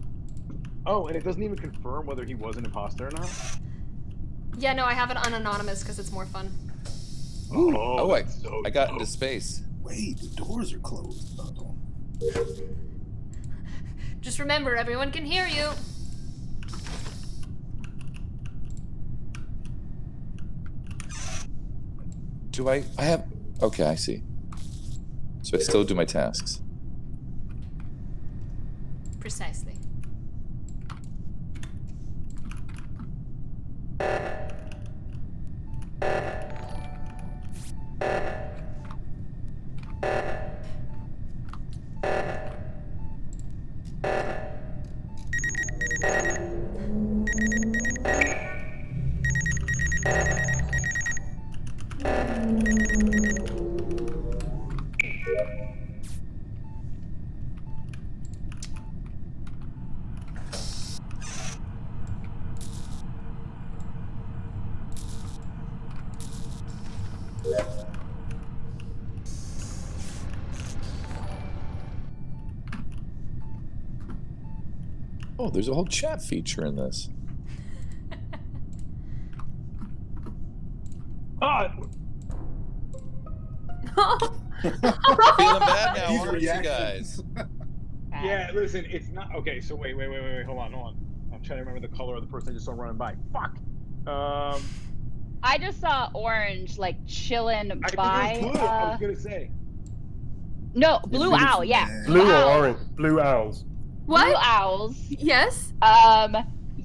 Oh, and it doesn't even confirm whether he was an imposter or not. Yeah, no, I have it on anonymous because it's more fun. Oh, that's so I got dope. into space. Wait, the doors are closed. Uh-oh. Just remember, everyone can hear you. Do I have? Okay, I see. So I still do my tasks. Precisely. Oh, there's a whole chat feature in this. Ah, Feeling bad now, These aren't you reactions. guys? yeah, listen, it's not okay. So wait, hold on. I'm trying to remember the color of the person I just saw running by. Fuck. I just saw orange, like chilling I by. think it was blue. I was gonna say. No, blue owl. Yeah, Blue or owl. orange? Blue owls. Blue What? owls. Yes.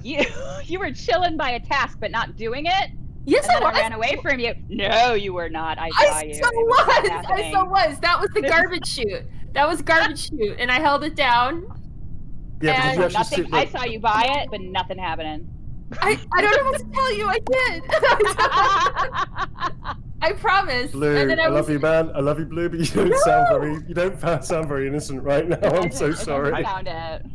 You were chilling by a task but not doing it. Yes, And then I I was. ran away from you. No, you were not. I saw I you. so It was was. I happening. so was. That was the garbage chute. That was garbage chute, and I held it down. Yeah, but did And you actually Nothing. sit I there? saw you buy it, but nothing happening. I don't know what to tell you. I did. I promise. Blue, And then I was, love you, man. I love you, Blue, but you don't sound very innocent right now. I'm so sorry. I found it.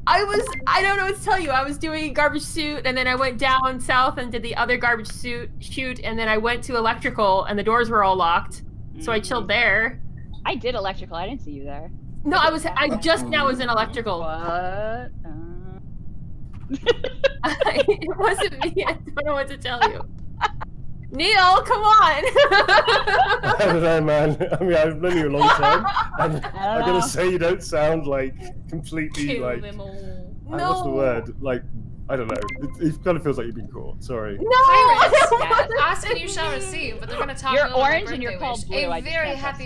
I don't know what to tell you. I was doing garbage suit, and then I went down south and did the other garbage shoot, and then I went to electrical, and the doors were all locked. So I chilled there. I did electrical. I didn't see you there. No, I just now was in electrical. What? It wasn't me. I don't know what to tell you. Neil, come on! I don't know, man. I mean, I've known you a long time, and I gotta say, you don't sound like completely Kill like. them all. What's the word? Like, I don't know. It kind of feels like you've been caught. Sorry. No! Pirates, ask and you shall receive, but they're gonna talk You're about orange their and you're birthday called wish. blue. I A just very can't happy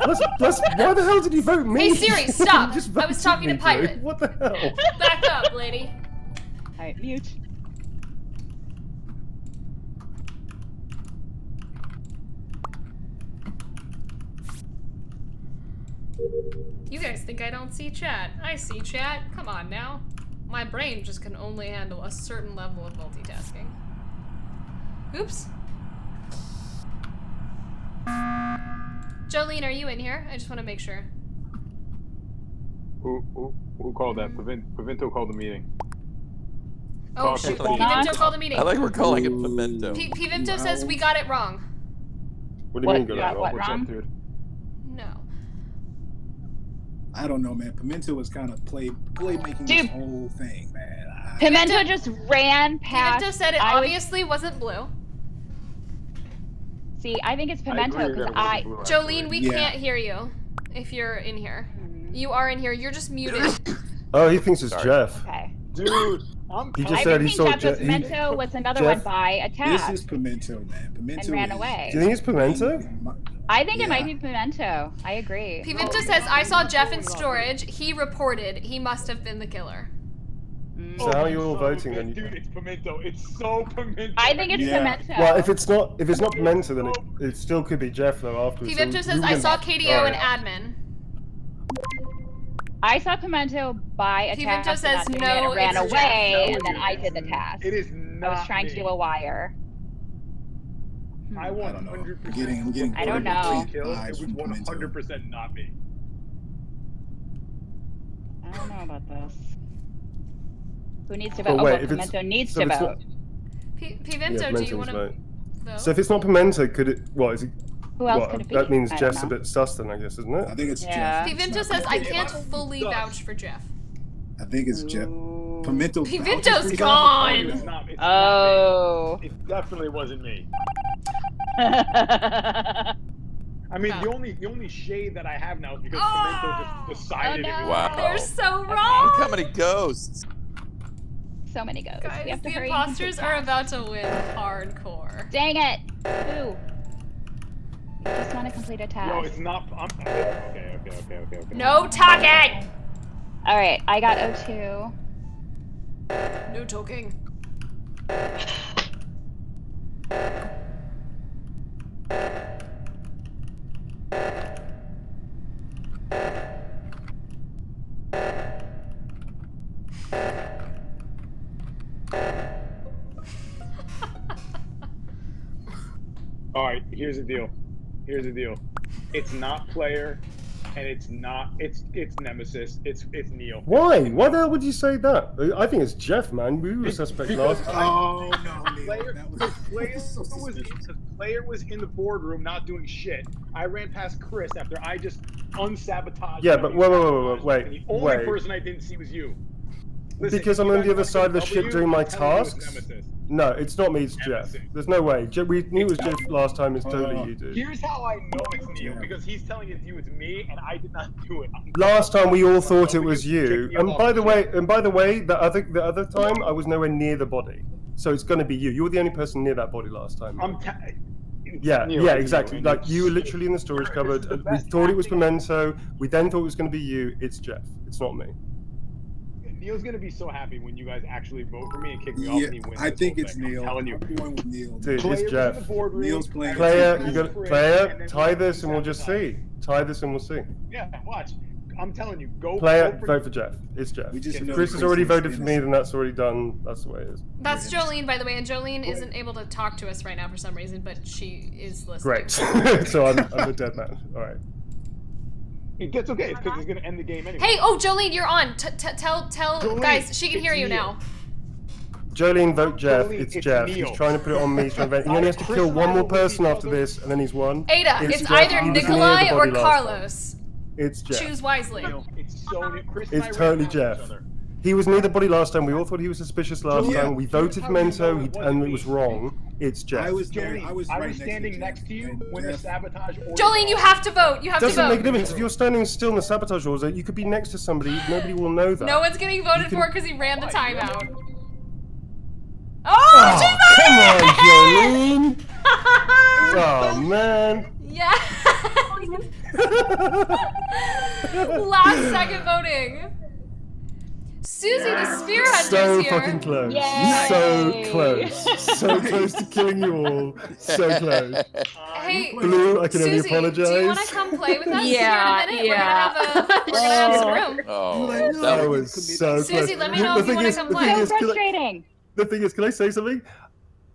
trust birthday. Why the hell did you vote me? Hey Siri, stop! You just I was voted talking me, to Pirate. dude. What the hell? Back up, lady. Alright, mute. You guys think I don't see chat? I see chat. Come on now. My brain just can only handle a certain level of multitasking. Oops. Jolene, are you in here? I just want to make sure. Who called that? Pavinto called the meeting. Oh Okay. shoot, Hold on. Pivimto called the meeting. I like we're calling it pimento. Pivimto says we got it wrong. What do you mean, What- got it wrong? what What's wrong? up, dude? No. I don't know, man. Pimento was kind of play making Dude. this whole thing, man. Pimento just ran past. Pivimto said it I was- obviously wasn't blue. See, I think it's I Pimento agree because that it I. wasn't blue, actually. Jolene, we Yeah. can't hear you if you're in here. Hmm. You are in here. You're just muted. Oh, he thinks it's Sorry. Jeff. Okay. Dude, I'm He I just said he think saw Jeff Jeff. Pimento was another Jeff- one by a This task is Pimento, man. Pimento and ran is- away. Do you think it's Pimento? I think it might Yeah. be Pimento. I agree. Pivimto says I saw Jeff in storage. He reported. He must have been the killer. Mm. So how are you all son of a voting then? bitch, Dude, it's Pimento. It's so Pimento. I think it's Yeah. Pimento. Well, if it's not Pimento, then it still could be Jeff though afterwards. Pivimto So says you I win. saw KDO Alright. and admin. I saw Pimento by a Pimento task. says and no, it ran it's away, Jeff. and then I did the task. It is I not was trying to me. do a wire. I I don't know. 100%. I'm getting I don't very know. big Killed. It vibes was from Pimento. 100% not me. I don't know about this. Who needs to Oh, vote? wait, well, if it's- Pimento needs so to if it's vote. not- Pivimto, Yeah, do you Pimento's want to vote. vote? So if it's not Pimento, could it? What is it? Who else What? could it be? That means I don't Jeff's a know. bit sus then, I guess, isn't it? I think it's Yeah. Jeff. Pivimto It's says not I Pimento. can't fully vouch for Jeff. I think it's Jeff. Ooh. Pimento. Pimento's It's gone. not. It's Oh. not me. It definitely wasn't me. I mean, Oh. the only shade that I have now is because Oh. Pimento just decided Oh, it no. was. Wow. They're so Okay. wrong. Look how many ghosts. So many ghosts. We Guys, have to the hurry. imposters are about to win hardcore. Dang it! Who? I just want to complete a task. Yo, it's not. Okay. No talking! All right, I got O2. No talking. All right, here's the deal. It's not player, and it's Nemesis. It's Neil. Why? Why the hell would you say that? I think it's Jeff, man. We were suspect Because last. Oh no, Neil. Player, That was player was in the boardroom not doing shit. I ran past Chris after I just unsabotaged. Yeah, him. but You wait, sabotaged him, and the only wait. person I didn't see was you. Listen, Because if I'm you on guys the other want side of the W, ship doing my I'm telling you it's tasks. Nemesis. No, it's not me. It's Jeff. There's no way. We knew it was Jeff last time. It's totally you, dude. Here's how I know it's Neil, because he's telling it's you, it's me, and I did not do it. Last time we all thought it was Because you. kicked me And off by the the way, the other time I was nowhere near the body, so it's gonna be you. You were the only person near that body last time. Yeah, Neil, yeah, it's exactly. Neil, Like and you were literally in the storage It's cupboard. the We best thought it was acting. Pimento. We then thought it was gonna be you. It's Jeff. It's not me. Neil's gonna be so happy when you guys actually vote for me and kick me off Yeah, and he wins. I this think whole it's thing. Neil. I'm telling you. I'm going with Neil. Dude, Players it's in the Jeff. boardroom, Neil's playing. Player, and you got Chris, player. and then Tie we this and we'll just sabotage. see. Tie this and we'll see. Yeah, watch. I'm telling you, go. Player, go vote for Jeff. It's Jeff. We just If know Chris has Chris already is voted for me, innocent. then that's already done. That's the way it is. That's Jolene, by the way, and Jolene isn't able to talk to us right now for some reason, but she is listening. Great. So I'm a dead man. All right. That's okay. It's because it's gonna end the game anyway. Hey, oh, Jolene, you're on. Tell, Jolene, guys, she can it's hear you Neil. now. Jolene, vote Jeff. Jolene, It's it's Jeff. Neil. He's trying to put it on me. He's trying to he only has to Chris kill and one I more were with person each after other. this, and then he's won. Ada, it's Jeff. either He was near the Nikolai or body last time. Carlos. It's Jeff. Choose wisely. Neil, it's so near. Chris and I It's were totally past each Jeff. other. He was near the body last time. We all thought he was suspicious last Yeah. time. We voted How do you Mento, know it wasn't and it me? was wrong. It's Jeff. I was Jolene, there. I was, right standing next to you when the Jeff- sabotage order. Jolene, you have to vote. You have to Doesn't make a vote. difference. If you're standing still in the sabotage order, you could be next to somebody. Nobody will know that. No one's getting voted You can- for because he ran the timeout. Oh, Oh, she come on, voted! Jolene! Oh, man. Yeah. Last second voting. Susie, the Sphere Hunter's So here. fucking close. Yay. So close. So close to killing you all. So close. Hey, Blue, I can only Susie, apologize. do you want to come play with us Yeah, here in a minute? yeah. We're gonna have some room. Oh, Like, that That was was so close. Susie, let me know The if you thing wanna is- come the play. thing So is, can I- frustrating. The thing is, can I say something?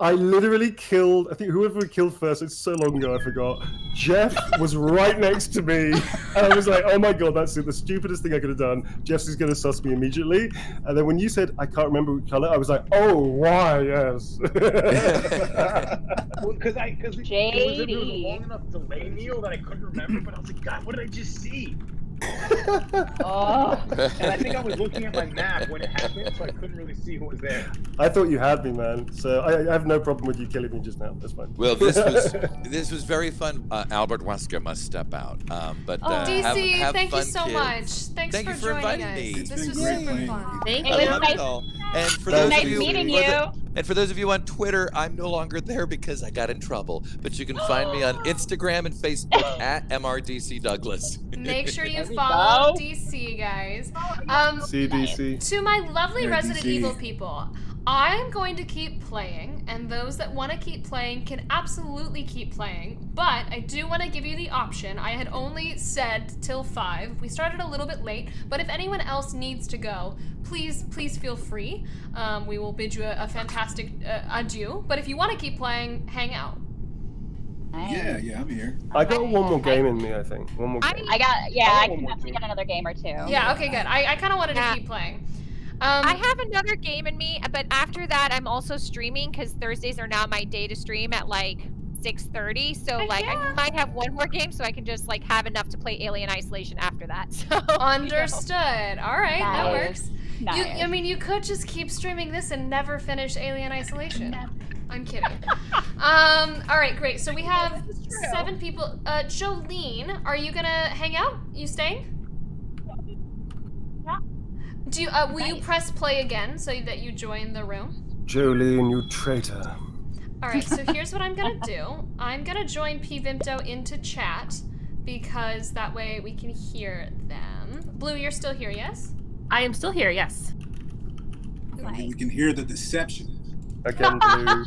I literally killed, I think whoever we killed first, it's so long ago I forgot. Jeff was right next to me, and I was like, oh my god, that's the stupidest thing I could have done. Jeff's is going to suss me immediately. And then when you said, I can't remember which color, I was like, oh, why, yes. Well, because it was a long enough delay, Neil, that I couldn't remember. But I was like, God, what did I just see? Oh. And I think I was looking at my map when it happened, so I couldn't really see who was there. I thought you had me, man. So I have no problem with you killing me just now. That's fine. Well, this was very fun. Albert Wesker must step out. But DC, have thank fun, you so kids. much. Thanks Thank for you for joining inviting us. me. This was Thank super you. fun. Thank I you. love it all. And for Nice those of you, meeting for you. and for those of you on Twitter, I'm no longer there because I got in trouble. But you can find me on Instagram and Facebook at MRDC Douglas. Make sure you There we follow go. DC, guys. CDC. To my lovely Yeah, Resident DC. Evil people, I'm going to keep playing, and those that want to keep playing can absolutely keep playing, but I do want to give you the option. I had only said till 5. We started a little bit late, but if anyone else needs to go, please feel free. We will bid you a fantastic adieu, but if you want to keep playing, hang out. Yeah, I'm here. I got one more game in me, I think. One more game. I got, yeah, I I got one can more definitely too. get another game or two. Yeah, okay, good. I kind of wanted Yeah. to keep playing. I have another game in me, but after that, I'm also streaming because Thursdays are now my day to stream at like 6:30. So like, I might have one more game, so I can just like have enough to play Alien Isolation after that. So Understood. All right, that Nice. works. Nice. I mean, you could just keep streaming this and never finish Alien Isolation. I'm kidding. All right, great. So we have 7 people. Jolene, are you gonna hang out? You staying? Yeah. Do you? Will you press play again so that you join the room? Jolene, you traitor. All right. So here's what I'm gonna do. I'm gonna join Pvimto into chat because that way we can hear them. Blue, you're still here, yes? I am still here, yes. We can hear the deception. Again, Blue.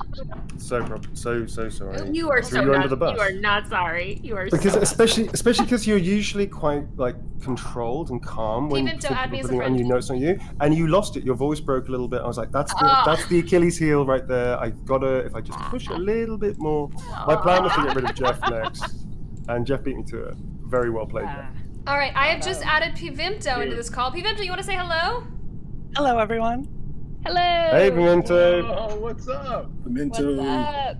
So sorry. You are Threw so you under not, the bus. you are not sorry. You are Because so especially because you're usually quite like controlled and calm when Pvimto, add me as a putting it on, friend. you know it's not you, and you lost it. Your voice broke a little bit. I was like, that's Ah. that's the Achilles heel right there. I gotta, if I just push a little bit more. My plan was to get rid of Jeff next, and Jeff beat me to it. Very well played. Jeff. All right. I have just added Pvimto into this call. Pvimto, you want to say hello? Hello, everyone. Hello. Hey, Pimento. Oh, what's up? Pimento. What's up?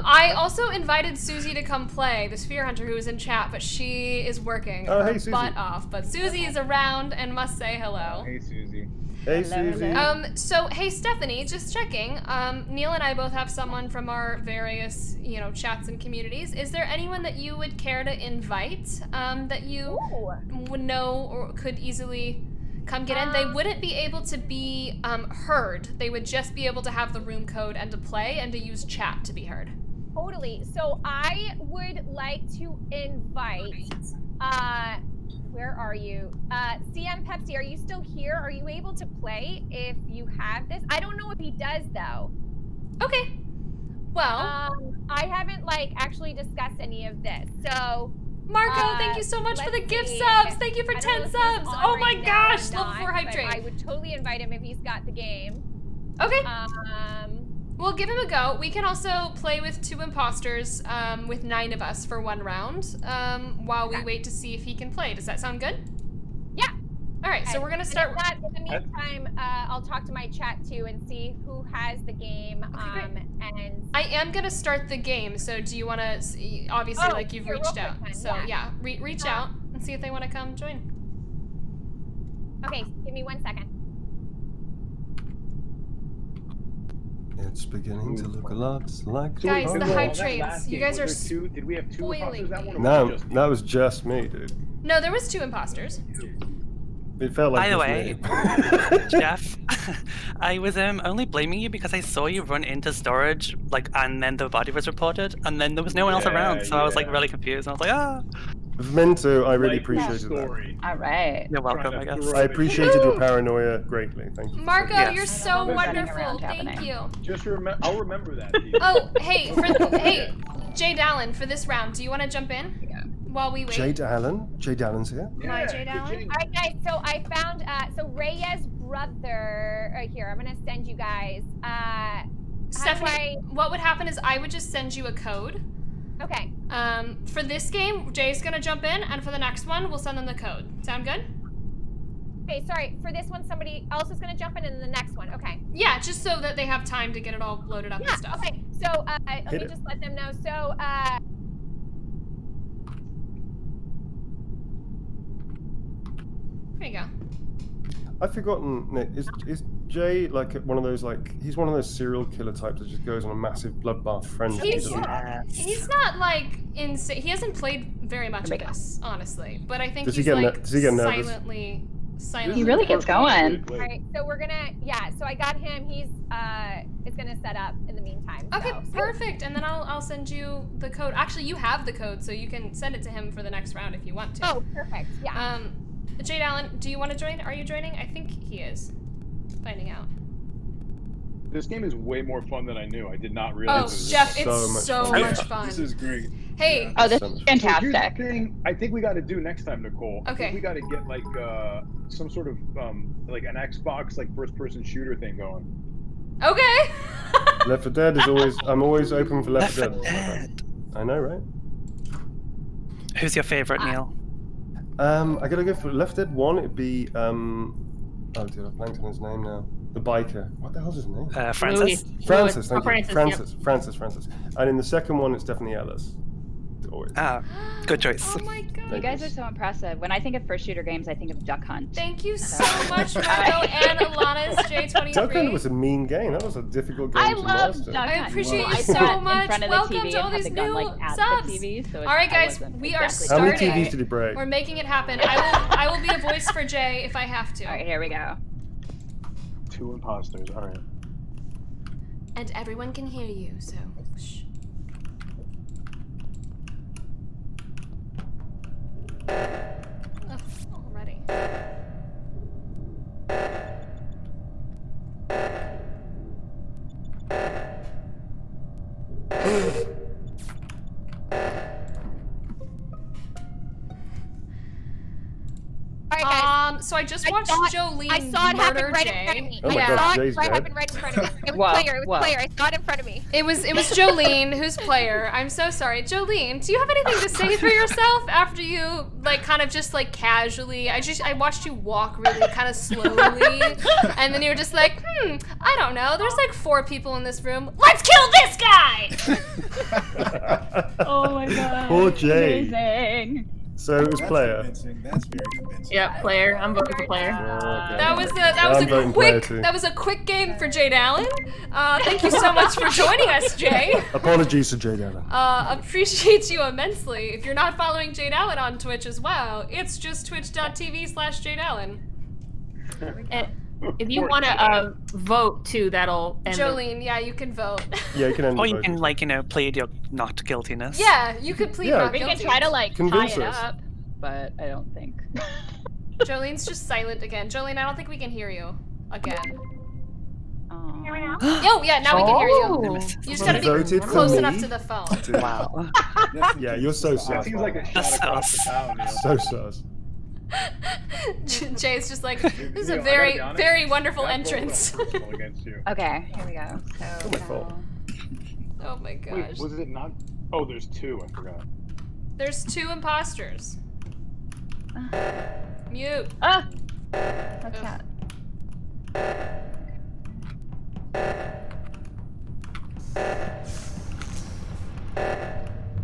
I also invited Susie to come play, the Sphere Hunter who is in chat, but she is working Oh, her hey, Susie. butt off. But Susie is around and must say hello. Hey, Susie. Hey, Hello, Susie. hello. So hey Stephanie, just checking. Neil and I both have someone from our various, chats and communities. Is there anyone that you would care to invite that you would know or could easily come get in? They wouldn't be able to be heard. They would just be able to have the room code and to play and to use chat to be heard. Totally. So I would like to invite. Where are you? CM Pepsi, are you still here? Are you able to play if you have this? I don't know if he does though. Okay. Well, I haven't actually discussed any of this. So Marco, thank you so much for the let's gift see. subs. Thank you for I don't 10 know if he's subs. on Oh my right now or gosh, level not, 4 hype but train. I would totally invite him if he's got the game. Okay. We'll give him a go. We can also play with 2 imposters with 9 of us for 1 round while we wait to see if he can play. Does that sound good? Yeah. All right, so we're going to start. In the meantime, I'll talk to my chat too and see who has the game. And I am going to start the game, so do you want to, obviously, like you've reached out. So yeah, reach out and see if they want to come join. Okay, give me 1 second. It's beginning to look a lot like... Guys, the hype that trains. last You game, guys are was there did we have 2 imposters that one? Or No, was it just that was just me, dude. No, there was 2 imposters. It felt like By the way, me. Jeff, I was only blaming you because I saw you run into storage, like, and then the body was reported, and then there was no one else around, so I was like really confused. And I was like, ah. Memento, I really Like appreciated that. All right. You're welcome, I guess. I appreciated your paranoia greatly. Thank you. Marco, Yes. you're so Running wonderful. around Thank happening. you. Just I'll remember that. Oh, hey, hey, Jade Allen, for this round, do you want to jump in while we wait? Jade Allen? Jade Allen's here? Hi, Jade Allen. All right, guys. So I found so Reyes' brother. Here, I'm gonna send you guys. Stephanie, what would happen is I would just send you a code. Okay. For this game, Jay's gonna jump in, and for the next one, we'll send them the code. Sound good? Okay. Sorry. For this one, somebody else is gonna jump in, and the next one. Okay. Yeah, just so that they have time to get it all loaded up and stuff. Okay. So let me just let them know. So There you go. I've forgotten, Nick, is Jay like one of those, like, he's one of those serial killer types that just goes on a massive bloodbath frenzy? He's not like insane. He hasn't played very much of this, honestly. But I think Does he he's get like does he get nervous? silently. He really gets going. all right. So we're gonna So I got him. He's is gonna set up in the meantime. Okay, so. perfect. And then I'll send you the code. Actually, you have the code, so you can send it to him for the next round if you want to. Oh, perfect. Yeah. Jade Allen, do you want to join? Are you joining? I think he is. Finding out. This game is way more fun than I knew. I did not realize. Oh, it was Jeff, this it's so fun. much fun. This is great. Hey. Oh, this is So here's fantastic. the thing I think we got to do next time, Nicole. I Okay. think we got to get like some sort of like an Xbox like first-person shooter thing going. Okay. Left 4 Dead is always, I'm always open for Left 4 Left 4 Dead. I know, right? Who's your favorite, Neil? I gotta go for Left 4 Dead 1, it'd be, oh dude, I've blanked on his name now. The biker. What the hell's his name? Francis. Francis, thank you. Francis, Francis. And in the second one, it's definitely Ellis. Always. Ah, good choice. Oh my god. You guys are so impressive. When I think of first shooter games, I think of Duck Hunt. Thank you so much, Marco and Alana's J23. Duck Hunt was a mean game. That was a difficult game I to love master. Duck I Hunt. appreciate Well, you I so sat much. in front of the Welcome TV to all and had these the gun, new like, at subs. the TV, so All right, I guys, wasn't we are exactly How many starting. TVs did he break? We're making it happen. I will be a voice for Jay if I have to. All right, here we go. 2 imposters. All right. And everyone can hear you, so shh. Oh, already. All right, guys. So I just watched Jolene I saw it happen murder right Jay. in front of me. Oh my I God, saw Jay's it right dead. happen right in front of me. It was Whoa, player. It was whoa. player. I saw it in front of me. It was Jolene who's player. I'm so sorry. Jolene, do you have anything to say for yourself after you like kind of just like casually I watched you walk really kind of slowly and then you were just like, I don't know. There's like 4 people in this room. Let's kill this guy! Oh my god. Poor Jay. Amazing. So it was That's player. convincing. That's very convincing. Yep, player. I'm voting for player. That was I'm voting player too. a quick game for Jade Allen. Thank you so much for joining us, Jay. Apologies to Jade Allen. Appreciate you immensely. If you're not following Jade Allen on Twitch as well, it's just twitch.tv/Jade Allen. And if you want to vote too, that'll end. Jolene, yeah, you can vote. Yeah, you can end Or the you vote. can, like, plead your not guiltiness. Yeah, you could plead Yeah. not We guilty. can try to like Convince tie it us. up, but I don't think. Jolene's just silent again. Jolene, I don't think we can hear you again. Hear me now? Oh, yeah, now we can hear you. Oh. You just gotta be Voted for close me? enough to the phone. Wow. Yeah, you're so That sus. seems like a shot That's across the sus. town. You know? So sus. Jay's just like, this is a very, very wonderful entrance. Okay, here we go. So. Oh my gosh. Wait, was it not? Oh, there's 2. I forgot. There's 2 imposters. Mute. Ah! What's that?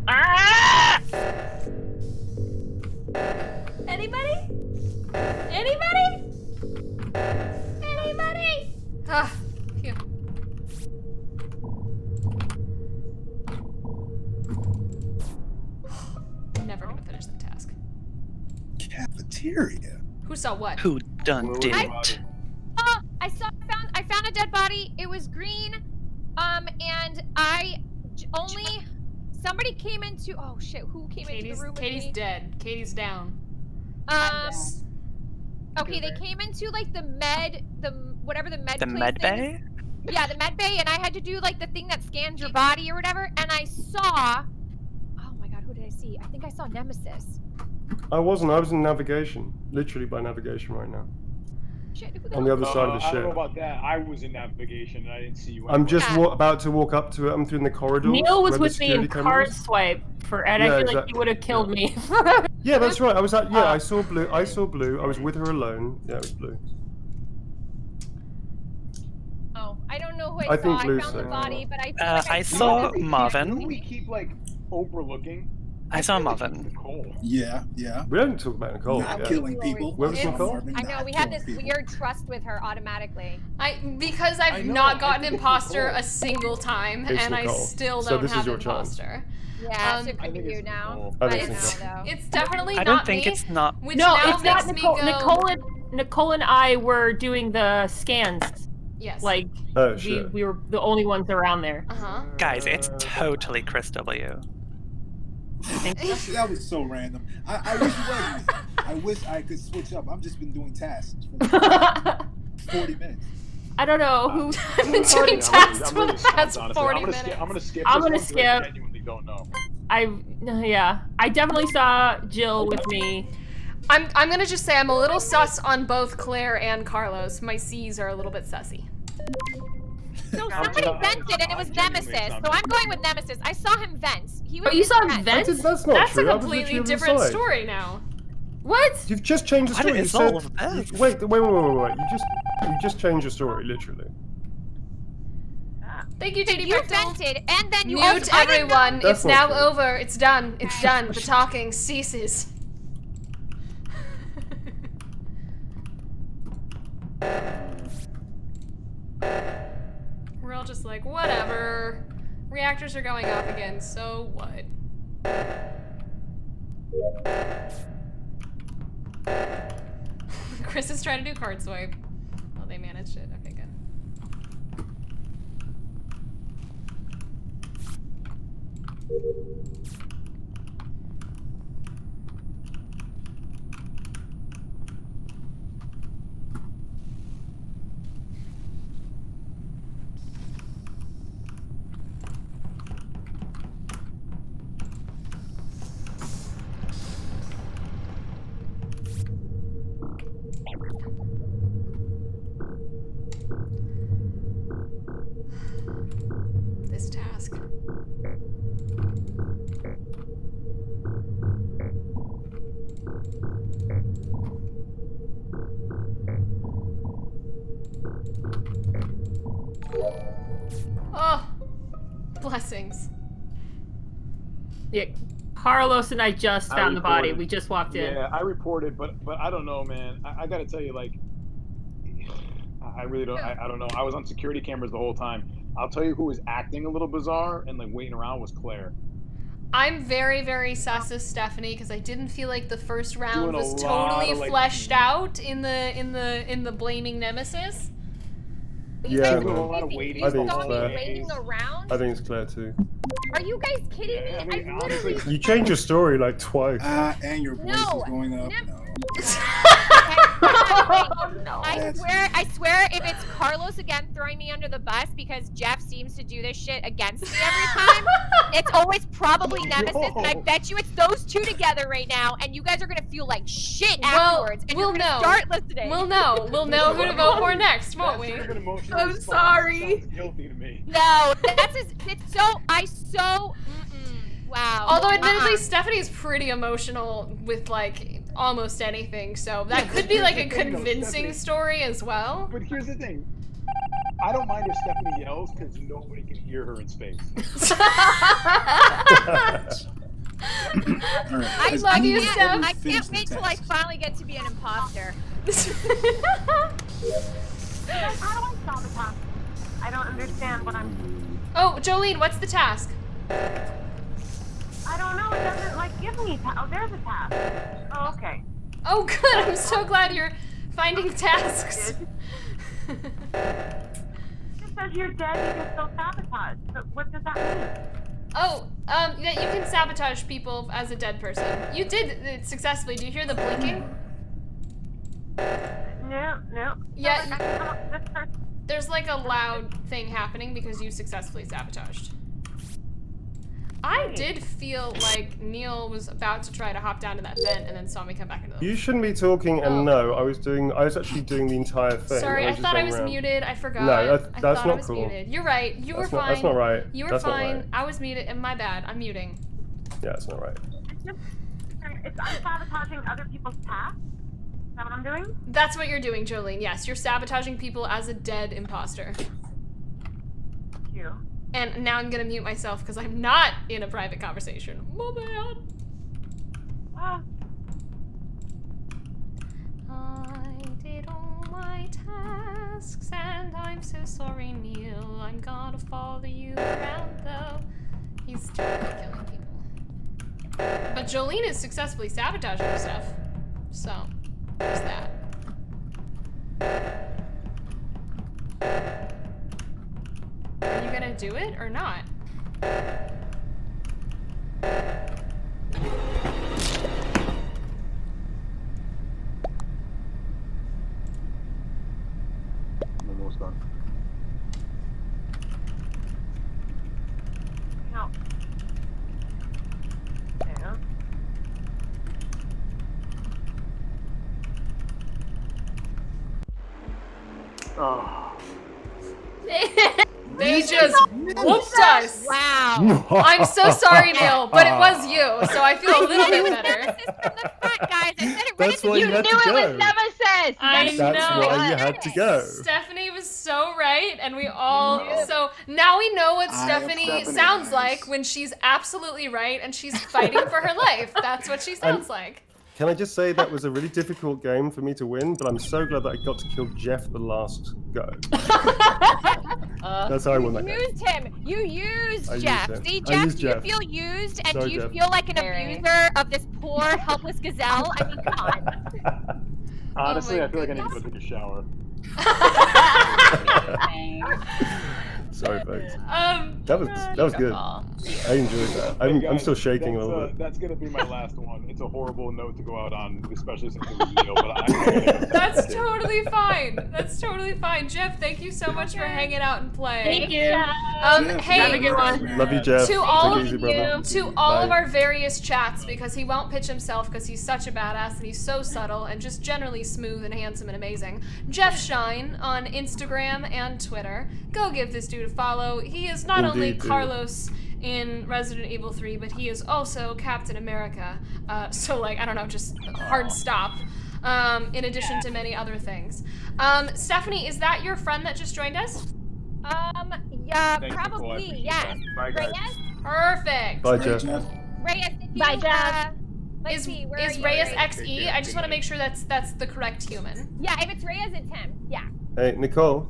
Ah! Anybody? Anybody? Anybody? Ah, phew. I'm never gonna finish the task. Cafeteria. Who saw what? Who done did? I found a dead body. It was green. And somebody came into. Oh shit! Who came into the room with Katie's me? dead. Katie's down. Okay, they came into like the med The place med thing. bay? Yeah, the med bay, and I had to do like the thing that scans your body or whatever, and I saw. Oh my god, who did I see? I think I saw Nemesis. I wasn't. I was in navigation. Literally by navigation right now. Shit, On the other side of the I don't know ship. about that. I was in navigation and I didn't see you. I'm just Yeah. about to walk up to it. I'm through in the corridor. Neil was with me in card swipe and I feel like he exactly. would have killed me. Yeah, that's right. I was at. Yeah, I saw blue. I saw blue. I was with her alone. Yeah, it was blue. Oh, I don't know who I I think saw. I Blue's found the safe. body, but I feel I like I saw Do Marvin. we keep like overlooking? I saw Marvin. Nicole. Yeah, yeah. We don't talk about Nicole. Not yeah. killing people. Where was It's- Nicole? Marvin, I know not we have killing this people. weird trust with her automatically. Because I've I know, not I gotten think it's imposter Nicole. a single time, It's and I Nicole. still So don't this is have your chance. imposter. Yeah, Um, so it I could think be you it's now. Nicole. I I think don't it's know though. It's definitely I not don't think me, it's not. which No, now it's not makes Nicole. me go, Nicole and I were doing the scans. Yes. Like Oh we, shit. we were the only ones around there. Uh-huh. Guys, it's totally Chris W. That was so random. I wish it wasn't me. I wish I could switch up. I've just been doing tasks for 40 minutes. I don't know who. I've been doing tasks for the past 40 minutes. I'm gonna skip. I'm this gonna one 'cause I skip. genuinely don't know. I definitely saw Jill with me. I'm gonna just say I'm a little sus on both Claire and Carlos. My C's are a little bit sussy. So somebody vented and it was Nemesis. So I'm going with Nemesis. I saw him vent. He was Oh, you saw in him vent. vent? That's not That's true. a I was completely literally on the different side. story now. What? You've just changed the What story. You is said. all of this? Wait. You just changed your story, literally. Thank you, JD You Brechtel. vented, and then you Mute also, I didn't know- everyone. That's It's not now true. over. It's done. It's done. The talking ceases. We're all just like, whatever. Reactors are going off again, so what? Chris is trying to do card swipe. Oh, they managed it. Okay, good. This task. Oh, blessings. Yeah, Carlos and I just I found the body. reported. We just walked in. Yeah, I reported, but I don't know, man. I gotta tell you, like, I really don't. I don't know. I was on security cameras the whole time. I'll tell you who was acting a little bizarre and like waiting around was Claire. I'm very, very sus as Stephanie because I didn't feel like the first round Doing a was lot totally of, like, fleshed out in the blaming Nemesis. You Yeah, guys man. were A lot of busy. waiting. You I think saw it's me fair. waiting around? I think it's Claire too. Are you guys kidding Yeah, I me? mean, I honestly, literally. You changed your story like twice. And your voice No. is going up. Never- No. Okay, no. I swear, if it's Carlos again throwing me under the bus because Jeff seems to do this shit against me every time, it's always probably Nemesis, and I bet you it's those two together right now, and you guys are gonna feel like shit afterwards, and you're gonna start listening. We'll know. We'll know who to vote for next, won't we? I'm sorry. Sounds guilty to me. No, wow. Although admittedly, Stephanie is pretty emotional with like almost anything, so that could be like a convincing story as well. But here's the thing. I don't mind if Stephanie yells because nobody can hear her in space. I love you, Steph. I can't wait till I finally get to be an imposter. How do I sabotage? I don't understand what I'm. Oh, Jolene, what's the task? I don't know. It doesn't like give me. Oh, there's a task. Oh, okay. Oh, good. I'm so glad you're finding tasks. It just says you're dead. You can still sabotage. But what does that mean? Oh, yeah, you can sabotage people as a dead person. You did it successfully. Do you hear the blinking? No. Yeah. This person. There's like a loud thing happening because you successfully sabotaged. I did feel like Neil was about to try to hop down to that vent and then saw me come back into the You shouldn't be talking, and no, I was actually doing the entire thing. Sorry, I thought I was muted. I forgot. No, that's I thought not I was cool. muted. You're right. You were fine. That's not right. You were That's not fine. right. I was muted, and my bad. I'm muting. Yeah, it's not right. I'm sabotaging other people's tasks. Is that what I'm doing? That's what you're doing, Jolene. Yes, you're sabotaging people as a dead imposter. Thank you. And now I'm gonna mute myself because I'm not in a private conversation. My bad. I did all my tasks and I'm so sorry, Neil. I'm gonna follow you around though. He's totally killing people. But Jolene is successfully sabotaging stuff. So, there's that. Are you gonna do it or not? I'm almost done. No. Yeah. Oh. They just whooped us. Wow. I'm so sorry, Neil, but it was you, so I feel a little bit better. Guys, I said it That's why you had to It go. was Nemesis. I That's know. why you had to go. Stephanie was so right, and we all. So now we know what Stephanie sounds like when she's absolutely right and she's fighting for her life. That's what she sounds like. Can I just say that was a really difficult game for me to win, but I'm so glad that I got to kill Jeff the last go. That's how I won that game. You used I Jeff. used him. See, I Jeff, used do you Jeff. feel used and Sorry, do you Jeff. feel like an abuser of this poor, helpless gazelle? I mean, come on. Honestly, Oh my I feel like I need to go take a shower. Sorry, folks. That was good. I enjoyed that. Hey, I'm guys, still shaking a that's, little bit. That's gonna be my last one. It's a horrible note to go out on, especially since it was Neil. But That's totally fine. That's totally fine. Jeff, thank you so much for hanging out and playing. Thank you. Hey, have a good one. Love you, Jeff. To all Take it easy, brother. To all of Bye. our various chats, because he won't pitch himself because he's such a badass and he's so subtle and just generally smooth and handsome and amazing. Jeff Schine on Instagram and Twitter. Go give this dude a follow. He is not only Indeed, dude. Carlos in Resident Evil 3, but he is also Captain America. So like, I don't know, just hard stop. In addition to many other things. Stephanie, is that your friend that just joined us? Yeah, Thanks, probably, Nicole, I yes. appreciate that. Bye, guys. Reyes? Perfect. Bye, Jeff. Reyes, did you, Bye, Jeff. let's see, where Is are you, Reyes Reyes? XE? I just want to make sure that's the correct human. Yeah, if it's Reyes, it's him. Yeah. Hey, Nicole.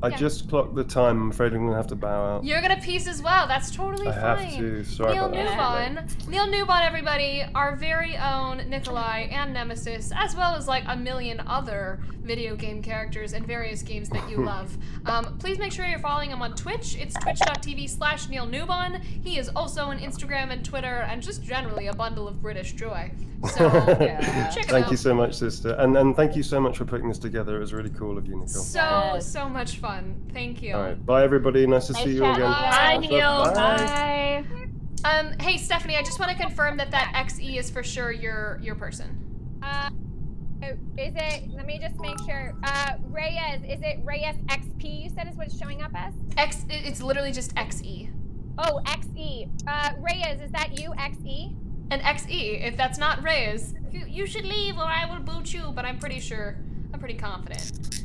I just clocked the time. I'm afraid I'm gonna have to bow out. You're gonna peace as well. That's totally I fine. have to. Sorry Neil about that. Newbon. Neil Newbon, everybody, our very own Nikolai and Nemesis, as well as like a million other video game characters and various games that you love. Please make sure you're following him on Twitch. It's twitch.tv/Neil Newbon. He is also on Instagram and Twitter and just generally a bundle of British joy. So check it out. Thank you so much, sister, and thank you so much for putting this together. It was really cool of you, Nicole. So much fun. Thank you. All right, bye everybody. Nice to see you again. Bye, Neil. Bye. Hey Stephanie, I just want to confirm that XE is for sure your person. Is it? Let me just make sure. Reyes, is it Reyes XP? You said is what it's showing up as. It's literally just XE. Oh, XE. Reyes, is that you? XE. And XE. If that's not Reyes, you should leave or I will boot you. But I'm pretty sure. I'm pretty confident.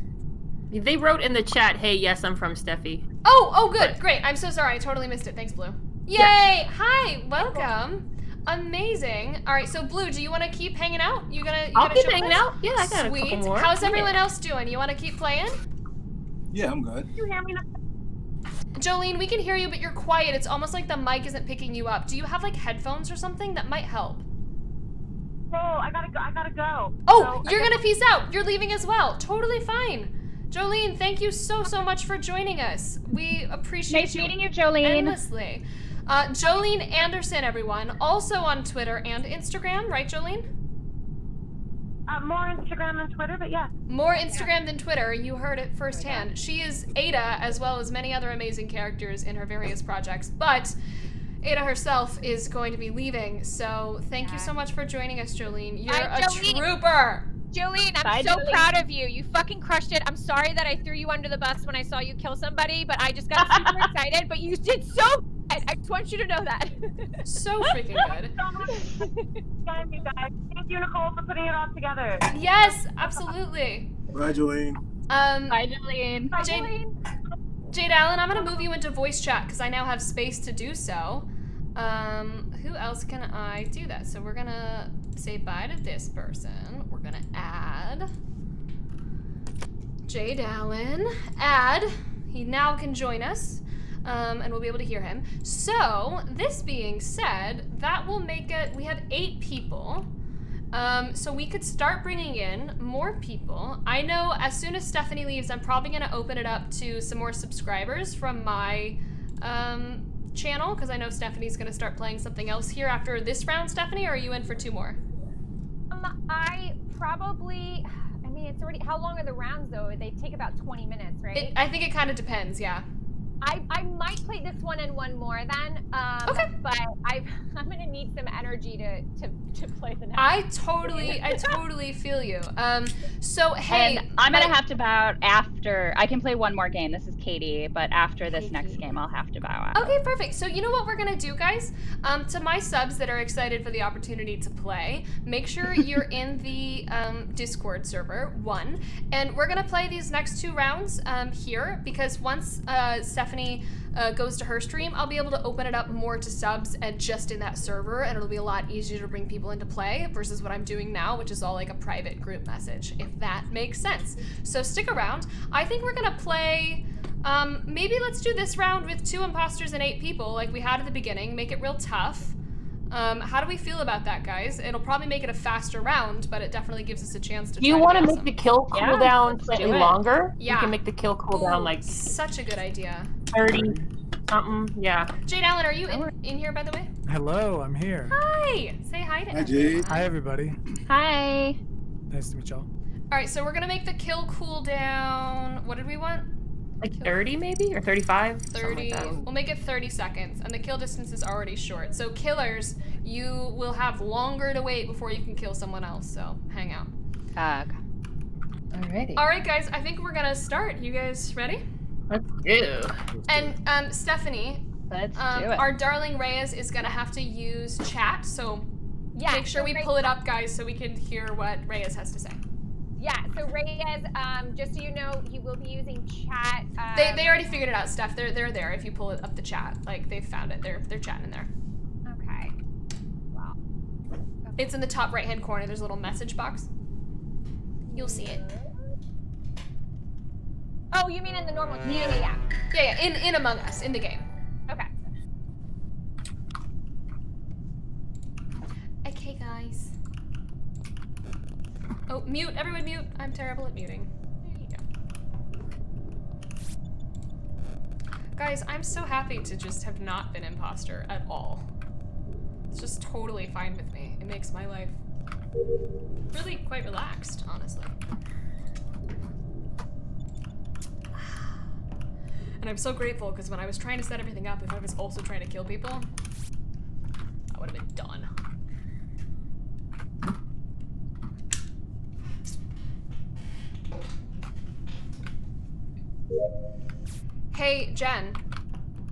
They wrote in the chat, "Hey, yes, I'm from Steffi." Oh, good, great. I'm so sorry. I totally missed it. Thanks, Blue. Yay! Yeah. Hi, welcome. Amazing. All right, so Blue, do you want to keep hanging out? I'll keep hanging out. Yeah, I got Sweet. a couple more. How's everyone else doing? You want to keep playing? Yeah, I'm good. You hear me now? Jolene, we can hear you, but you're quiet. It's almost like the mic isn't picking you up. Do you have like headphones or something that might help? Oh, I gotta go. Oh, you're gonna peace out. You're leaving as well. Totally fine. Jolene, thank you so much for joining us. We appreciate Nice meeting you, Jolene. endlessly. Jolene Andersen, everyone, also on Twitter and Instagram, right, Jolene? More Instagram than Twitter, but yeah. More Instagram than Twitter. You heard it firsthand. She is Ada, as well as many other amazing characters in her various projects, but Ada herself is going to be leaving, so thank you so much for joining us, Jolene. You're a trooper. Jolene, I'm so proud of you. You fucking crushed it. I'm sorry that I threw you under the bus when I saw you kill somebody, but I just got super excited. But you did so good. I just want you to know that. So freaking good. Thank you, Nicole, for putting it all together. Yes, absolutely. Bye, Jolene. Bye, Jolene. Bye, Jolene. Jade Allen, I'm gonna move you into voice chat because I now have space to do so. Who else can I do that? So we're gonna say bye to this person. We're gonna add Jade Allen. Add. He now can join us. And we'll be able to hear him. So, this being said, that will make it, we have 8 people. So we could start bringing in more people. I know as soon as Stephanie leaves, I'm probably gonna open it up to some more subscribers from my channel, because I know Stephanie's gonna start playing something else here after this round, Stephanie, or are you in for 2 more? I probably, I mean, it's already, how long are the rounds though? They take about 20 minutes, right? I think it kind of depends, yeah. I might play this one and one more then. Okay. But I'm gonna need some energy to play the next. I totally feel you. So hey, and I'm gonna have to bow out after. I can play one more game. This is Katie, but after this next game, I'll have to bow out. Okay, perfect. So you know what we're gonna do, guys? To my subs that are excited for the opportunity to play, make sure you're in the Discord server, 1, and we're gonna play these next 2 rounds here because once Stephanie goes to her stream, I'll be able to open it up more to subs and just in that server, and it'll be a lot easier to bring people into play versus what I'm doing now, which is all like a private group message, if that makes sense. So stick around. I think we're gonna play, maybe let's do this round with 2 imposters and 8 people like we had at the beginning, make it real tough. How do we feel about that, guys? It'll probably make it a faster round, but it definitely gives us a chance to. Do you want to make the kill cooldown slightly longer? Yeah. You can make the kill cooldown like such a good idea. 30 something. Yeah. Jade Allen, are you in here, by the way? Hello, I'm here. Hi. Say hi to Hi, Jade. Hi, everybody. Hi. Nice to meet y'all. All right, so we're gonna make the kill cooldown. What did we want? Like 30 maybe, or 35? 30. Like we'll make it 30 seconds, and the kill distance is already short. So killers, you will have longer to wait before you can kill someone else. So hang out. Okay. Alrighty. All right, guys. I think we're gonna start. You guys ready? Let's do. And Stephanie, Let's do it. our darling Reyes is gonna have to use chat. So Yeah. make sure we pull it up, guys, so we can hear what Reyes has to say. Yeah, so Reyes, just so you know, he will be using chat. They already figured it out, Steph. They're there if you pull it up the chat. Like, they've found it. They're chatting in there. Okay. Wow. It's in the top right-hand corner. There's a little message box. You'll see it. Oh, you mean in the normal? Yeah. Yeah, in Among Us, in the game. Okay. Okay, guys. Oh, mute. Everyone mute. I'm terrible at muting. There you go. Guys, I'm so happy to just have not been imposter at all. It's just totally fine with me. It makes my life really quite relaxed, honestly. And I'm so grateful because when I was trying to set everything up, if I was also trying to kill people, I would have been done. Hey, Jen,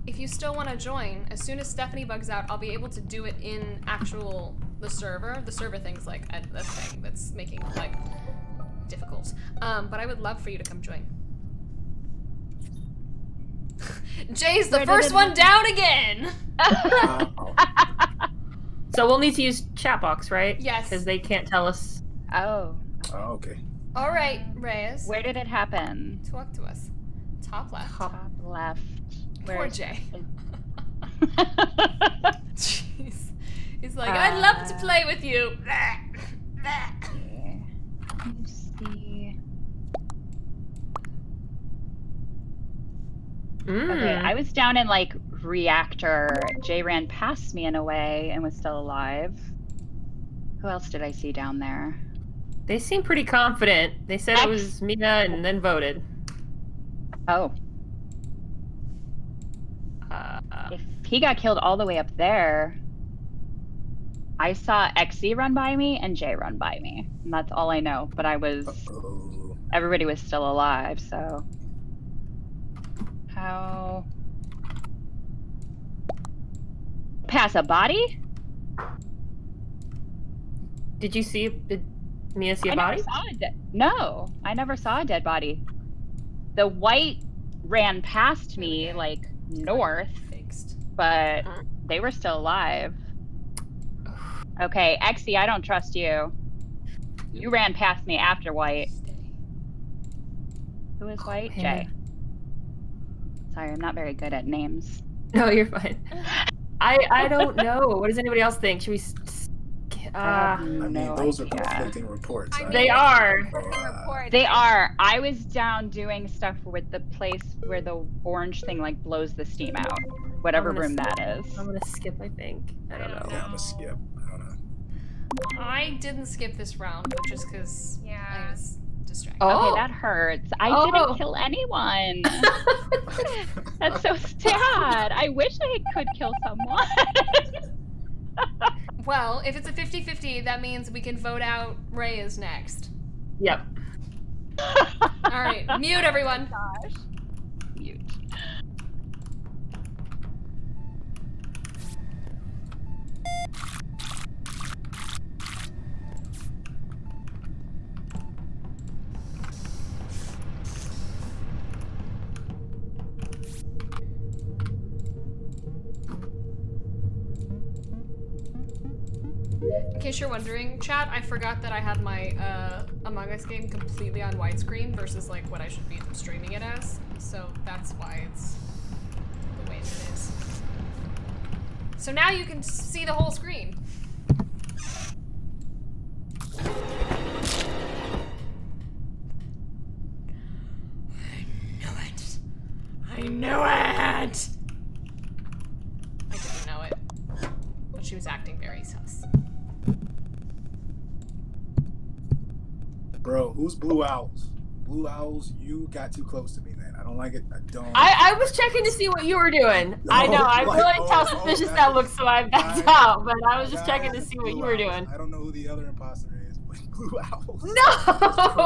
if you still want to join, as soon as Stephanie bugs out, I'll be able to do it in the server. The server thing's like a thing that's making like difficult. But I would love for you to come join. Jay's the first one down again! So we'll need to use chat box, right? Yes. Because they can't tell us. Oh. Oh, okay. Alright, Reyes. Where did it happen? Talk to us. Top left. Top left. Poor Jay. Jeez. He's like, I'd love to play with you. Let me see. Okay, I was down in like reactor. Jay ran past me in a way and was still alive. Who else did I see down there? They seem pretty confident. They said it was Mina and then voted. Oh. If he got killed all the way up there, I saw XZ run by me and Jay run by me. And that's all I know. But I was... Everybody was still alive, so... How... Pass a body? Did you see... Did Mia see a body? No, I never saw a dead body. The white ran past me, like, north. But they were still alive. Okay, XE, I don't trust you. You ran past me after white. Who is white? Jay. Sorry, I'm not very good at names. No, you're fine. I don't know. What does anybody else think? Should we... I mean, those are conflicting reports. They are. They are. I was down doing stuff with the place where the orange thing like blows the steam out. Whatever room that is. I'm gonna skip, I think. I don't know. Yeah, I'm gonna skip. I don't know. I didn't skip this round, but just because I was distracted. Okay, that hurts. I didn't kill anyone. That's so sad. I wish I could kill someone. Well, if it's a 50-50, that means we can vote out Reyes next. Yep. Alright, mute everyone. Gosh. Mute. In case you're wondering, chat, I forgot that I had my Among Us game completely on widescreen versus like what I should be streaming it as. So that's why it's the way it is. So now you can see the whole screen. I knew it! I didn't know it. But she was acting very sus. Bro, who's Blue Owls? Blue Owls, you got too close to me, man. I don't like it. I don't. I was checking to see what you were doing. I know. I realized how suspicious that looks, so I backed out. But I was just checking to see what you were doing. I don't know who the other imposter is, but Blue Owls. No!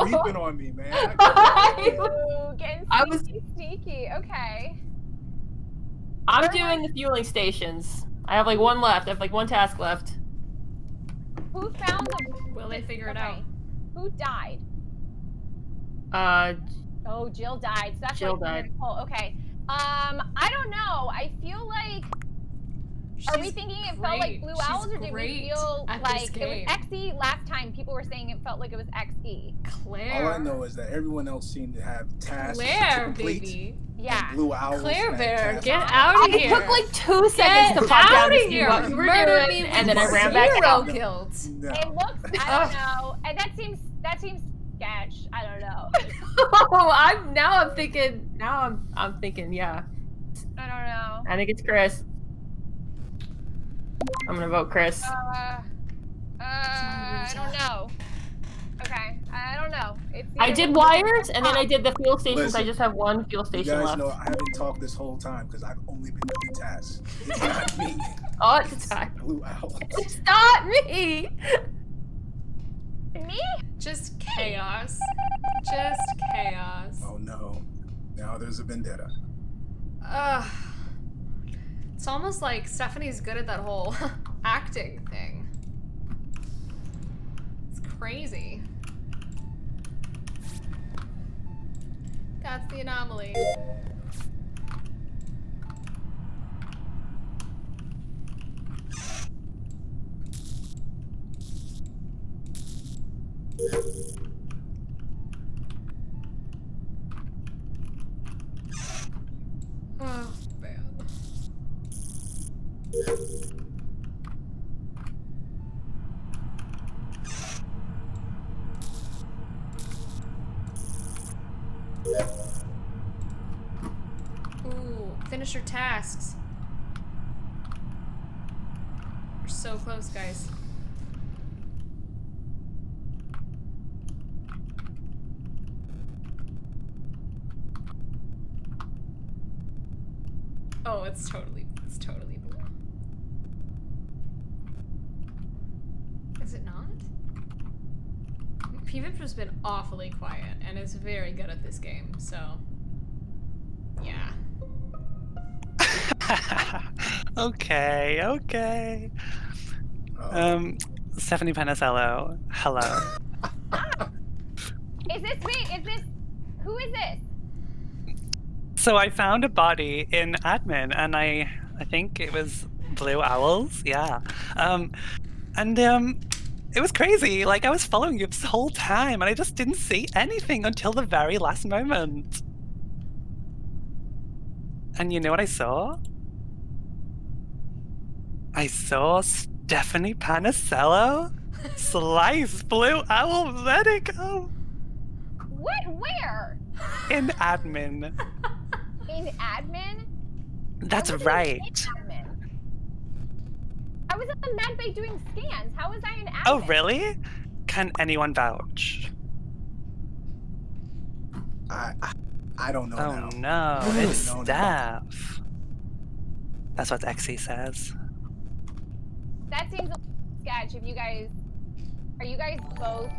Creeping on me, man. I was sneaky. Okay. I'm doing the fueling stations. I have like one left. I have like one task left. Who found the... Will they figure it out? Who died? Oh, Jill died. So that's Jill like died. Nicole. Okay. I don't know. I feel like Are we thinking it felt like Blue Owls, or did we feel at like this it was game. XE last time? People were saying it felt like it was XE. All I know is that everyone else seemed to have tasks to Claire, complete. baby. Yeah. Blue Owls. Claire had Bear, tasks. get out of It here. took like 2 seconds to pop down to see here. what you were Murdered doing, me and with then I ran back zero out. kills. No. It looks, I don't know, and that seems sketch. I don't know. Oh, I'm thinking, yeah. I don't know. I think it's Chris. I'm gonna vote Chris. I don't know. Okay, I don't know. It's I did wires, and then I did the fuel stations. Listen, I just have one fuel You station guys left. know I haven't talked this whole time because I've only been doing tasks. It's not me. Oh, it's not. Blue Owls. It's not me. Me? Just chaos. Just chaos. Oh no. Now there's a vendetta. Ugh. It's almost like Stephanie's good at that whole acting thing. It's crazy. That's the anomaly. Oh, man. Ooh, finish your tasks. We're so close, guys. Oh, it's totally blue. Is it not? PVIP has been awfully quiet and is very good at this game, so yeah. Okay. Stephanie Panisello, hello. Is this me? Who is this? So I found a body in admin, and I think it was Blue Owls, yeah. It was crazy. Like, I was following you this whole time, and I just didn't see anything until the very last moment. And you know what I saw? I saw Stephanie Panisello slice Blue Owl Medico What? Where? in admin. In admin? That's I wasn't right. in admin. I was at the medbay doing scans. How was I in admin? Oh, really? Can anyone vouch? I don't know now. Oh no, it's No, no. Steph. That's what XE says. That seems a sketch. If you guys, are you guys both?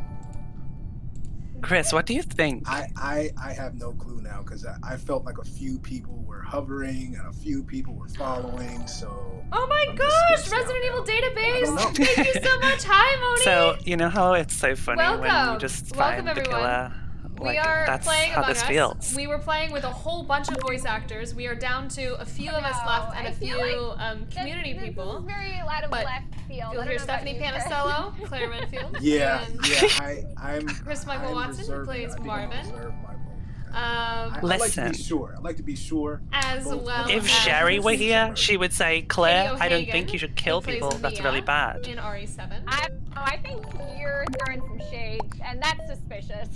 Chris, what do you think? I have no clue now because I felt like a few people were hovering and a few people were following. So Oh my I'm gosh, just Resident Evil I don't know. Database! Thank you so much. Hi, Moni. So you know how it's so funny when Welcome. you just Welcome, find the everyone. killer. We Like, are that's playing how Among this Us. feels. We were playing with a whole bunch of voice actors. We are down to a few of us left and I a feel few like community this people. is very out of But left field. You'll I don't hear know about Stephanie you, Chris. Panisello, Claire Renfield, yeah, and I'm Chris Mychael I'm Watson, who reserving- plays I think I'm Marvin. reserve my vote. Um, I like to Listen. be sure. I like to be sure. as Both well If as Sherry were here, she would say, Claire, Katie I don't O'Hagan, think you should kill who plays people. That's Mia really bad. in RE7. I think you're throwing some shade, and that's suspicious.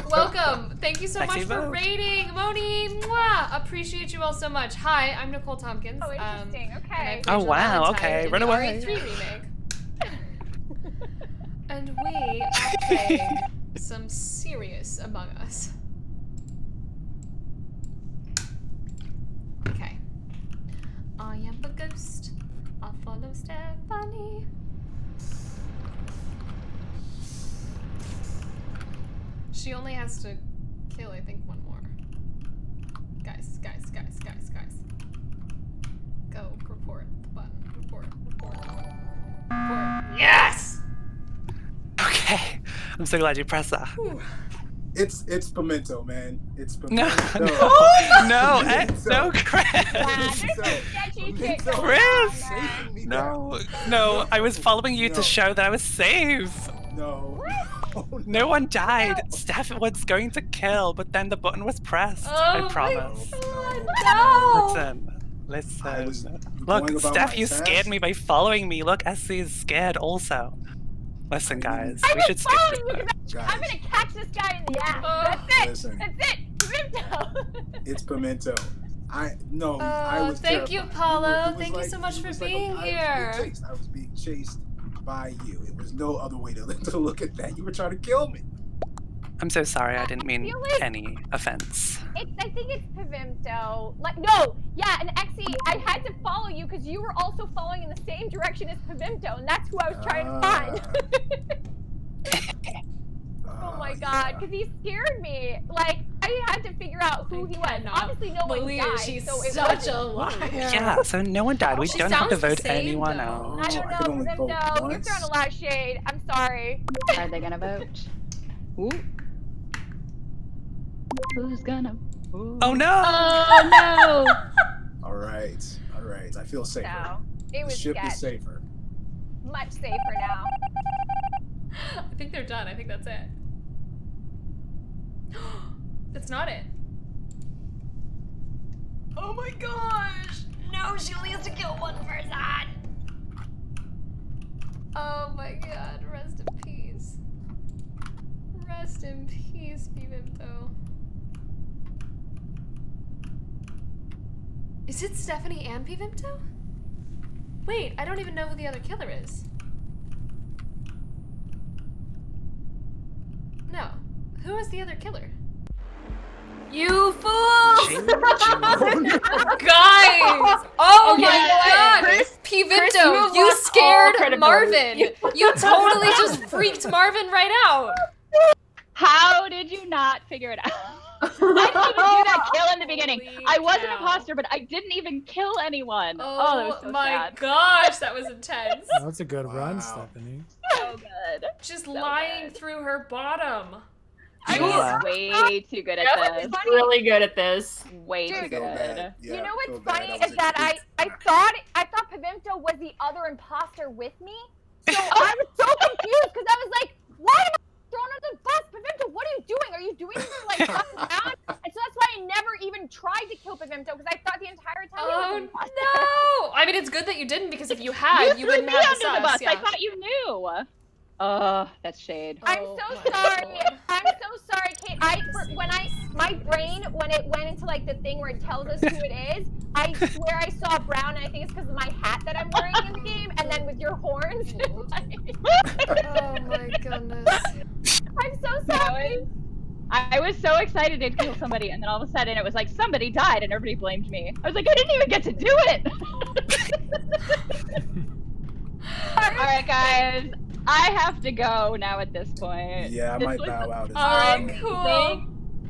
Welcome. Thank you so Sexy much for vote. rating, Moni. Mwah. Appreciate you all so much. Hi, I'm Nicole Tompkins. Oh, interesting. And Okay. I Oh, played wow, Valentine okay, in run the away. RE3 remake. And we are playing some serious Among Us. Okay. I am a ghost. I'll follow Stephanie. She only has to kill, I think, one more. Guys. Go, report the button. Report. Yes! Okay. I'm so glad you pressed that. It's pimento, man. It's No, pimento. no, no, Pimento. no, Chris. Yeah, there's some sketchy shit going Chris, me. No, I was following you to show that I was safe. No. No one died. Steph was going to kill, but then the button was pressed. I promise. Listen. Look, Steph, you scared me by following me. Look, SC is scared also. Listen, guys, we should skip this part. I'm gonna catch this guy in the ass. That's it. Listen. That's it. Pimento. It's Pimento. I was thank you, terrified. Paulo. Thank you so much for being here. I was being chased by you. It was no other way to look at that. You were trying to kill me. I'm so sorry. I didn't mean any offense. I think it's Pimento. Like, no, yeah, and Exy, I had to follow you because you were also following in the same direction as Pimento, and that's who I was trying to find. Oh my god, because he scared me. Like, I had to figure out who he was. Obviously, no one died. She's so it such wasn't a liar. Yeah, so no one died. We don't have to vote anyone else. I don't know, Pimento. You're throwing a lot of shade. I'm sorry. Are they gonna vote? Ooh. Who's gonna? Ooh. Oh no! Oh no! All right. I feel safer. No, it was the ship sketch. is safer. Much safer now. I think they're done. I think that's it. That's not it. Oh my gosh! No, she only has to kill one person! Oh my god, rest in peace. Rest in peace, Pimento. Is it Stephanie and Pimento? Wait, I don't even know who the other killer is. No. Who is the other killer? You fools! Guys! Oh my god! Pimento, you scared Marvin! You totally just freaked Marvin right out! How did you not figure it out? I didn't even do that kill in the beginning. I was an imposter, but I didn't even kill anyone. Oh, that was so my sad. gosh, that was intense. That's a good run, Stephanie. So good. Just lying through her bottom. I'm way too good at this. Really good at this. Way too good. You know what's funny is that I thought Pimento was the other imposter with me. So I was so confused because I was like, why am I thrown under the bus? Pimento, what are you doing? Are you doing this to like fuck around? And so that's why I never even tried to kill Pimento because I thought the entire time he was an imposter. No! I mean, it's good that you didn't because if you had, you wouldn't have the under the sus. bus. I thought you knew. That's shade. I'm so sorry. I'm so sorry, Kate. My brain, when it went into like the thing where it tells us who it is, I swear I saw brown, and I think it's because of my hat that I'm wearing in the game, and then with your horns. Oh my goodness. I'm so sorry. I was so excited to kill somebody, and then all of a sudden it was like somebody died, and everybody blamed me. I was like, I didn't even get to do it. All right, guys. I have to go now at this point. Yeah, I might bow out as well. Alright, cool.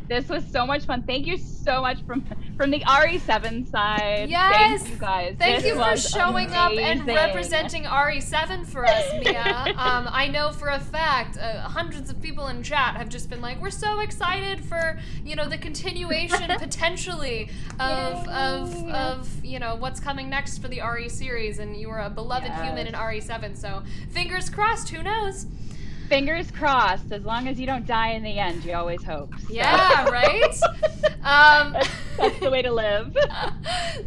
This was so much fun. Thank you so much from the RE7 side. Yes. Thank you guys. Thank This you for was showing up and amazing. representing RE7 for us, Mia. I know for a fact hundreds of people in chat have just been like, we're so excited for, you know, the continuation potentially of you know, what's coming next for the RE series, and you were a beloved human in RE7, so fingers crossed, who knows? Fingers crossed. As long as you don't die in the end, you always hope. So. Yeah, right? That's the way to live.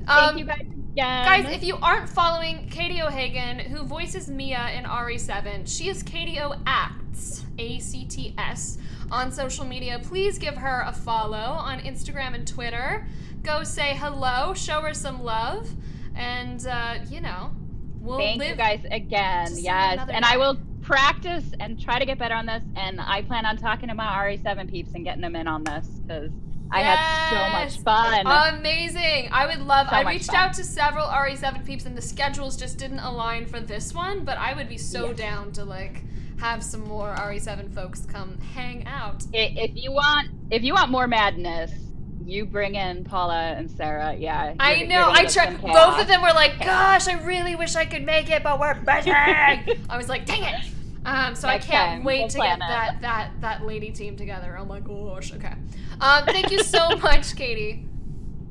Thank you guys again. Guys, if you aren't following Katie O'Hagan, who voices Mia in RE7, she is Katie O Acts, A-C-T-S, on social media. Please give her a follow on Instagram and Twitter. Go say hello, show her some love, and, you know, we'll Thank you guys again. Yes, and I will practice and try to get better on this, and I plan on talking to my RE7 peeps and getting them in on this, because I had so much fun. Amazing. I would love, I reached fun. out to several RE7 peeps and the schedules just didn't align for this one, but I would be so down to like have some more RE7 folks come hang out. If you want more madness, you bring in Paula and Sarah. Yeah. I know. I tried. Both of them were like, "Gosh, I really wish I could make it, but we're busy." I was like, "Dang it!" So I can't wait to get that lady team together. Oh my gosh. Okay. Thank you so much, Katie.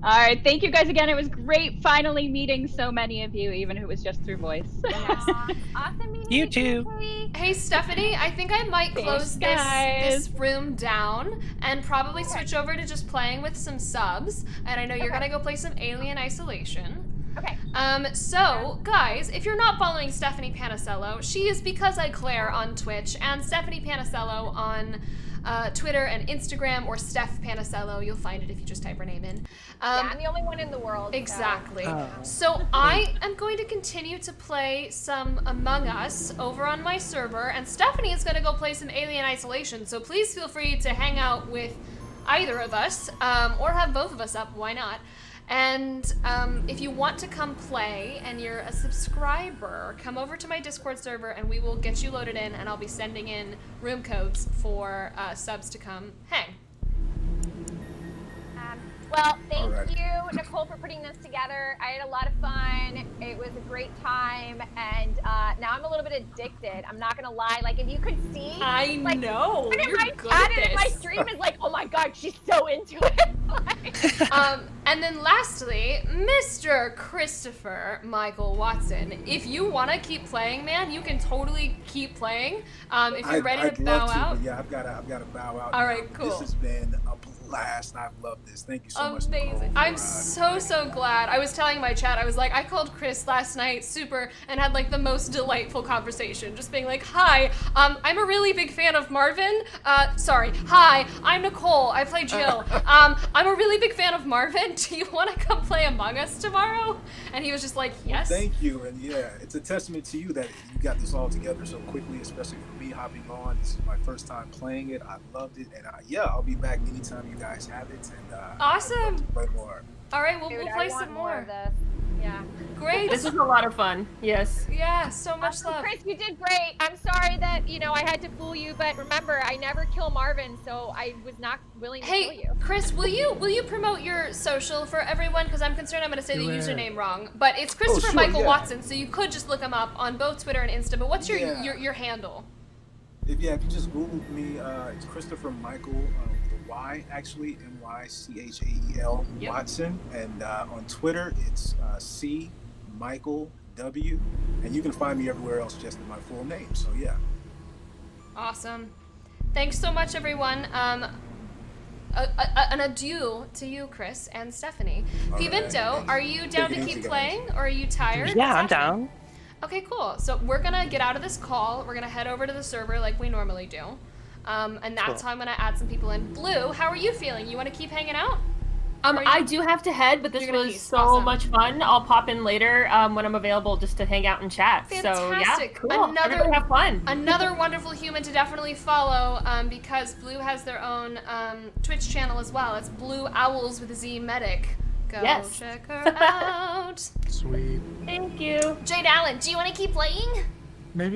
All right, thank you guys again. It was great finally meeting so many of you, even if it was just through voice. Awesome meeting You too. Katie. Hey Stephanie, I think I might close Thanks, this room down and probably switch over to just playing with some subs. And I know you're gonna go play some Alien Isolation. Okay. So, guys, if you're not following Stephanie Panisello, she is Because I Claire on Twitch and Stephanie Panisello on Twitter and Instagram, or Steph Panisello. You'll find it if you just type her name in. Yeah, I'm the only one in the world. Exactly. Oh. So I am going to continue to play some Among Us over on my server, and Stephanie is going to go play some Alien Isolation. So please feel free to hang out with either of us, or have both of us up. Why not? And if you want to come play and you're a subscriber, come over to my Discord server and we will get you loaded in, and I'll be sending in room codes for subs to come hang. Well, thank you, Nicole, for putting this together. I had a lot of fun. It was a great time, and now I'm a little bit addicted. I'm not gonna lie. Like, if you could see, I know. Look at You're my good chat at and my this. stream is like, oh my god, she's so into it. And then lastly, Mr. Christopher Mychael Watson. If you want to keep playing, man, you can totally keep playing. If you're ready to bow out. But yeah, I've got to bow out. All now. right, cool. This has been a blast. I've loved this. Thank you so much, Amazing. Nicole. I'm so glad. I was telling my chat, I was like, I called Chris last night, and had like the most delightful conversation. Just being like, hi, I'm a really big fan of Marvin. Hi, I'm Nicole. I play Jill. I'm a really big fan of Marvin. Do you want to come play Among Us tomorrow? And he was just like, yes. Well, thank you. And yeah, it's a testament to you that you got this all together so quickly, especially for me hopping on. This is my first time playing it. I loved it. And I'll be back anytime you guys have it. And awesome. I'd love to play more. All right, we'll Dude, play I want some more. of this. Yeah. Great. This was a lot of fun. Yes. Yeah, so much love. Chris, you did great. I'm sorry that, I had to fool you, but remember, I never kill Marvin, so I was not willing to kill you. Chris, will you promote your social for everyone? Because I'm concerned I'm going to say the username wrong. But it's Christopher Mychael Watson, so you could just look him up on both Twitter and Insta. But what's your handle? If you just Google me, it's Christopher Mychael, with a Y actually, Mychael Watson, and on Twitter it's C Mychael W, and you can find me everywhere else just in my full name. So yeah. Awesome. Thanks so much, everyone. An adieu to you, Chris and Stephanie. Pivinto, are you down to keep playing, or are you tired? Yeah, I'm down. Okay, cool. So we're gonna get out of this call. We're gonna head over to the server like we normally do. And that's how I'm gonna add some people in. Blue, how are you feeling? You wanna keep hanging out? I do have to head, but this was so much fun. I'll pop in later when I'm available just to hang out and chat. Fantastic. So yeah, cool. Everybody have fun. Another wonderful human to definitely follow, because Blue has their own Twitch channel as well. It's Blue Owls with a Z Medic. Go check her out. Sweet. Thank you. Jade Allen, do you want to keep playing? Maybe